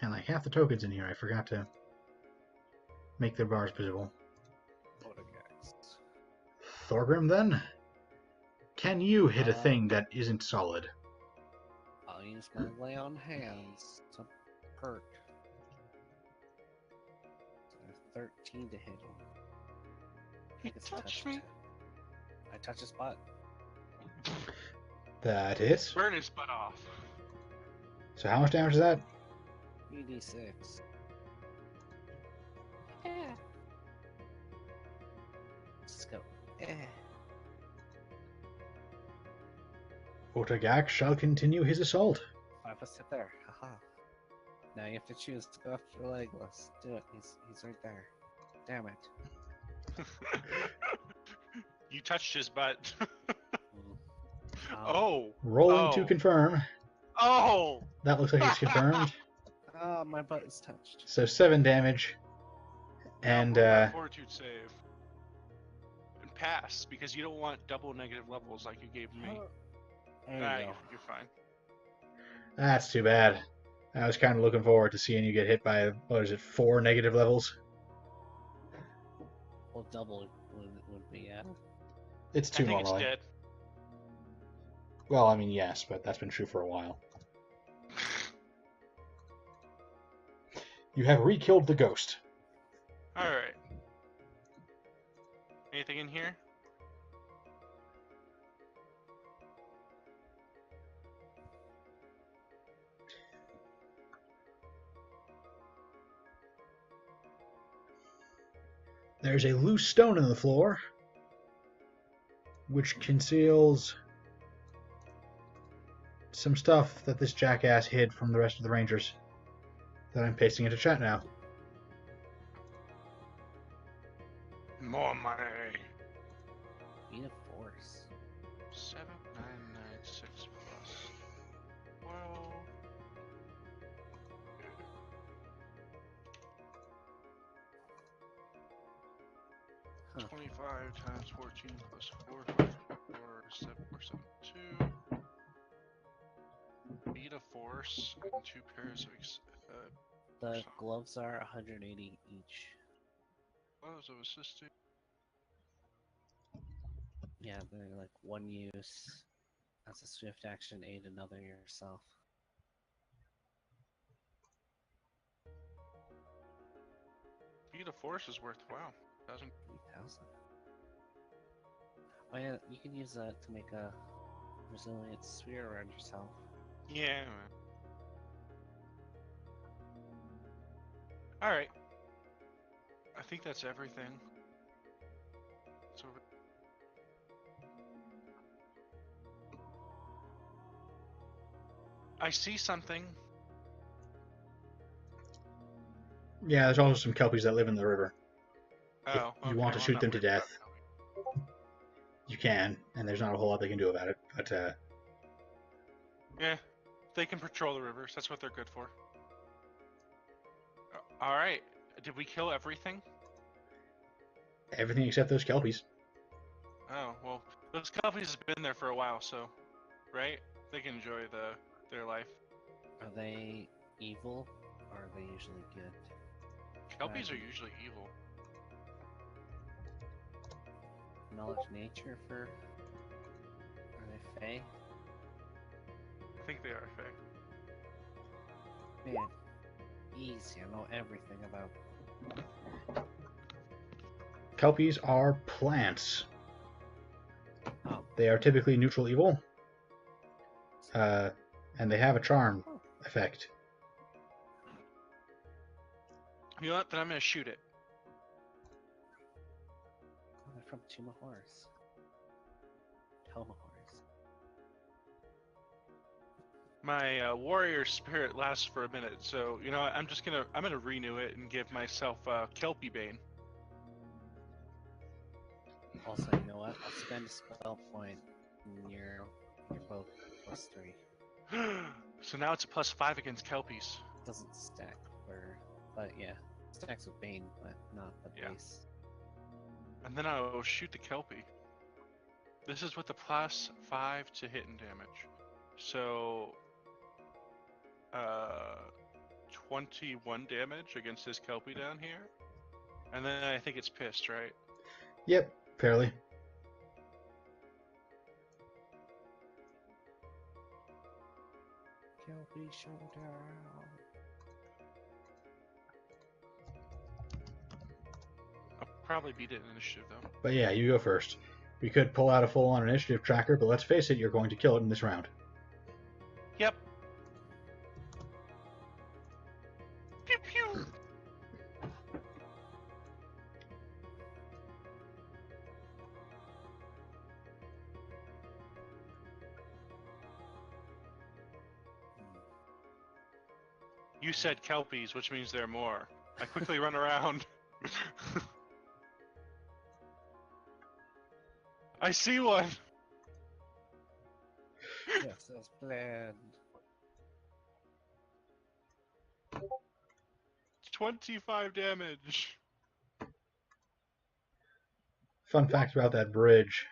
And like half the tokens in here, I forgot to make their bars visible. Thorgrim, then? Can you hit a thing that isn't solid? I'll use my lay on hands to hurt. So 13 to hit him. He touched me. I touch his butt. That hits. Burn his butt off. So how much damage is that? 3d6. Let's go. Otagak shall continue his assault. 5 us hit there. Haha. Now you have to choose to go after Legolas. Do it. He's right there. Damn it. You touched his butt. Um, Oh. Rolling to confirm. Oh. That looks like it's confirmed. my butt is touched. So 7 damage. And roll that fortitude save. And pass, because you don't want double negative levels like you gave me. There you go. You're fine. That's too bad. I was kind of looking forward to seeing you get hit by, 4 negative levels? Well, double would be, yeah. It's 2 I think normally. it's dead. Well, I mean, yes, but that's been true for a while. You have re-killed the ghost. Alright. Anything in here? There's a loose stone in the floor, which conceals some stuff that this jackass hid from the rest of the Rangers that I'm pasting into chat now. More money. Be a force. 7996 plus 12. Huh. 25 times 14 plus 4, 472. Beat a force and 2 pairs of The gloves are 180 each. gloves of assisting. Yeah, they're like one use. As a swift action, aid another yourself. Beat a force is worth, wow, 1,000. 3,000. Oh yeah, you can use that to make a resilient sphere around yourself. Yeah. Alright. I think that's everything. So I see something. Yeah, there's also some kelpies that live in the river. Oh, If you want to shoot them to death, you can, and there's not a whole lot they can do about it. But yeah, they can patrol the rivers. That's what they're good for. All right. Did we kill everything? everything except those kelpies. Oh well, those kelpies have been there for a while, so right? They can enjoy their life. Are they evil, or are they usually good? Kelpies are usually evil. Knowledge nature for... Are they fae? I think they are fae. Man, easy, I know everything about... Kelpies are plants. Oh. They are typically neutral evil. And they have a charm effect. You know what? Then I'm gonna shoot it. Oh, they're from Tomb of Horrors. My warrior spirit lasts for a minute, so you know I'm gonna renew it and give myself Kelpie Bane. Also, you know what? I'll spend a spell point and you're both +3. So now it's a +5 against Kelpies. Doesn't stack but yeah, stacks with Bane, but not the Yeah. base. And then I'll shoot the Kelpie. This is with the +5 to hit and damage. So 21 damage against this Kelpie down here. And then I think it's pissed, right? Yep, fairly. Kelpie showdown. I'll probably beat it in initiative though. But yeah, you go first. We could pull out a full-on initiative tracker, but let's face it, you're going to kill it in this round. Yep. Pew pew. You said Kelpies, which means there are more. I quickly run around. I see one. Yes, as planned. 25 damage. Fun fact about that bridge.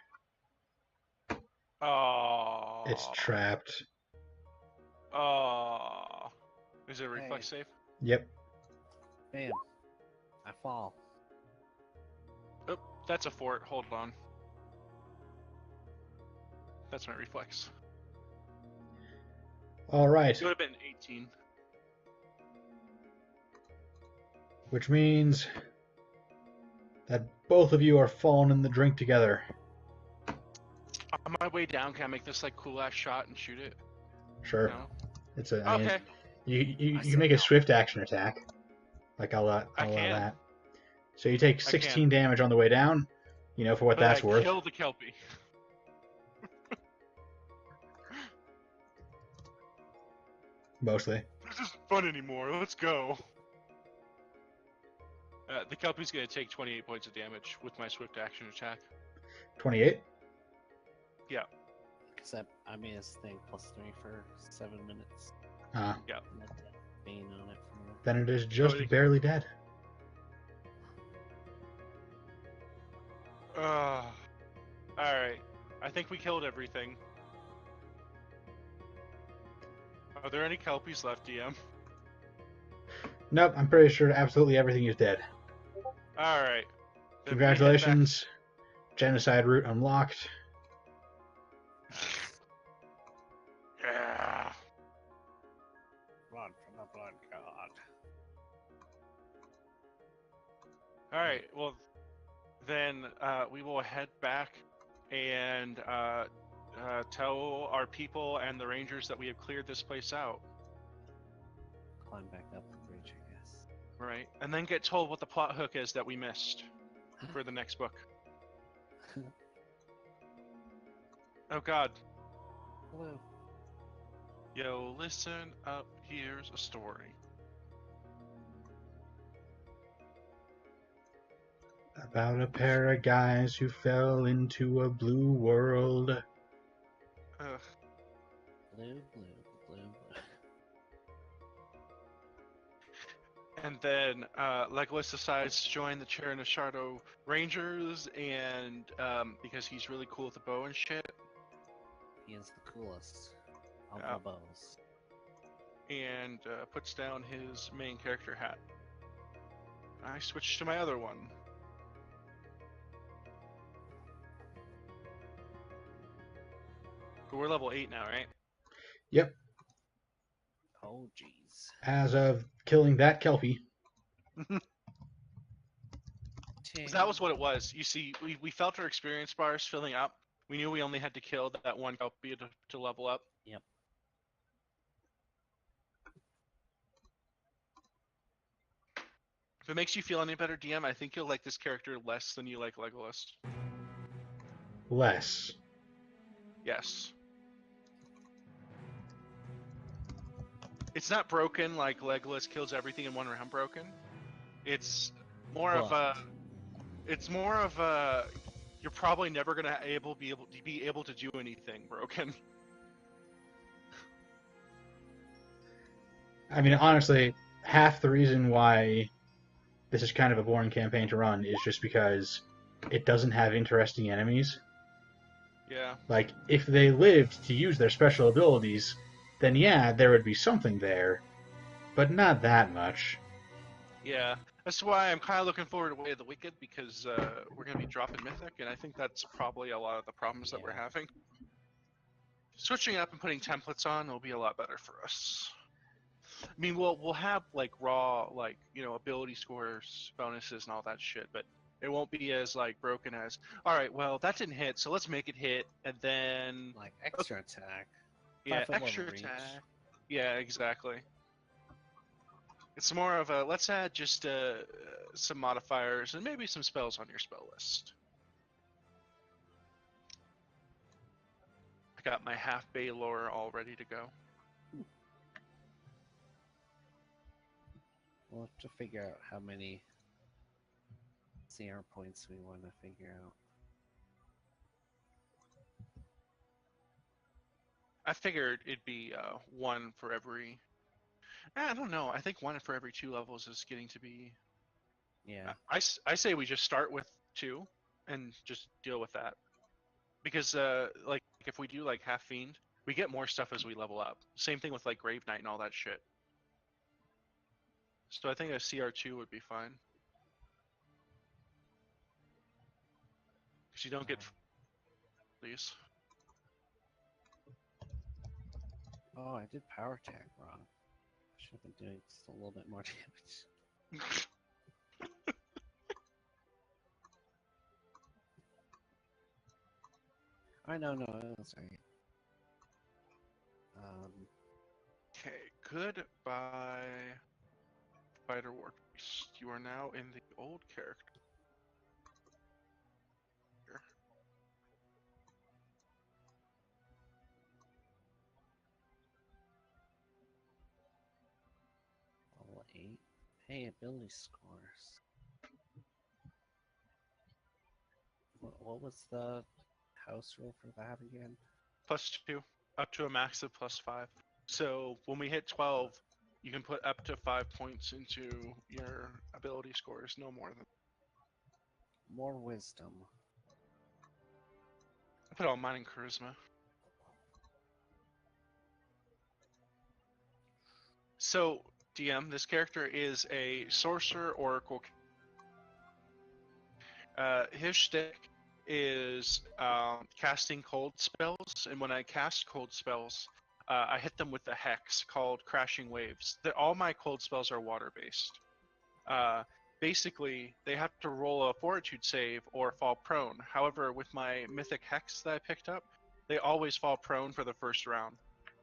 Oh. It's trapped. Oh. Is it a reflex save? Yep. Bam. I fall. Oh, that's a fort. Hold on. That's my reflex. All right. It would have been 18. Which means that both of you are falling in the drink together. On my way down, can I make this like cool ass shot and shoot it? Sure. No. It's a. I mean, Okay. you I can said make a no. swift action attack. Like I'll allow I can. that. So you take I 16 damage on the way down. You know for what But that's I worth. kill the Kelpie. Mostly. This isn't fun anymore. Let's go. The Kelpie's gonna take 28 points of damage with my swift action attack. 28. Except I made his thing +3 for 7 minutes. Uh, Yeah. Let that Bane on it for then it is just Cody. barely dead. Alright. I think we killed everything. Are there any Kelpies left, DM? Nope, I'm pretty sure absolutely everything is dead. Alright. Congratulations. Genocide route unlocked. Yeah. run from the blood god. Alright, well, then we will head back and tell our people and the rangers that we have cleared this place out. Climb back up the bridge, I guess. Right, and then get told what the plot hook is that we missed for the next book. Oh god. Hello. Yo, listen up, here's a story. About a pair of guys who fell into a blue world. Ugh. Blue, blue, blue, blue. And then Legolas decides to join the Chernishardo Rangers, and because he's really cool with the bow and shit, He is the coolest of Yeah. the bows. and puts down his main character hat. I switch to my other one. But we're level 8 now, right? Yep. Oh, jeez. As of killing that Kelpie. 'Cause that was what it was. You see, we felt our experience bars filling up. We knew we only had to kill that one Kelpie to level up. Yep. If it makes you feel any better, DM, I think you'll like this character less than you like Legolas. Less. Yes. It's not broken like Legolas kills everything in one round broken. It's more of But a you're probably never gonna be able to do anything broken. I mean, honestly, half the reason why this is kind of a boring campaign to run is just because it doesn't have interesting enemies. Yeah. Like, if they lived to use their special abilities, then yeah, there would be something there, but not that much. Yeah. That's why I'm kind of looking forward to Way of the Wicked, because we're going to be dropping Mythic, and I think that's probably a lot of the problems that we're Yeah. having. Switching up and putting templates on will be a lot better for us. I mean, we'll have like raw, like, you know, ability scores, bonuses, and all that shit, but it won't be as like broken as, all right, well, that didn't hit, so let's make it hit, and then like extra attack. yeah, 5 foot more extra reach. attack. Yeah, exactly. It's more of a let's add just some modifiers and maybe some spells on your spell list. I got my half Baylor all ready to go. We'll have to figure out how many CR points we want to figure out. I figured it'd be one for every. I don't know. I think one for every 2 levels is getting to be. Yeah. I say we just start with 2 and just deal with that, because like if we do like half fiend, we get more stuff as we level up. Same thing with like Grave Knight and all that shit. So I think a CR2 would be fine. Because you don't get these. Oh, I did power attack wrong. Should have been doing just a little bit more damage. I know, no, that's right. Okay, goodbye, Fighter War Beast. You are now in the old character. Level 8. Hey, ability scores. What was the house rule for that again? +2, up to a max of +5. So when we hit 12, you can put up to 5 points into your ability scores, no more than. More wisdom. I put all mine in charisma. So, DM, this character is a sorcerer oracle. His shtick is casting cold spells, and when I cast cold spells, I hit them with a hex called Crashing Waves. All my cold spells are water-based. Basically, they have to roll a fortitude save or fall prone. However, with my mythic hex that I picked up, they always fall prone for the first round.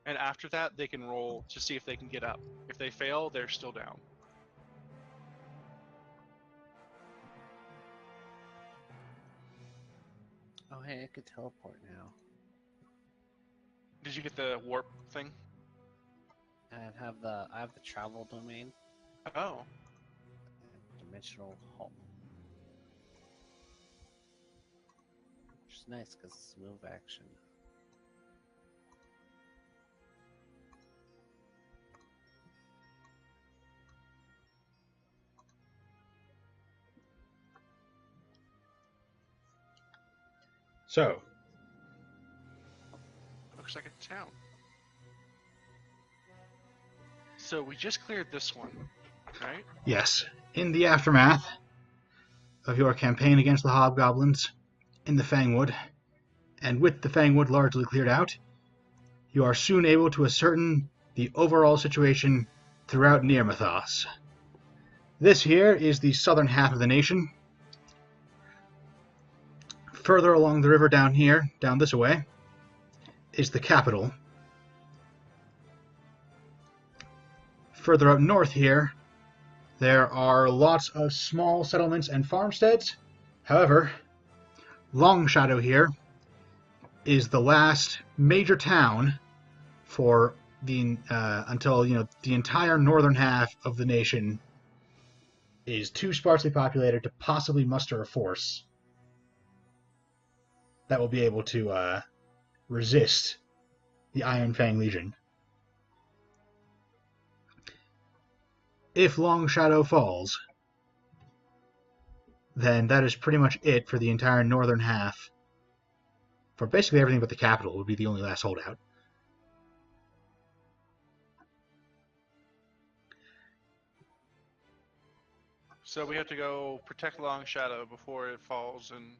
And after that, they can roll to see if they can get up. If they fail, they're still down. Oh, hey, I could teleport now. Did you get the warp thing? And I have the travel domain. Oh. Dimensional home. Which is nice because it's move action. So, Looks like a town. So we just cleared this one, right? yes, in the aftermath of your campaign against the hobgoblins in the Fangwood, and with the Fangwood largely cleared out, you are soon able to ascertain the overall situation throughout Nirmathos. This here is the southern half of the nation. Further along the river down here, down this way, is the capital. Further up north here, there are lots of small settlements and farmsteads. However, Longshadow here is the last major town for until the entire northern half of the nation is too sparsely populated to possibly muster a force that will be able to resist the Iron Fang Legion. If Long Shadow falls, then that is pretty much it for the entire northern half. For basically everything but the capital would be the only last holdout. So we have to go protect Long Shadow before it falls and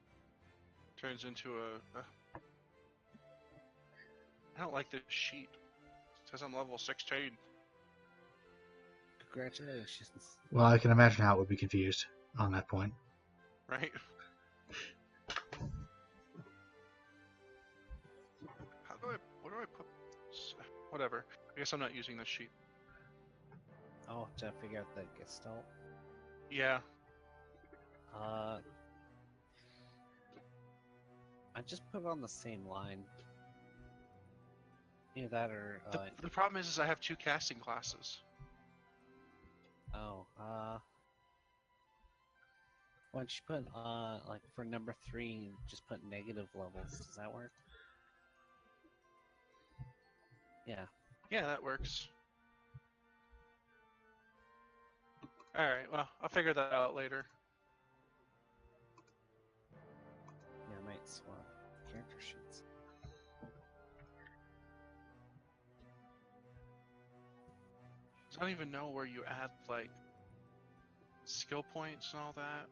turns into a... I don't like this sheet. It says I'm level 16. Congratulations. Well, I can imagine how it would be confused on that point. Right? Where do I put this? Whatever. I guess I'm not using this sheet. Oh, did I figure out the Gestalt? Yeah. I just put it on the same line. Either that or, The problem is I have 2 casting classes. oh, why don't you put, like, for number 3, just put negative levels. Does that work? Yeah. Yeah, that works. Alright, well, I'll figure that out later. Yeah, I might swap character sheets. So I don't even know where you add, like, skill points and all that.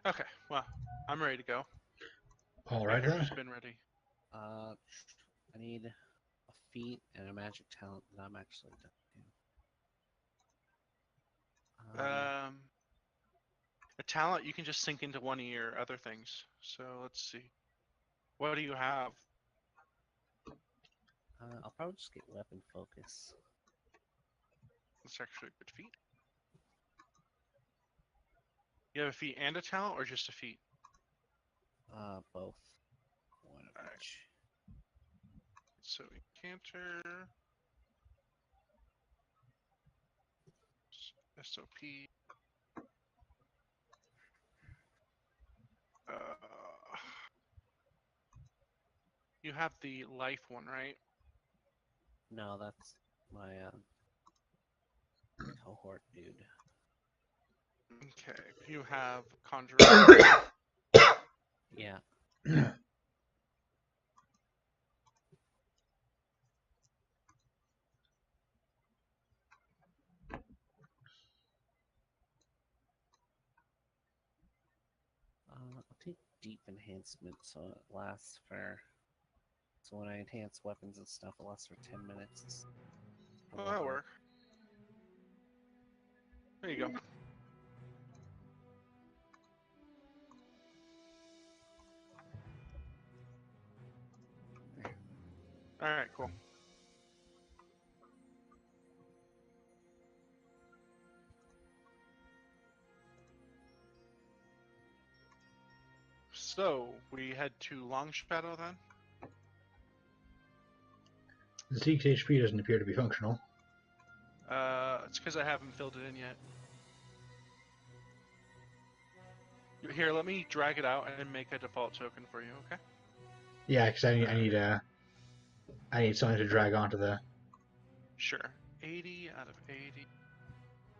Okay, well, I'm ready to go. All right, then. Who's been ready? I need a feat and a magic talent that I'm actually done. A talent you can just sink into one of your other things. So let's see. What do you have? I'll probably just get weapon focus. That's actually a good feat. You have a feat and a talent, or just a feat? Both. One of Alright. each. So Encanter, SOP. You have the life one, right? No, that's my cohort dude. Okay. You have Conjurer. Yeah. I'll take deep enhancement so it lasts for. So when I enhance weapons and stuff, it lasts for 10 minutes. Oh, that'll work. There you go. Alright, cool. So, we head to Long Shadow then? Zeke's HP doesn't appear to be functional. It's because I haven't filled it in yet. Here, let me drag it out and make a default token for you, okay? Yeah, because I need something to drag onto the. Sure. 80 out of 80.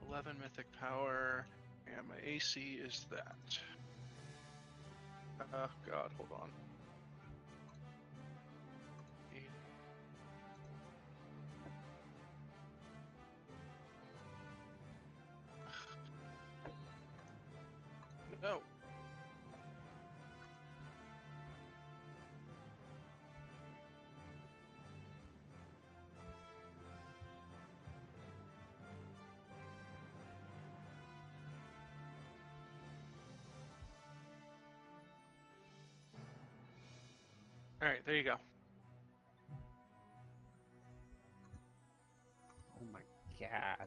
11 mythic power. And my AC is that. Oh god, hold on. 80. All right, there you go. Oh my god.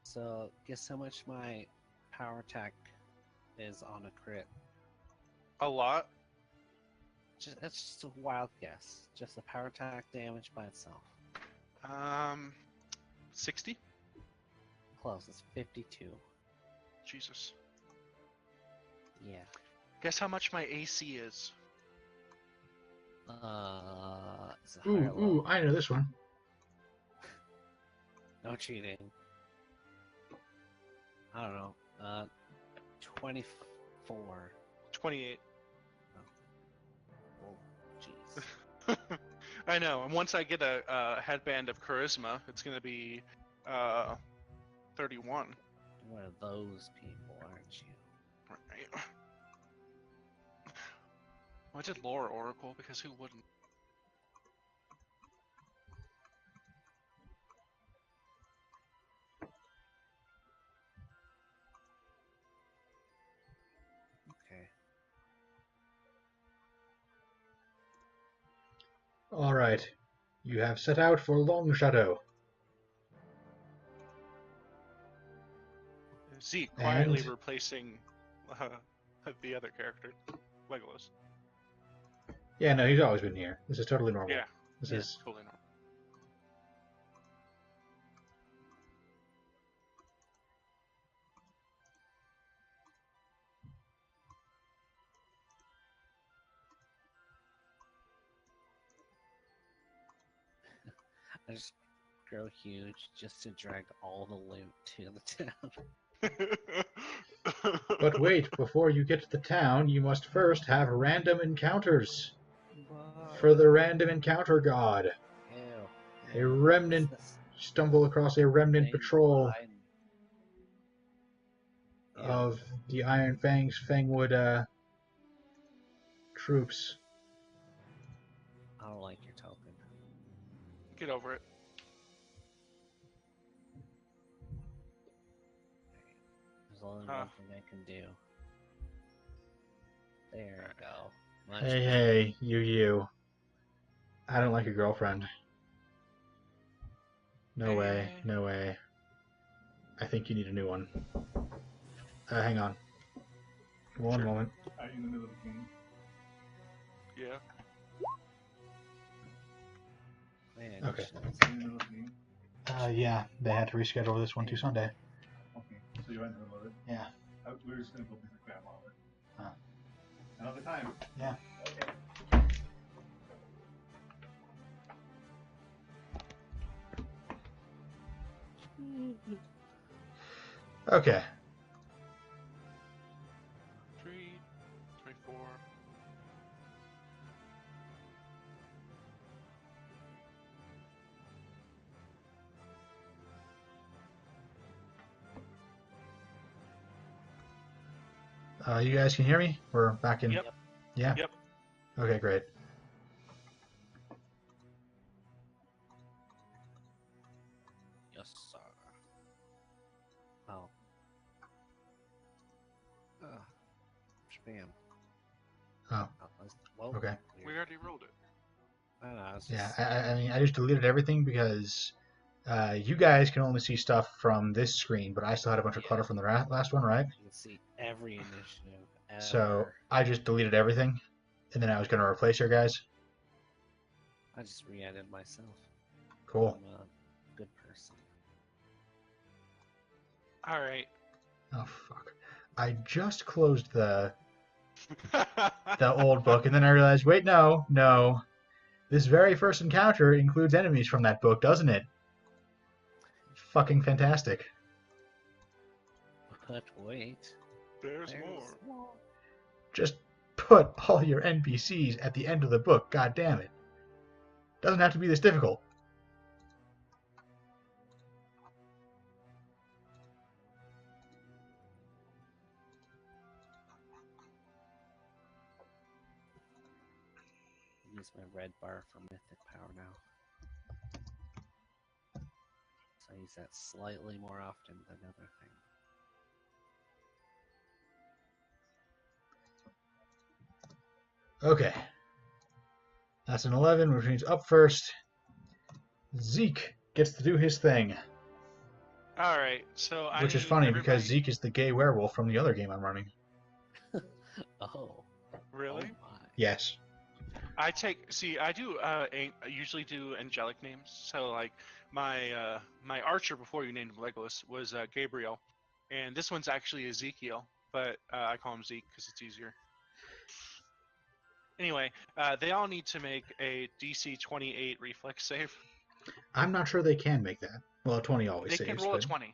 So, guess how much my power attack is on a crit? A lot. That's just a wild guess. Just the power attack damage by itself. 60. Close. It's 52. Jesus. Yeah. Guess how much my AC is? Is it high or low? Ooh, I know this one. No cheating. I don't know. 24. 28. Oh, jeez. I know. And once I get a headband of charisma, it's gonna be 31. One of those people, aren't you? Right. Well, I did lore oracle because who wouldn't? Okay. All right. You have set out for Long Shadow. Zeke quietly And? replacing the other character, Legolas. Yeah, no, he's always been here. This is totally normal. Yeah, This yeah. is totally normal. I just grow huge just to drag all the loot to the town. But wait, before you get to the town, you must first have random encounters. For the random encounter god. Ew. A remnant stumble across a remnant Thing patrol behind- Ew. of the Iron Fang's Fangwood troops. I don't like your token. Get over it. There's only one thing I can do. There you go. Much Hey, better. hey, you. I don't like your girlfriend. No way, Hey. no way. I think you need a new one. Hang on. One Sure. moment. Are you in the middle of the game? Yeah. Man, Okay. shit. Are you in the middle of the game? Yeah, they had to reschedule this one to Sunday. Okay, so you're in the middle of it. Yeah. We're just gonna go visit Grandma. Huh. Another time. Yeah. Okay. Okay. 3, 24. You guys can hear me? We're back in. Yep. Yeah? Yep. Okay, great. Yes, sir. Oh. Spam. Oh, Whoa. okay. We Weird. already rolled it. I don't know. It's Yeah, just, I mean, I just deleted everything because you guys can only see stuff from this screen, but I still had a bunch of clutter from the last one, right? you can see every initiative ever. So I just deleted everything, and then I was going to replace your guys. I just re-added myself. Cool. I'm a good person. All right. Oh, fuck. I just closed the old book, and then I realized, wait, no. This very first encounter includes enemies from that book, doesn't it? Fucking fantastic. But wait. There's There's more. more. Just put all your NPCs at the end of the book, god damn it. Doesn't have to be this difficult. use my red bar for mythic power now. So I use that slightly more often than other thing. Okay. That's an 11, which means up first. Zeke gets to do his thing. All right, so I Which is need funny everybody... because Zeke is the gay werewolf from the other game I'm running. Oh. Really? Oh my. Yes. I usually do angelic names. So like my archer before you named him Legolas was Gabriel, and this one's actually Ezekiel, but I call him Zeke because it's easier. Anyway, they all need to make a DC 28 reflex save. I'm not sure they can make that. Well, 20 always They saves. can roll but... a 20.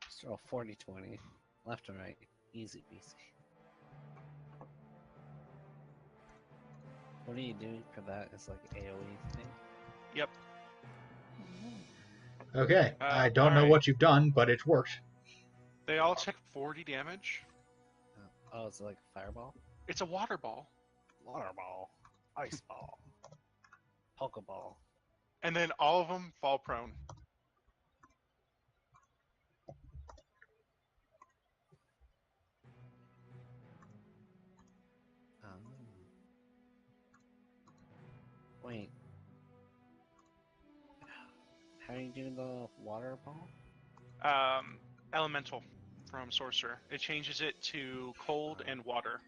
Just roll 40-20. Left or right. Easy peasy. What are you doing for that? It's like AoE thing? Yep. Okay. I don't know alright. what you've done, but it's worked. They all take 40 damage. Oh, it's like a fireball? It's a water ball. Water ball. Ice ball. Pokeball. And then all of them fall prone. Wait. How do you do the water ball? Elemental from Sorcerer. It changes it to cold and water.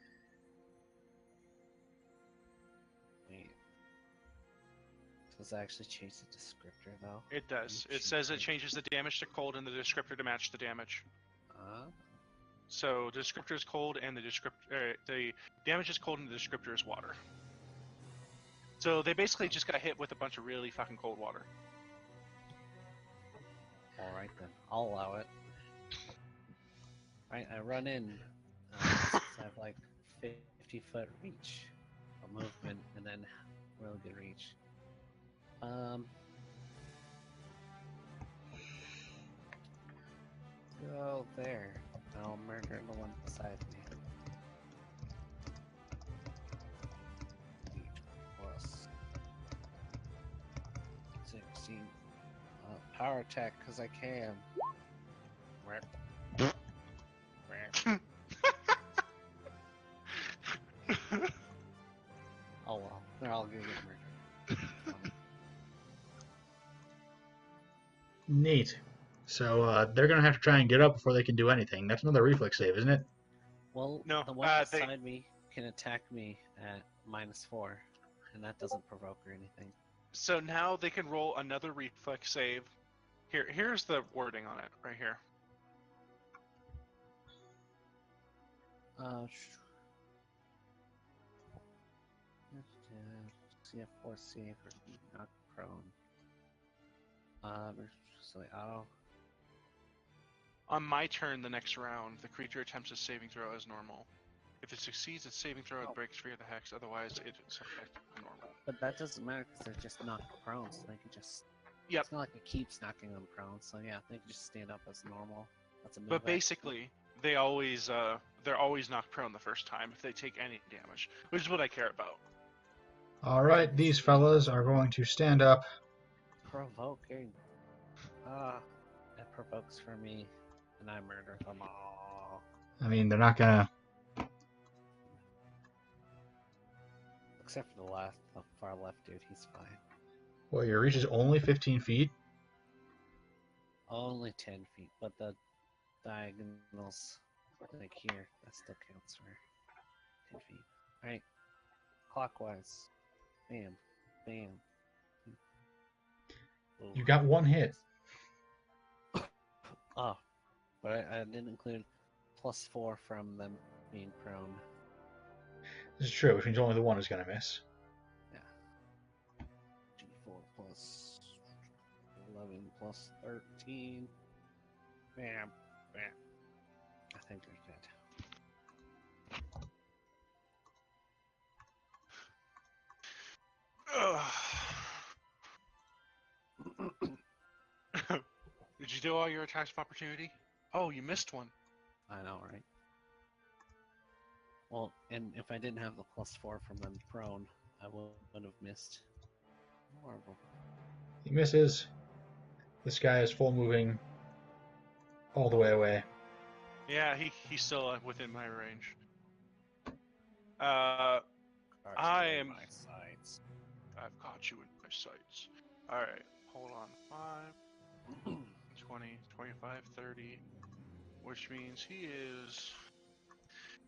Wait. Does it actually change the descriptor though? It does. It says it changes the damage to cold and the descriptor to match the damage. So the descriptor is cold and the damage is cold and the descriptor is water. So they basically just got hit with a bunch of really fucking cold water. Alright then, I'll allow it. Right, I run in. I have like 50-foot reach, a movement, and then really good reach. Go there. I'll murder the one beside me. Plus 16. Power attack, because I can. Oh well, they're all gonna get murdered. Neat. So they're going to have to try and get up before they can do anything. That's another reflex save, isn't it? Well, No, the one beside me can attack me at -4, and that doesn't provoke or anything. So now they can roll another reflex save. Here's the wording on it, right here. CF4 save or be knocked prone. So auto. On my turn, the next round, the creature attempts a saving throw as normal. If it succeeds its saving throw, it breaks free of the hex. Otherwise, it is effective normal. But that doesn't matter because they're just knocked prone, so they can just. Yep. It's not like it keeps knocking them prone, so yeah, they can just stand up as normal. That's a move. But basically, they're always knocked prone the first time if they take any damage, which is what I care about. All right, these fellas are going to stand up. Provoking. That provokes for me, and I murder them all. I mean, they're not gonna. Except for the far left dude, he's fine. Well, your reach is only 15 feet. Only 10 feet, but the diagonals, like here, that still counts for 10 feet. Alright, clockwise. Bam, bam. Ooh. You got one hit. Oh, but I didn't include +4 from them being prone. This is true, which means only the one is gonna miss. Yeah. D4 plus 11 plus 13. Bam, bam. I think they're Ugh. Did you do all your attacks of opportunity? Oh, you missed one. I know, right? Well, and if I didn't have the +4 from them prone, I would have missed. Horrible. He misses. This guy is full moving all the way away. Yeah, he's still within my range. Cards I are in am. my sights. I've got you in my sights. Alright, hold on. 5, 20, 25, 30. Which means he is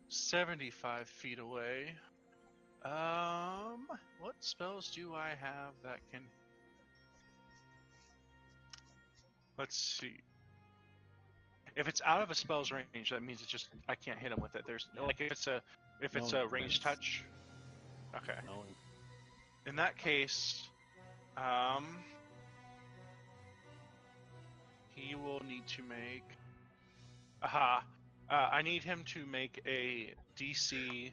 75 feet away. What spells do I have that can... Let's see. If it's out of a spell's range, that means it's just I can't hit him with it. There's like if it's a range touch. Okay. No. In that case, he will need to make. I need him to make a DC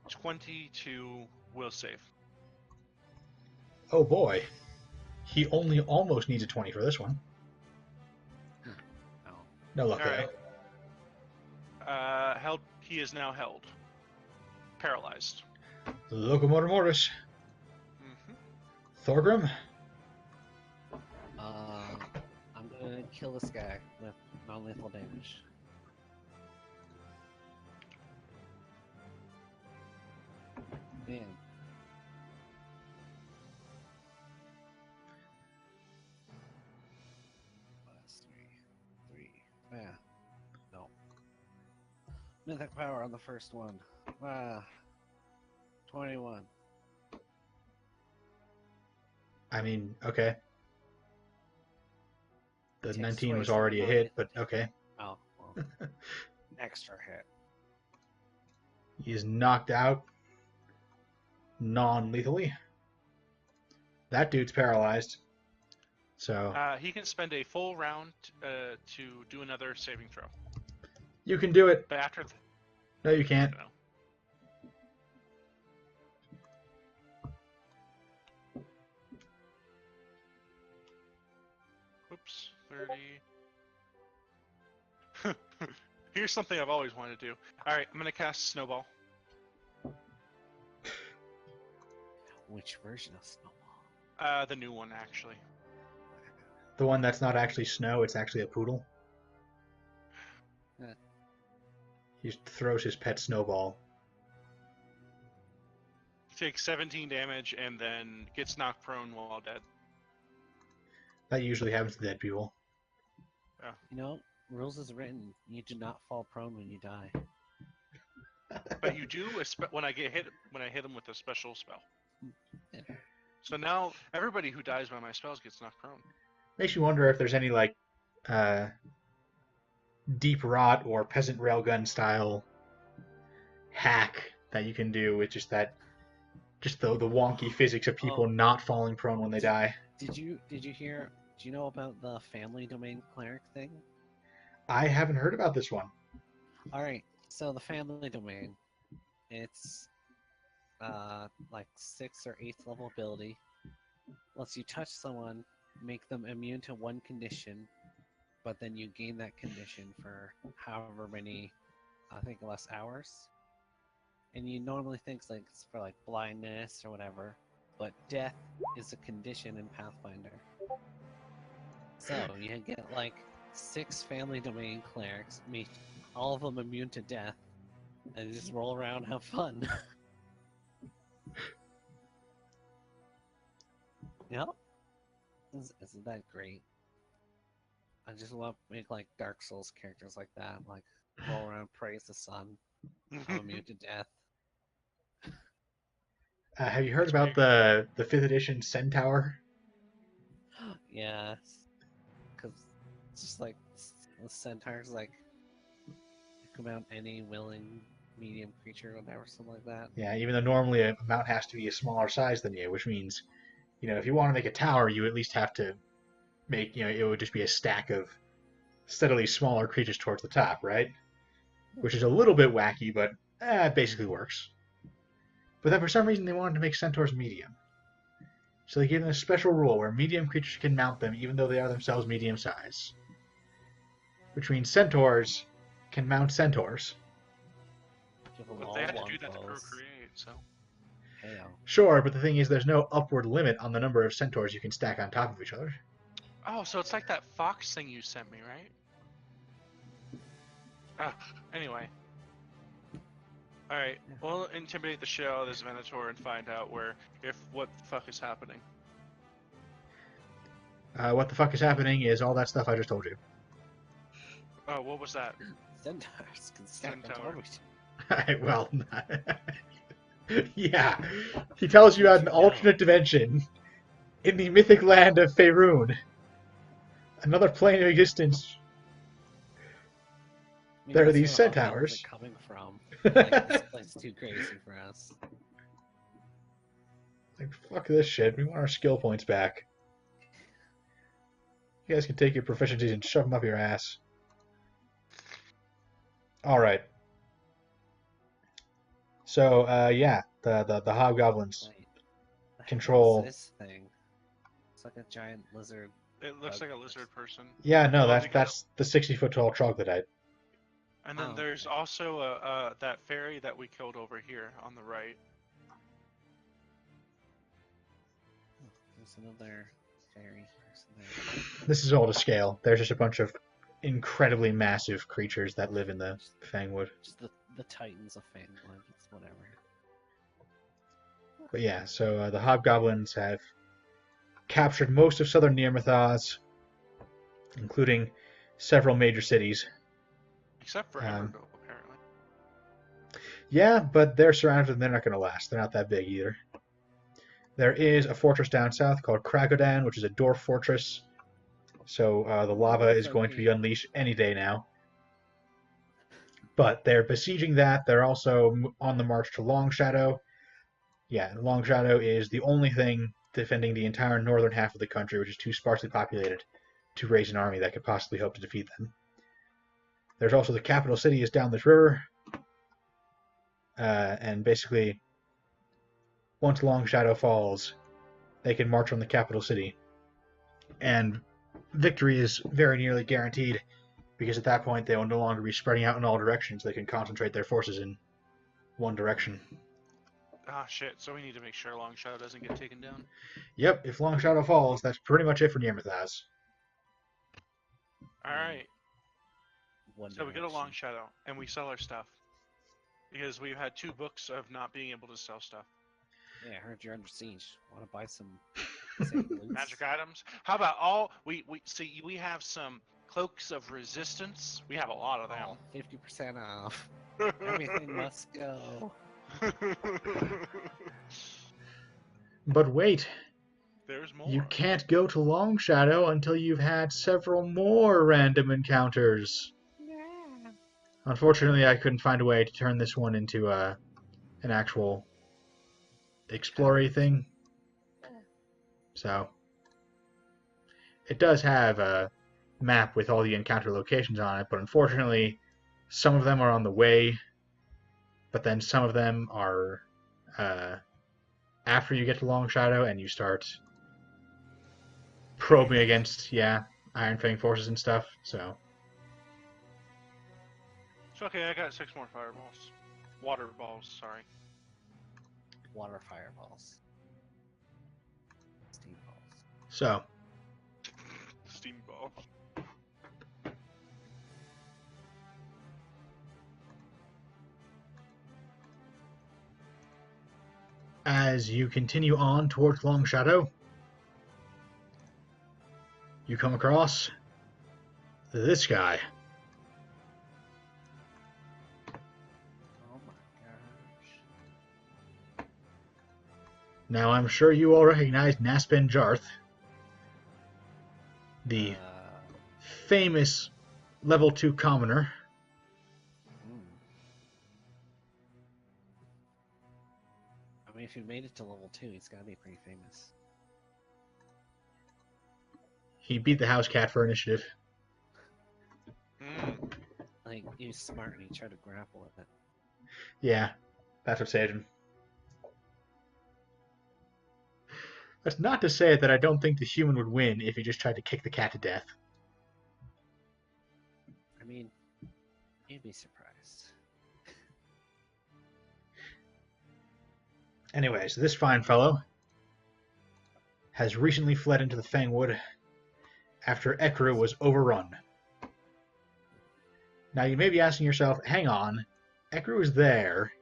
22 will save. Oh boy. He only almost needs a 20 for this one. Oh. No luck there. Alright. Held. He is now held. Paralyzed. Locomotor Mortis. Mm-hmm. Thorgrim. I'm gonna kill this guy with non-lethal damage. Man. Plus 3. Yeah. No. Mythic power on the first one. 21. I mean, okay. The Takes 19 was twice already a the hit, but okay. Oh, well. Extra hit. He is knocked out non-lethally. That dude's paralyzed. So He can spend a full round to do another saving throw. you can do it. But after, No, you can't. no. Oops, 30. Here's something I've always wanted to do. Alright, I'm going to cast Snowball. Which version of Snowball? The new one, actually. The one that's not actually snow, it's actually a poodle. Yeah. He just throws his pet snowball. Takes 17 damage and then gets knocked prone while dead. That usually happens to dead people. You know, rules is written. You do not fall prone when you die. But you do when I hit him with a special spell. Yeah. So now everybody who dies by my spells gets knocked prone. Makes you wonder if there's any like deep rot or peasant railgun style hack that you can do with just the wonky physics of people not falling prone when they die. Did you hear? Do you know about the family domain cleric thing? I haven't heard about this one. All right. So the family domain, it's like 6th or 8th level ability. Lets you touch someone, make them immune to one condition, but then you gain that condition for however many, I think less hours. And you normally think like it's for like blindness or whatever, but death is a condition in Pathfinder. So you get like 6 family domain clerics, make all of them immune to death, and just roll around and have fun. Yep. Isn't that great? I just love make like Dark Souls characters like that, like roll around, praise the sun, I'm immune to death. Have you heard about the 5th edition Centaur? Yeah, because it's just like the centaurs like come out any willing medium creature or whatever, something like that. Yeah, even though normally a mount has to be a smaller size than you, which means, if you want to make a tower, you at least have to make, it would just be a stack of steadily smaller creatures towards the top, right? Which is a little bit wacky, but it basically works. But then for some reason they wanted to make centaurs medium. So they gave them a special rule where medium creatures can mount them even though they are themselves medium size. Which means centaurs can mount centaurs. Give them But all they have to do that to longbows. procreate, so. Heyo. Sure, but the thing is, there's no upward limit on the number of centaurs you can stack on top of each other. Oh, so it's like that fox thing you sent me, right? Anyway. Alright, we'll intimidate the shit out of this Venator and find out what the fuck is happening. What the fuck is happening is all that stuff I just told you. Oh, what was that? Centaurs can stack on Centaur. top of each other. Well, yeah. He tells you How'd at an you know? alternate dimension in the mythic land of Faerun. Another plane of existence. I mean, There are that's these where the hell is centaurs. it coming from? Like, this place is too crazy for us. Like, fuck this shit. We want our skill points back. You guys can take your proficiencies and shove them up your ass. Alright. So, yeah, the hobgoblins. Wait, the hell Control. is this thing? It's like a giant lizard. It looks Bug like a person. lizard person. Yeah, no, Well, that's the 60-foot tall troglodyte. And then Oh, there's okay. also that fairy that we killed over here on the right. Oh, there's another fairy person there. This is all to scale. There's just a bunch of incredibly massive creatures that live in the Fangwood. Just the titans of Fangwood. It's whatever. But yeah, so the hobgoblins have captured most of southern Nearmythos, including several major cities. Except for Everville, apparently. Yeah, but they're surrounded and they're not going to last. They're not that big either. There is a fortress down south called Kragodan, which is a dwarf fortress. So the lava is going to be unleashed any day now. But they're besieging that. They're also on the march to Long Shadow. Yeah, Long Shadow is the only thing defending the entire northern half of the country, which is too sparsely populated to raise an army that could possibly hope to defeat them. There's also the capital city is down this river. And basically, once Long Shadow falls, they can march on the capital city. And victory is very nearly guaranteed, because at that point they will no longer be spreading out in all directions. They can concentrate their forces in one direction. Ah, shit. So we need to make sure Long Shadow doesn't get taken down. Yep, if Long Shadow falls, that's pretty much it for Nearmythos. Alright. One So we get a Long direction. Shadow, and we sell our stuff. Because we've had 2 books of not being able to sell stuff. Yeah, I heard you're under siege. Want to buy some St. Luke's? Magic items. How about all... We see, we have some cloaks of resistance. We have a lot of Oh, them. 50% off. Everything must go. But wait, There's more. you can't go to Long Shadow until you've had several more random encounters. Yeah. Unfortunately, I couldn't find a way to turn this one into an actual explory thing. So, it does have a map with all the encounter locations on it, but unfortunately, some of them are on the way, but then some of them are after you get to Long Shadow and you start probing against, Iron Fang forces and stuff, so... It's okay, I got 6 more fireballs. Water balls, sorry. Water fireballs. Steam balls. So, Steam ball. as you continue on towards Long Shadow, you come across this guy. Oh my gosh. Now, I'm sure you all recognize Naspen Jarth, the famous level 2 commoner. I mean, if he made it to level 2, he's gotta be pretty famous. He beat the house cat for initiative. Like, he was smart and he tried to grapple with it. Yeah, that's what saved him. That's not to say that I don't think the human would win if he just tried to kick the cat to death. I mean, you'd be surprised. Anyways, this fine fellow has recently fled into the Fangwood after Ekru was overrun. Now you may be asking yourself, hang on, Ekru is there,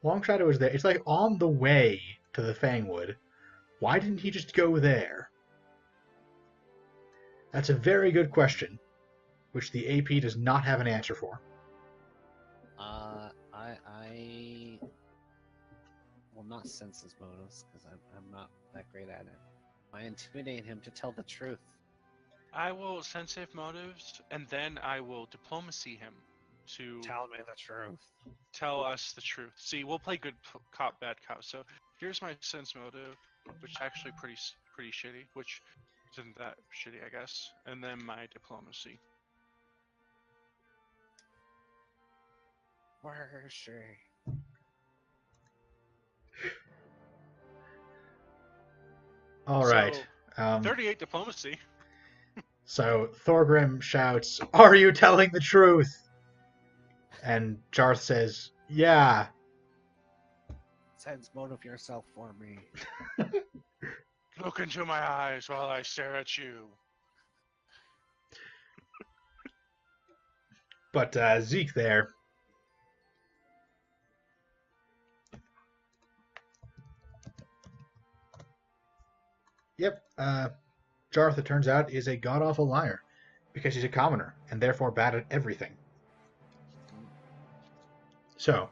Longshadow is there, it's like on the way to the Fangwood. Why didn't he just go there? That's a very good question, which the AP does not have an answer for. I will not sense his motives because I'm not that great at it. I intimidate him to tell the truth. I will sense his motives, and then I will diplomacy him to Tell me the truth. tell us the truth. See, we'll play good cop, bad cop. So here's my sense motive, which is actually pretty shitty, which isn't that shitty, I guess. And then my diplomacy. Where is she? All right. So, 38 diplomacy. So Thorgrim shouts, "Are you telling the truth?" And Jarth says, "Yeah." Sense motive yourself for me. Look into my eyes while I stare at you. But Zeke there. Yep, Jarth, it turns out, is a god-awful liar, because he's a commoner, and therefore bad at everything. So,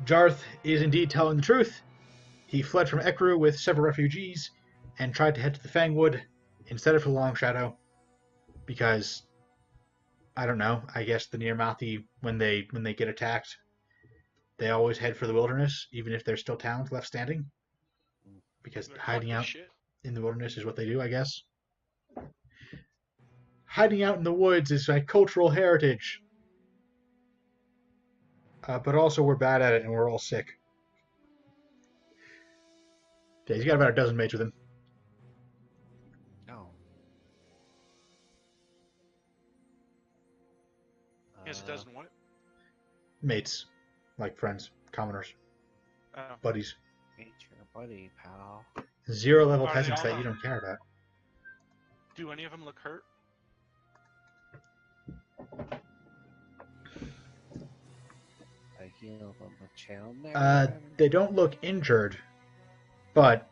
Jarth is indeed telling the truth. He fled from Ekru with several refugees, and tried to head to the Fangwood, instead of to Longshadow, because, I don't know, I guess the Nearmouthi, when they get attacked, they always head for the wilderness, even if there's still towns left standing, because hiding out in the wilderness is what they do, I guess. Hiding out in the woods is a cultural heritage. But also we're bad at it and we're all sick. Okay, he's got about a dozen mates with him. No. Yes, it doesn't what? Mates. Like friends. Commoners. Buddies. Ain't your buddy, pal. 0 level Are they peasants all that you don't care about. Do any of them look hurt? I heal them with channel there. They don't look injured, but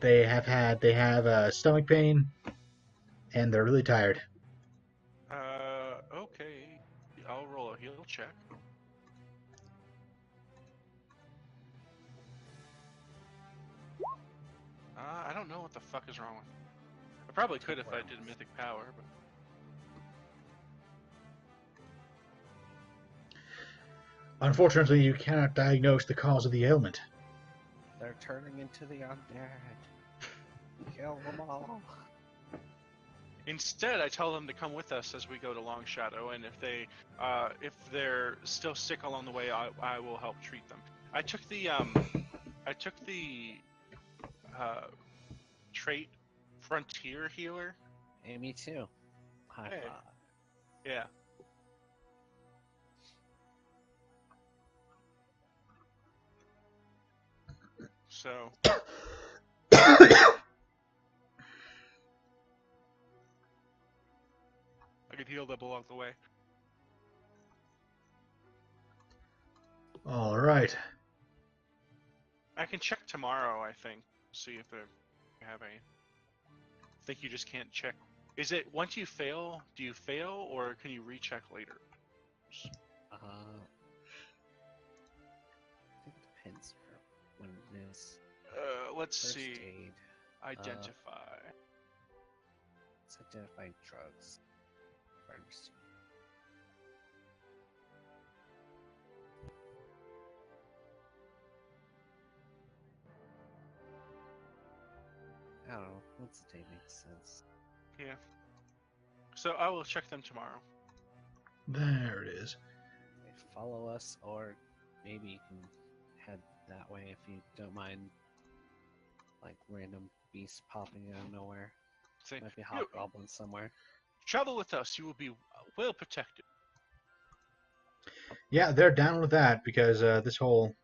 they have stomach pain, and they're really tired. Okay. I'll roll a heal check. I don't know what the fuck is wrong with me. I probably could if I did Mythic Power, but... Unfortunately, you cannot diagnose the cause of the ailment. They're turning into the undead. Kill them all. Instead, I tell them to come with us as we go to Longshadow, and if they're still sick along the way, I will help treat them. I took the trait Frontier Healer. Hey, me too. High Hey. five. Yeah. So. I could heal them along the way. All right. I can check tomorrow, I think, see if they have any. I think you just can't check. Is it once you fail, do you fail, or can you recheck later? I think it depends for when it is. Let's First see. aid. Identify. Let's identify drugs. First. I don't know. What's the day makes sense? Yeah. So I will check them tomorrow. There it is. They follow us, or maybe you can head that way if you don't mind. Like random beasts popping out of nowhere. Say, Might be hobgoblins somewhere. travel with us. You will be well protected. Yeah, they're down with that because this whole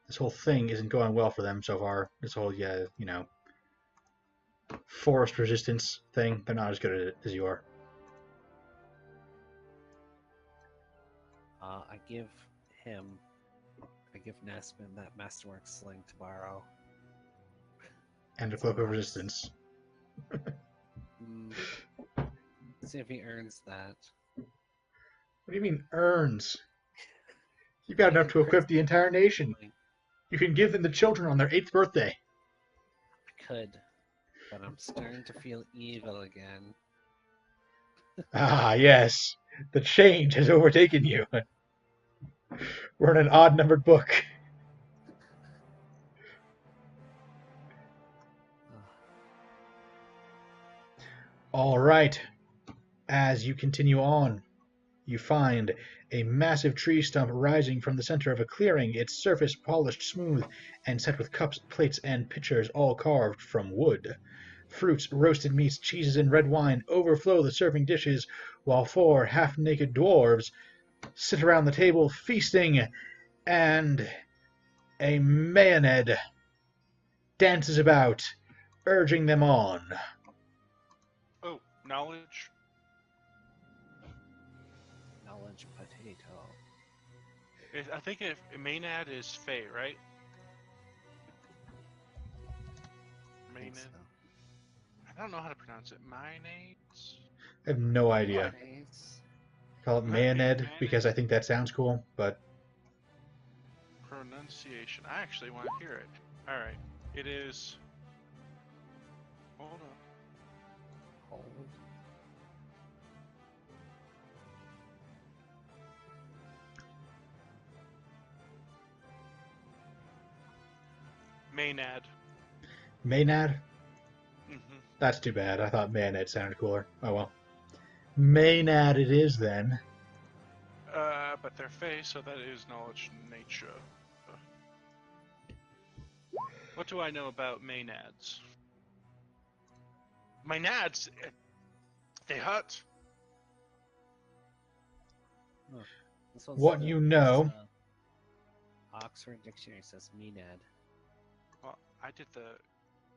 this whole thing isn't going well for them so far. This whole, forest resistance thing, they're not as good at it as you are. I give Nesman that Masterwork sling to borrow. And a cloak of resistance. See if he earns that. What do you mean, earns? You've got enough to equip the entire nation. You can give them the children on their 8th birthday. I could, but I'm starting to feel evil again. Ah, yes. The change has overtaken you. We're in an odd-numbered book. All right. As you continue on, you find a massive tree stump rising from the center of a clearing, its surface polished smooth and set with cups, plates, and pitchers all carved from wood. Fruits, roasted meats, cheeses, and red wine overflow the serving dishes, while 4 half-naked dwarves sit around the table feasting, and a Maenad dances about, urging them on. Oh, knowledge. Knowledge potato. I think if Maynard is Fey, right? Maynard. So. I don't know how to pronounce it. Mayonnaise? I have no idea. Nice. Call it Might be Maenad Maenad. because I think that sounds cool, but Pronunciation. I actually want to hear it. Alright. It is... Hold on. Hold. Maynard. Maenad? Mm-hmm. That's too bad. I thought Maenad sounded cooler. Oh well. Maenad it is then. But they're Fey, so that is knowledge nature. What do I know about Maynads? Maynads, they hurt. This one's What the- you know. Oxford Dictionary says Maenad. Well, I did the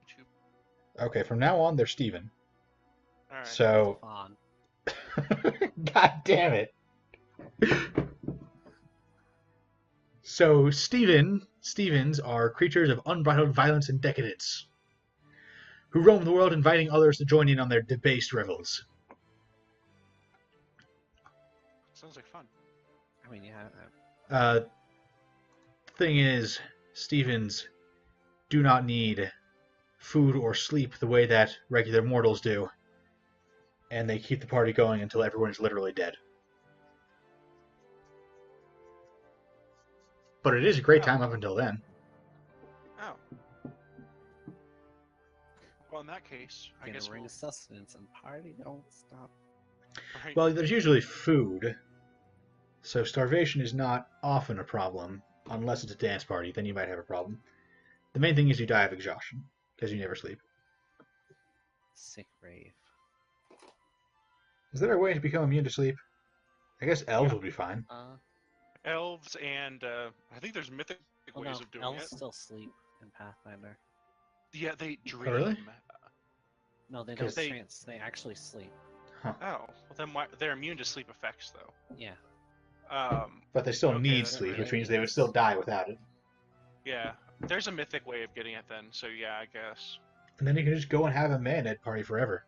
YouTube. Okay, from now on they're Steven. Alright. So Fawn. God damn it. So Stevens are creatures of unbridled violence and decadence, who roam the world inviting others to join in on their debased revels. Sounds like fun. I mean, yeah. Thing is, Stevens do not need food or sleep the way that regular mortals do, and they keep the party going until everyone is literally dead. But it is a great time up until then. Oh. Well, in that case, I Get guess a ring we'll... of sustenance and party don't stop. Right. Well, there's usually food, so starvation is not often a problem, unless it's a dance party, then you might have a problem. The main thing is you die of exhaustion, because you never sleep. Sick rave. Is there a way to become immune to sleep? I guess elves Yeah. would be fine. Elves and I think there's mythic Well, ways no, of doing elves it. still sleep in Pathfinder. Yeah, they dream. really? No, they 'Cause don't they- trance. They actually sleep. Oh, well then why... they're immune to sleep effects though. Yeah. But they still Okay, need that's sleep, right. which means they would still die without it. Yeah, there's a mythic way of getting it then. So yeah, I guess. And then you can just go and have a Maenad party forever.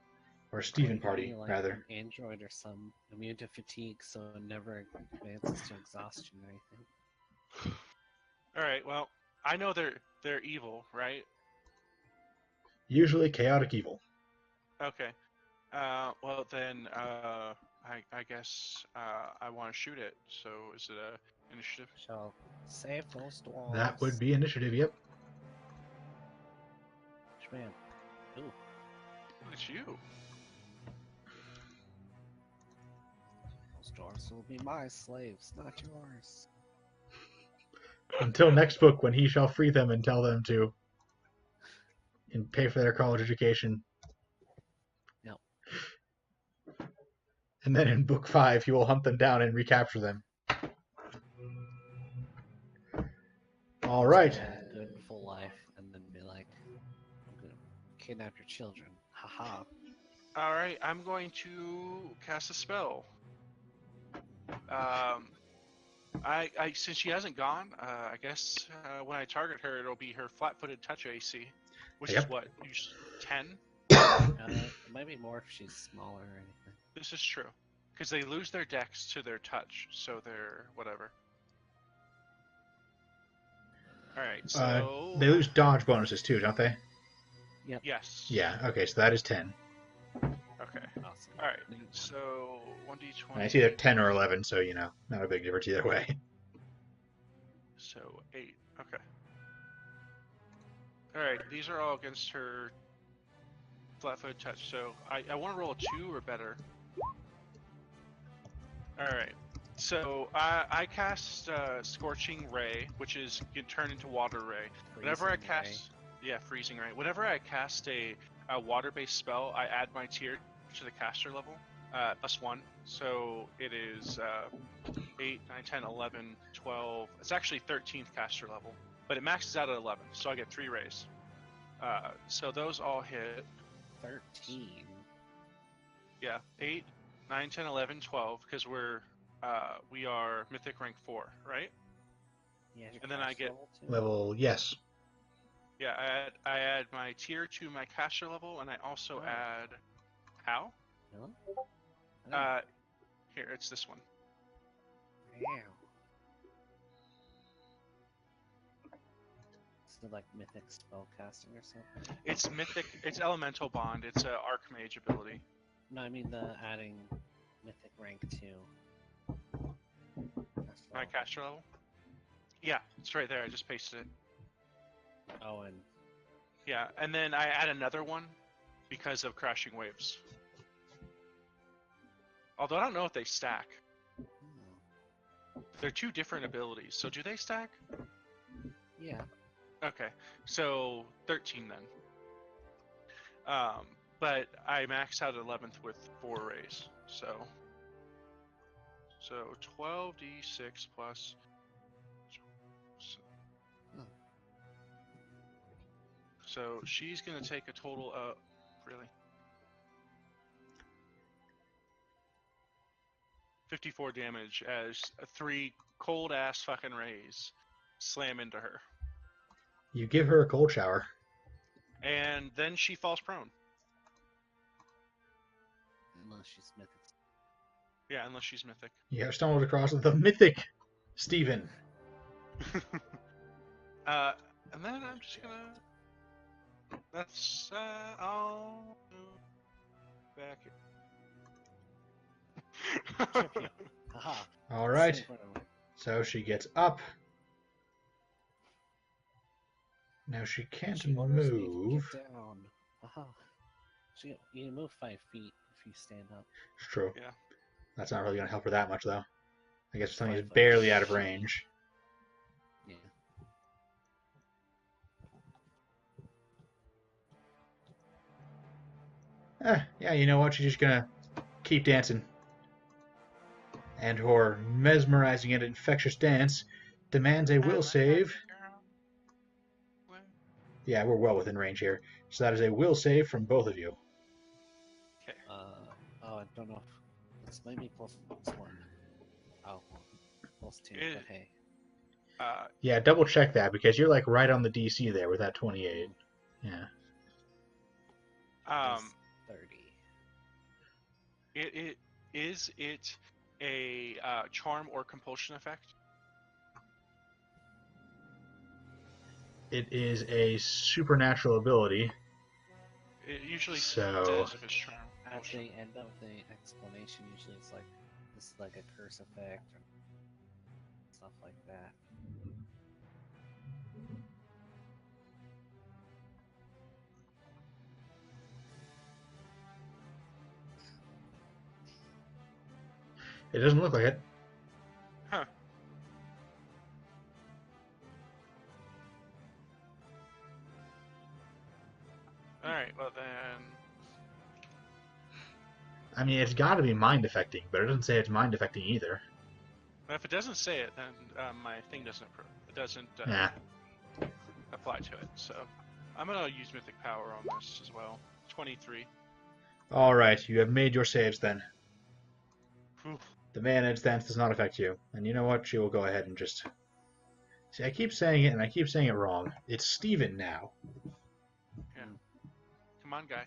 Or a Steven Or party, maybe, like, rather. An android or some immune to fatigue, so it never advances to exhaustion or anything. All right. Well, I know they're evil, right? Usually chaotic evil. Okay. Well then, I guess I want to shoot it. So is it a initiative? Shall save those dwarves. That would be initiative, yep. Man. Ooh. It's you. Those dwarves will be my slaves, not yours. Until next book, when he shall free them and tell them to and pay for their college education. Yep. And then in book 5, he will hunt them down and recapture them. All right. A good full life, and then be like, I'm gonna kidnap your children. Haha. All right, I'm going to cast a spell. I since she hasn't gone, I guess when I target her, it'll be her flat-footed touch AC, which Yep. is what, 10. It might be more if she's smaller or anything. This is true, because they lose their dex to their touch, so they're whatever. All right, so They lose dodge bonuses too, don't they? yes. Yeah. Okay, so that is 10. Okay. Awesome. All right. So 1d20. And it's either 10 or 11, so not a big difference either way. So 8. Okay. All right. These are all against her flat-footed touch. So I want to roll a 2 or better. All right. So I cast Scorching Ray, which is can turn into Water Ray. Whenever I cast, Freezing Ray. Whenever I cast a water-based spell, I add my tier to the caster level, +1. So it is 8, 9, 10, 11, 12. It's actually 13th caster level, but it maxes out at 11, so I get 3 rays. So those all hit. 13. Yeah, 8, 9, 10, 11, 12, because we are Mythic rank 4, right? Yeah, And then I get Level, yes. Yeah, I add my tier to my caster level, and I also add how? Really? Here, it's this one. Wow. Is it like mythic spellcasting or something? It's mythic. It's elemental bond. It's a archmage ability. No, I mean the adding mythic rank to. My caster level. Yeah, it's right there. I just pasted it. Oh, and Yeah, and then I add another one because of crashing waves. Although I don't know if they stack. They're 2 different abilities. So do they stack? yeah. Okay, so 13 then. But I maxed out at 11th with 4 rays. So 12d6 plus. So she's gonna take a total of really 54 damage as 3 cold ass fucking rays slam into her, You give her a cold shower. and then she falls prone. Unless she's mythic. Yeah, unless she's mythic. You have stumbled across the mythic Stephen. And then I'm just gonna. That's I'll do back here. Haha. All right. Same room. So she gets up. Now she can't She orders me to move. get down. Haha. So you can move 5 feet if you stand up. It's true. Yeah. That's not really going to help her that much, though. I guess something is 5 foot. barely out of range. Yeah. Yeah, you know what? She's just going to keep dancing. And her mesmerizing and infectious dance demands a will save. Yeah, we're well within range here. So that is a will save from both of you. Okay. I don't know if it's maybe +1. Oh, +2. But hey. Yeah, double check that because you're like right on the DC there with that 28. Yeah. It's 30. Is it a charm or compulsion effect? It is a supernatural ability. It usually So- says if it's charm. At the end of the explanation, usually it's like this is like a curse effect or stuff like that. It doesn't look like it. Huh. Alright, well then. I mean, it's got to be mind affecting, but it doesn't say it's mind affecting either. If it doesn't say it, then my thing doesn't approve. It doesn't. Yeah. apply to it. So I'm gonna use Mythic Power on this as well. 23. All right, you have made your saves then. Whew. The Mayonnaise stance does not affect you. And you know what? She will go ahead and just... See, I keep saying it, and I keep saying it wrong. It's Steven now. Yeah. Come on, guy.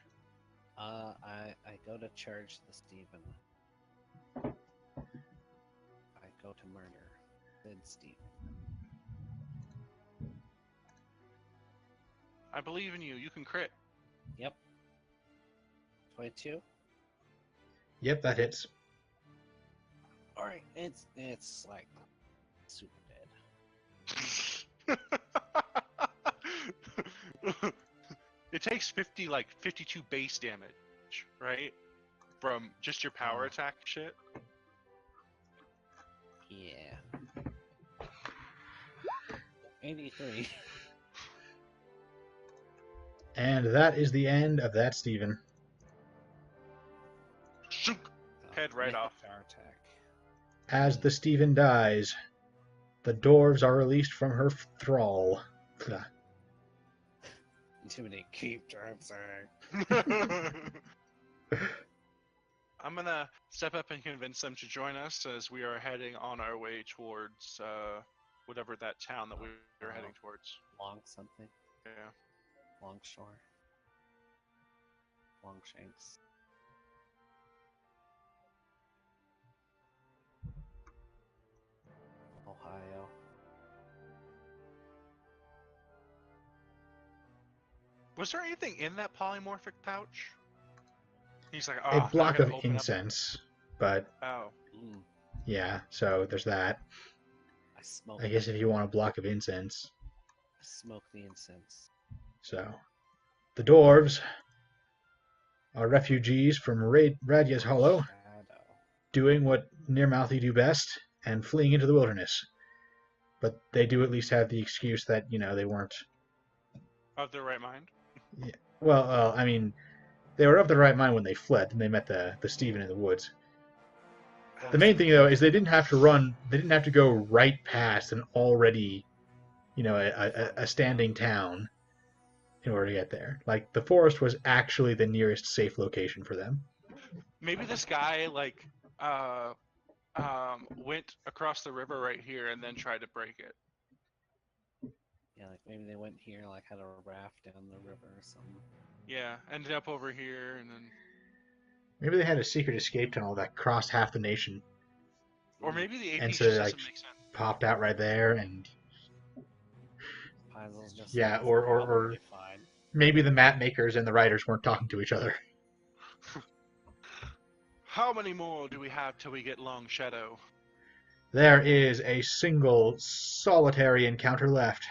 I go to charge the Stephen. I go to murder. Then Stephen. I believe in you. You can crit. Yep. 22. Yep, that hits. All right, it's like super dead. It takes 52 base damage, right? From just your power attack shit. Yeah. 83. And that is the end of that Steven. Shook. Head right Mythic off. Power attack. As the Steven dies, the dwarves are released from her thrall. Blah. Intimidate, keep dancing. I'm gonna step up and convince them to join us as we are heading on our way towards whatever that town that we are heading towards. Long something. Yeah. Longshore. Longshanks. Ohio. Was there anything in that polymorphic pouch? He's like, A oh, block of open incense, but Up. Oh. yeah, so there's that. I smoke. I guess if you want a block of incense. I smoke the incense. So, the dwarves are refugees from Radya's Hollow, Shadow. doing what Nearmouthy do best, and fleeing into the wilderness. But they do at least have the excuse that, they weren't... Of their right mind? Well, I mean, they were of the right mind when they fled, and they met the Steven in the woods. The main thing, though, is they didn't have to go right past an already, a standing town in order to get there. Like, the forest was actually the nearest safe location for them. Maybe this guy, went across the river right here and then tried to break it. Yeah, like maybe they went here, like had a raft down the river or something. Yeah, ended up over here and then... Maybe they had a secret escape tunnel that crossed half the nation. Or maybe the AP And just so, doesn't like, make sense. popped out right there, and Paizel's just Yeah, like, or- probably fine. maybe the map makers and the writers weren't talking to each other. How many more do we have till we get Long Shadow? There is a single solitary encounter left.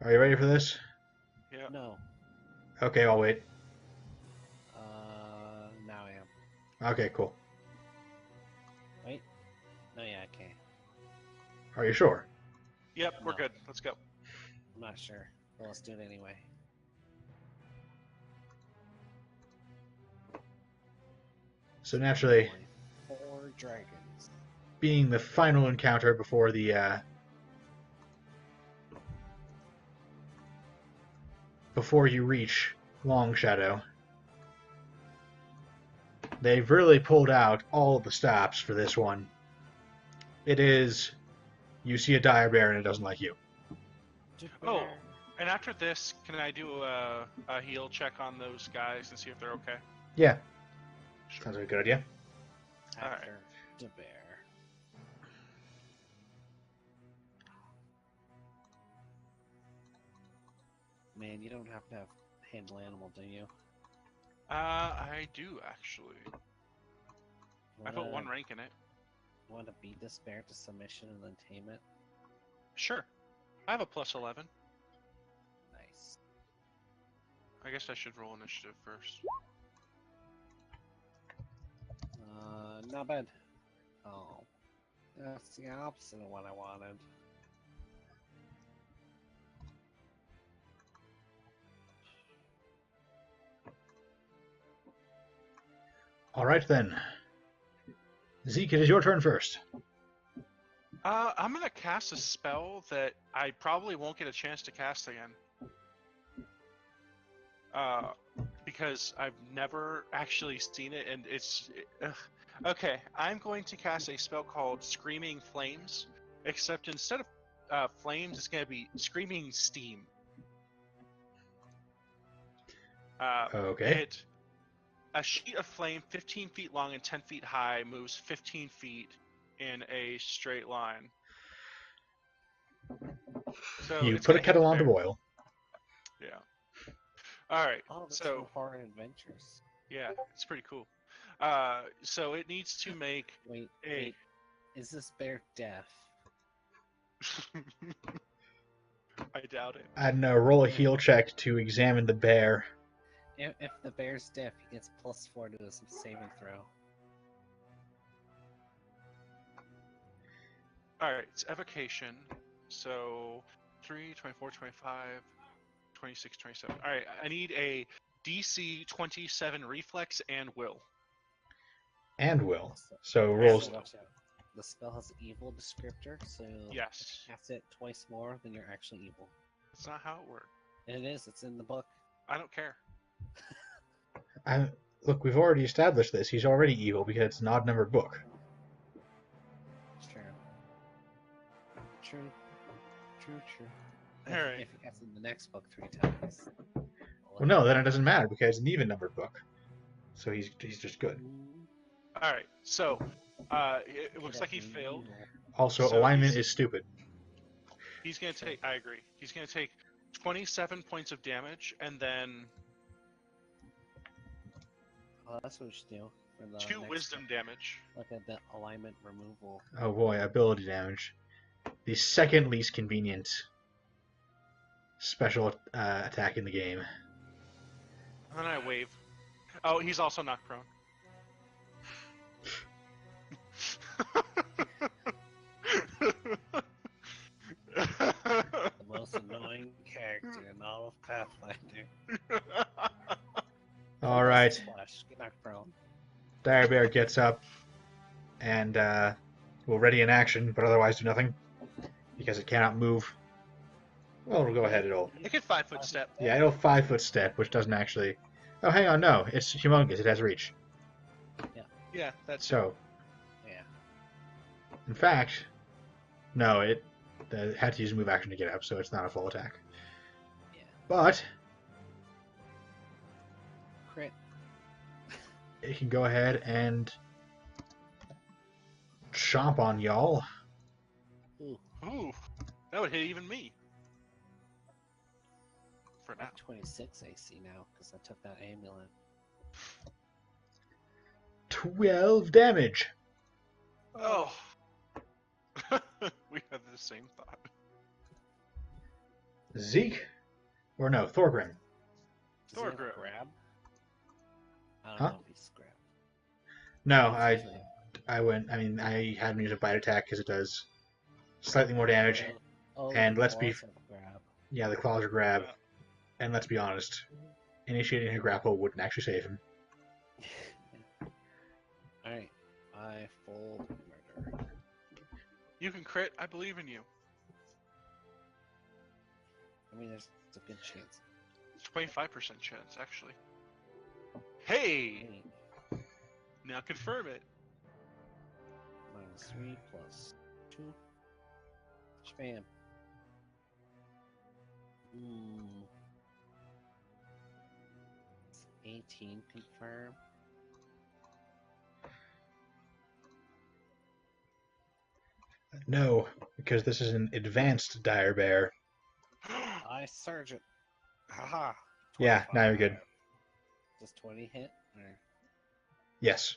Are you ready for this? Yeah. No. Okay, I'll wait. Now I am. Okay, cool. Wait. No, yeah, I can't. Are you sure? Yep, we're No. good. Let's go. I'm not sure. Well, let's do it anyway. So naturally, Only 4 dragons. being the final encounter before the before you reach Long Shadow, they've really pulled out all of the stops for this one. It is, you see a dire bear and it doesn't like you. Oh, and after this, can I do a heal check on those guys and see if they're okay? Yeah, Sure. sounds like a good idea. After the bear. Man, you don't have to have handle animal, do you? I do actually. I put 1 rank in it. Want to beat this bear to submission and then tame it? Sure. I have a plus 11. Nice. I guess I should roll initiative first. Not bad. Oh. That's the opposite of what I wanted. All right then. Zeke, it is your turn first. I'm gonna cast a spell that I probably won't get a chance to cast again. Because I've never actually seen it, and it's... Okay, I'm going to cast a spell called Screaming Flames, except instead of flames, it's going to be Screaming Steam. Okay. A sheet of flame 15 feet long and 10 feet high moves 15 feet in a straight line. So You it's put a going to hit kettle the on to bear. boil. Yeah. All right. Oh, that's So from Horror Adventures. yeah, it's pretty cool. So it needs to make Wait. Is this bear deaf? I doubt it. I don't know, roll a heal check to examine the bear. If the bear's deaf, he gets +4 to his saving throw. All right, it's evocation. So 3, 24, 25, 26, 27. All right, I need a DC 27 reflex and will. And will. So, So rolls. will. watch out. The spell has evil descriptor, so Yes. if you cast it twice more, then you're actually evil. That's not how it works. And it is. It's in the book. I don't care. Look, we've already established this. He's already evil because it's an odd numbered book. It's true. True. All right. If you cast it in the next book 3 times. Well, no, then it doesn't matter because it's an even numbered book. So he's just good. All right. So it looks like he failed. Also, So alignment he's- is stupid. He's gonna take. I agree. He's gonna take 27 points of damage and then Oh, that's what we should do. For the 2 next wisdom book. damage. Look at the alignment removal. Oh boy, ability damage. The second least convenient special attack in the game. And then I wave. Oh, he's also knocked prone. The most annoying character in all of Pathfinder. All right, Splash, get knocked prone. Dire Bear gets up and will ready in action, but otherwise do nothing because it cannot move. Well, it'll go ahead. It'll It can 5-foot step. yeah, it'll 5-foot step, which doesn't actually. Oh, hang on, no, it's humongous. It has reach. Yeah, that's So, Yeah. in fact, no, it had to use a move action to get up, so it's not a full attack. Yeah. But Crit. it can go ahead and chomp on y'all. Ooh, Ooh, that would hit even me. For I now. have 26 AC now because I took that amulet. 12 damage. Oh. We had the same thought. Zeke? Or no, Thorgrim. Does he have Thorgrim. grab? I don't Huh? know if he's grab. No, He's usually- I had him use a bite attack because it does slightly more damage. Oh, And the let's be- claws have grab. Yeah, the claws are grab. And let's be honest, initiating a grapple wouldn't actually save him. Alright, I full murder. You can crit. I believe in you. I mean, there's a good chance. 25% chance, actually. Hey! Hey, Now confirm it. -3 plus 2. Spam. It's 18 confirm. No, because this is an advanced Dire Bear. I surge it. Haha. Yeah, now you're good. 25. Does 20 hit? Or... Yes.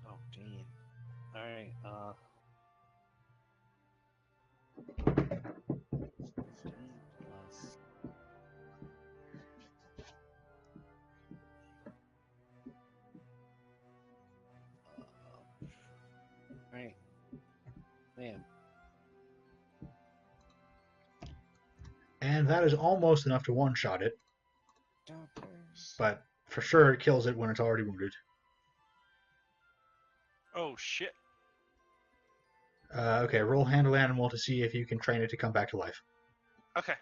Oh, damn. Alright, 15 plus... Alright. Man. And that is almost enough to one-shot it, Doctors. but for sure it kills it when it's already wounded. Oh shit. Okay, roll handle animal to see if you can train it to come back to life. Okay.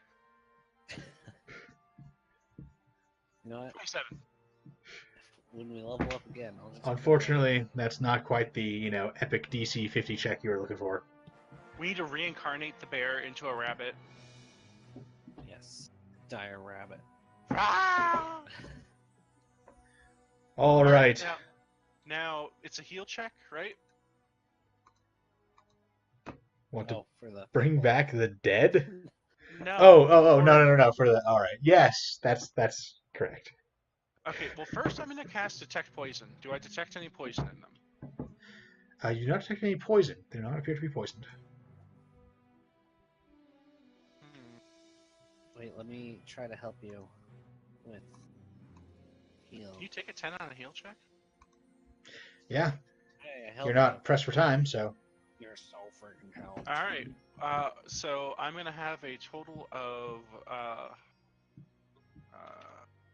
You know what? 27. When we level up again, I'll just. Unfortunately, that's not quite the, epic DC 50 check you were looking for. We need to reincarnate the bear into a rabbit. Yes. Dire rabbit. Ah! All right. Now, it's a heal check, right? Want to Oh, for the bring back the dead? No. Oh, no. For the all right. Yes, that's correct. Okay, well, first I'm going to cast Detect Poison. Do I detect any poison in them? You do not detect any poison. They do not appear to be poisoned. Wait, let me try to help you with heal. Can you take a 10 on a heal check? Yeah, Hey, I helped you're not you. pressed for time, so. You're so freaking helped. All right. So I'm going to have a total of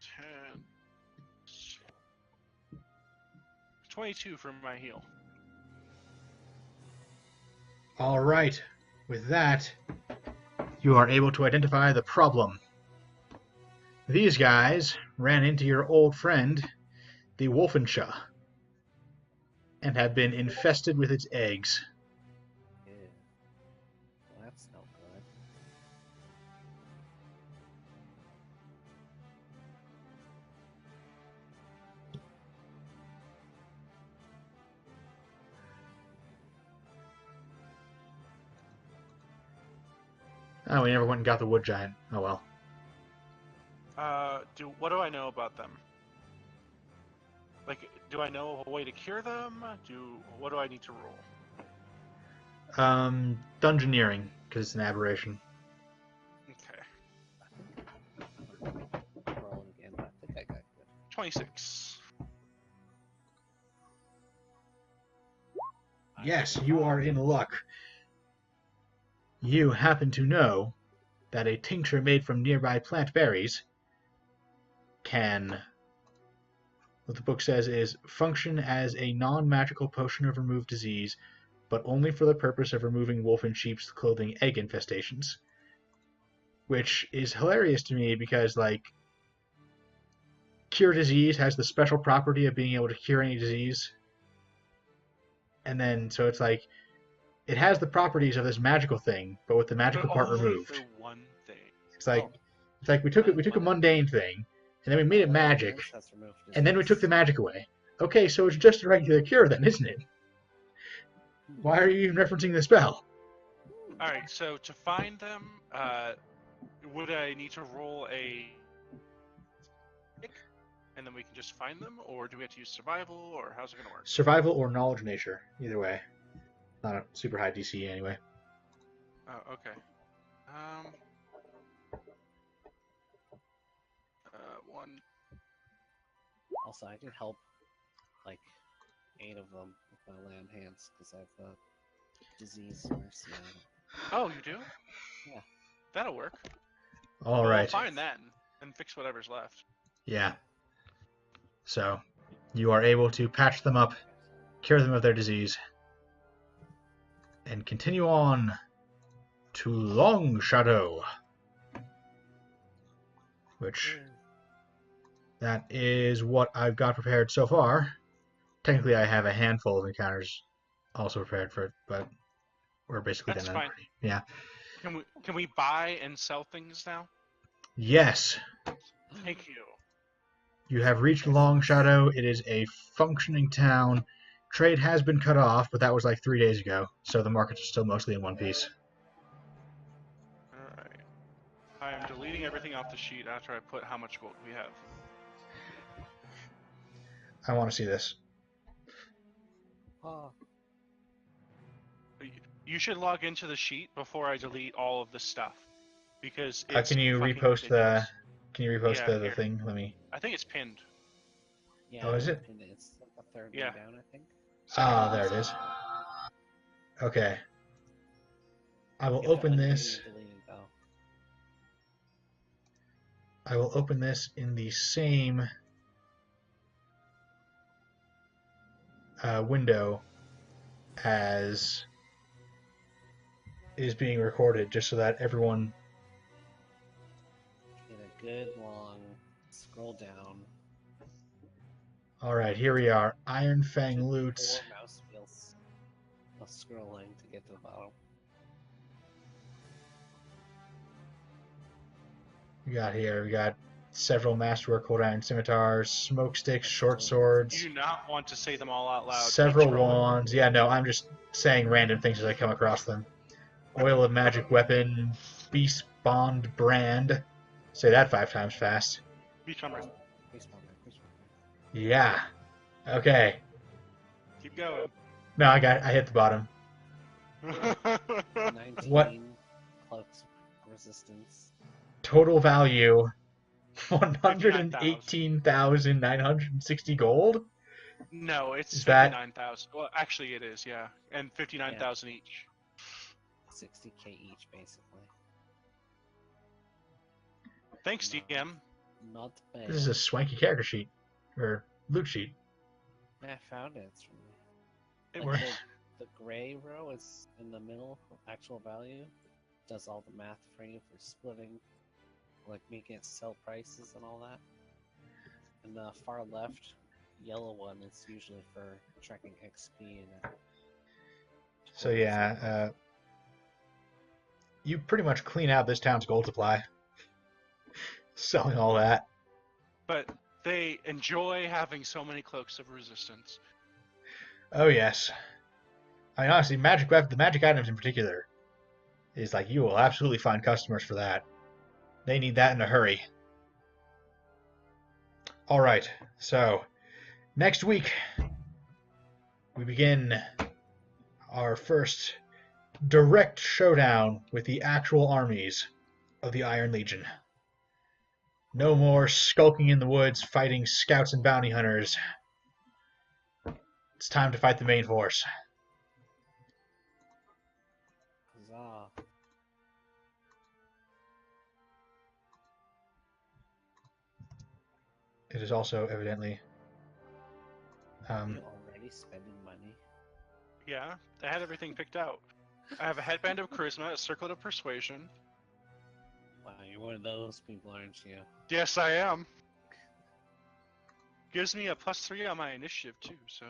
10, 22 for my heal. All right. With that, you are able to identify the problem. These guys ran into your old friend, the Wolfenshaw, and have been infested with its eggs. Yeah. Well, that's no good. Oh, we never went and got the wood giant. Oh well. What do I know about them? Like, do I know a way to cure them? What do I need to roll? Dungeoneering, because it's an aberration. Okay. Rolling again, but I think I got good. 26. Yes, you are in luck. You happen to know that a tincture made from nearby plant berries can, what the book says is, function as a non-magical potion of remove disease, but only for the purpose of removing wolf and sheep's clothing egg infestations. Which is hilarious to me because, like, cure disease has the special property of being able to cure any disease. And then, so it's like, it has the properties of this magical thing, but with the magical part Only removed. for one thing. It's like we took a mundane thing, and then we made it magic, and then we took the magic away. Okay, so it's just a regular cure then, isn't it? Why are you even referencing the spell? Alright, so to find them, would I need to roll a... and then we can just find them, or do we have to use survival, or how's it going to work? Survival or knowledge nature, either way. Not a super high DC anyway. Oh, okay. One. Also, I can help, like, 8 of them with my land hands, because I have the disease mercy on it. Oh, you do? Yeah. That'll work. All Well, right. I'll find then, and fix whatever's left. Yeah. So, you are able to patch them up, cure them of their disease, and continue on to Long Shadow. Which, that is what I've got prepared so far. Technically, I have a handful of encounters also prepared for it, but we're basically That's done. fine. Yeah. Can we buy and sell things now? Yes. Thank you. You have reached Long Shadow. It is a functioning town. Trade has been cut off, but that was like 3 days ago, so the markets are still mostly in one piece. Alright. I am deleting everything off the sheet after I put how much gold we have. I want to see this. Oh, You should log into the sheet before I delete all of the stuff, because it's Can you fucking repost ridiculous. the Here. thing? Let me. I think it's pinned. yeah. Oh, is it? And it's like the third Yeah. one down, I think. Ah, there it is. Okay. I will You have to open undo this. and delete it, though. I will open this in the same window as is being recorded, just so that everyone. Get a good long scroll down. All right, here we are. Iron Fang Took loots. 4 mouse wheels of scrolling to get to the bottom. We got several masterwork cold iron scimitars, smoke sticks, short You swords, do not want to say them all out loud. Keep several scrolling. wands. Yeah, no, I'm just saying random things as I come across them. Oil of magic weapon, beast bond brand. Say that 5 times fast. Beach number. Respawn. Yeah. Okay. Keep going. No, I hit the bottom. 19 What? cloaks resistance. Total value 59,000. 118,960 gold. No, it's Is that- 59,000. Well, actually, it is, yeah, and 59,000 each. 60k each, basically. Thanks, DM. Not bad. This is a swanky character sheet or loot sheet. I found it. It's from It like works. the gray row is in the middle, actual value. Does all the math for you for splitting, like making it sell prices and all that. And the far left, yellow one is usually for tracking XP and. So yeah, you pretty much clean out this town's gold supply, selling all that. But they enjoy having so many cloaks of resistance. Oh yes. I mean, honestly, the magic items in particular, is like you will absolutely find customers for that. They need that in a hurry. All right, so next week we begin our first direct showdown with the actual armies of the Iron Legion. No more skulking in the woods fighting scouts and bounty hunters. It's time to fight the main force. Huzzah. It is also evidently You already spending money? Yeah, I had everything picked out. I have a headband of charisma, a circlet of persuasion. Wow, you're one of those people, aren't you? Yes, I am. Gives me a +3 on my initiative too, so.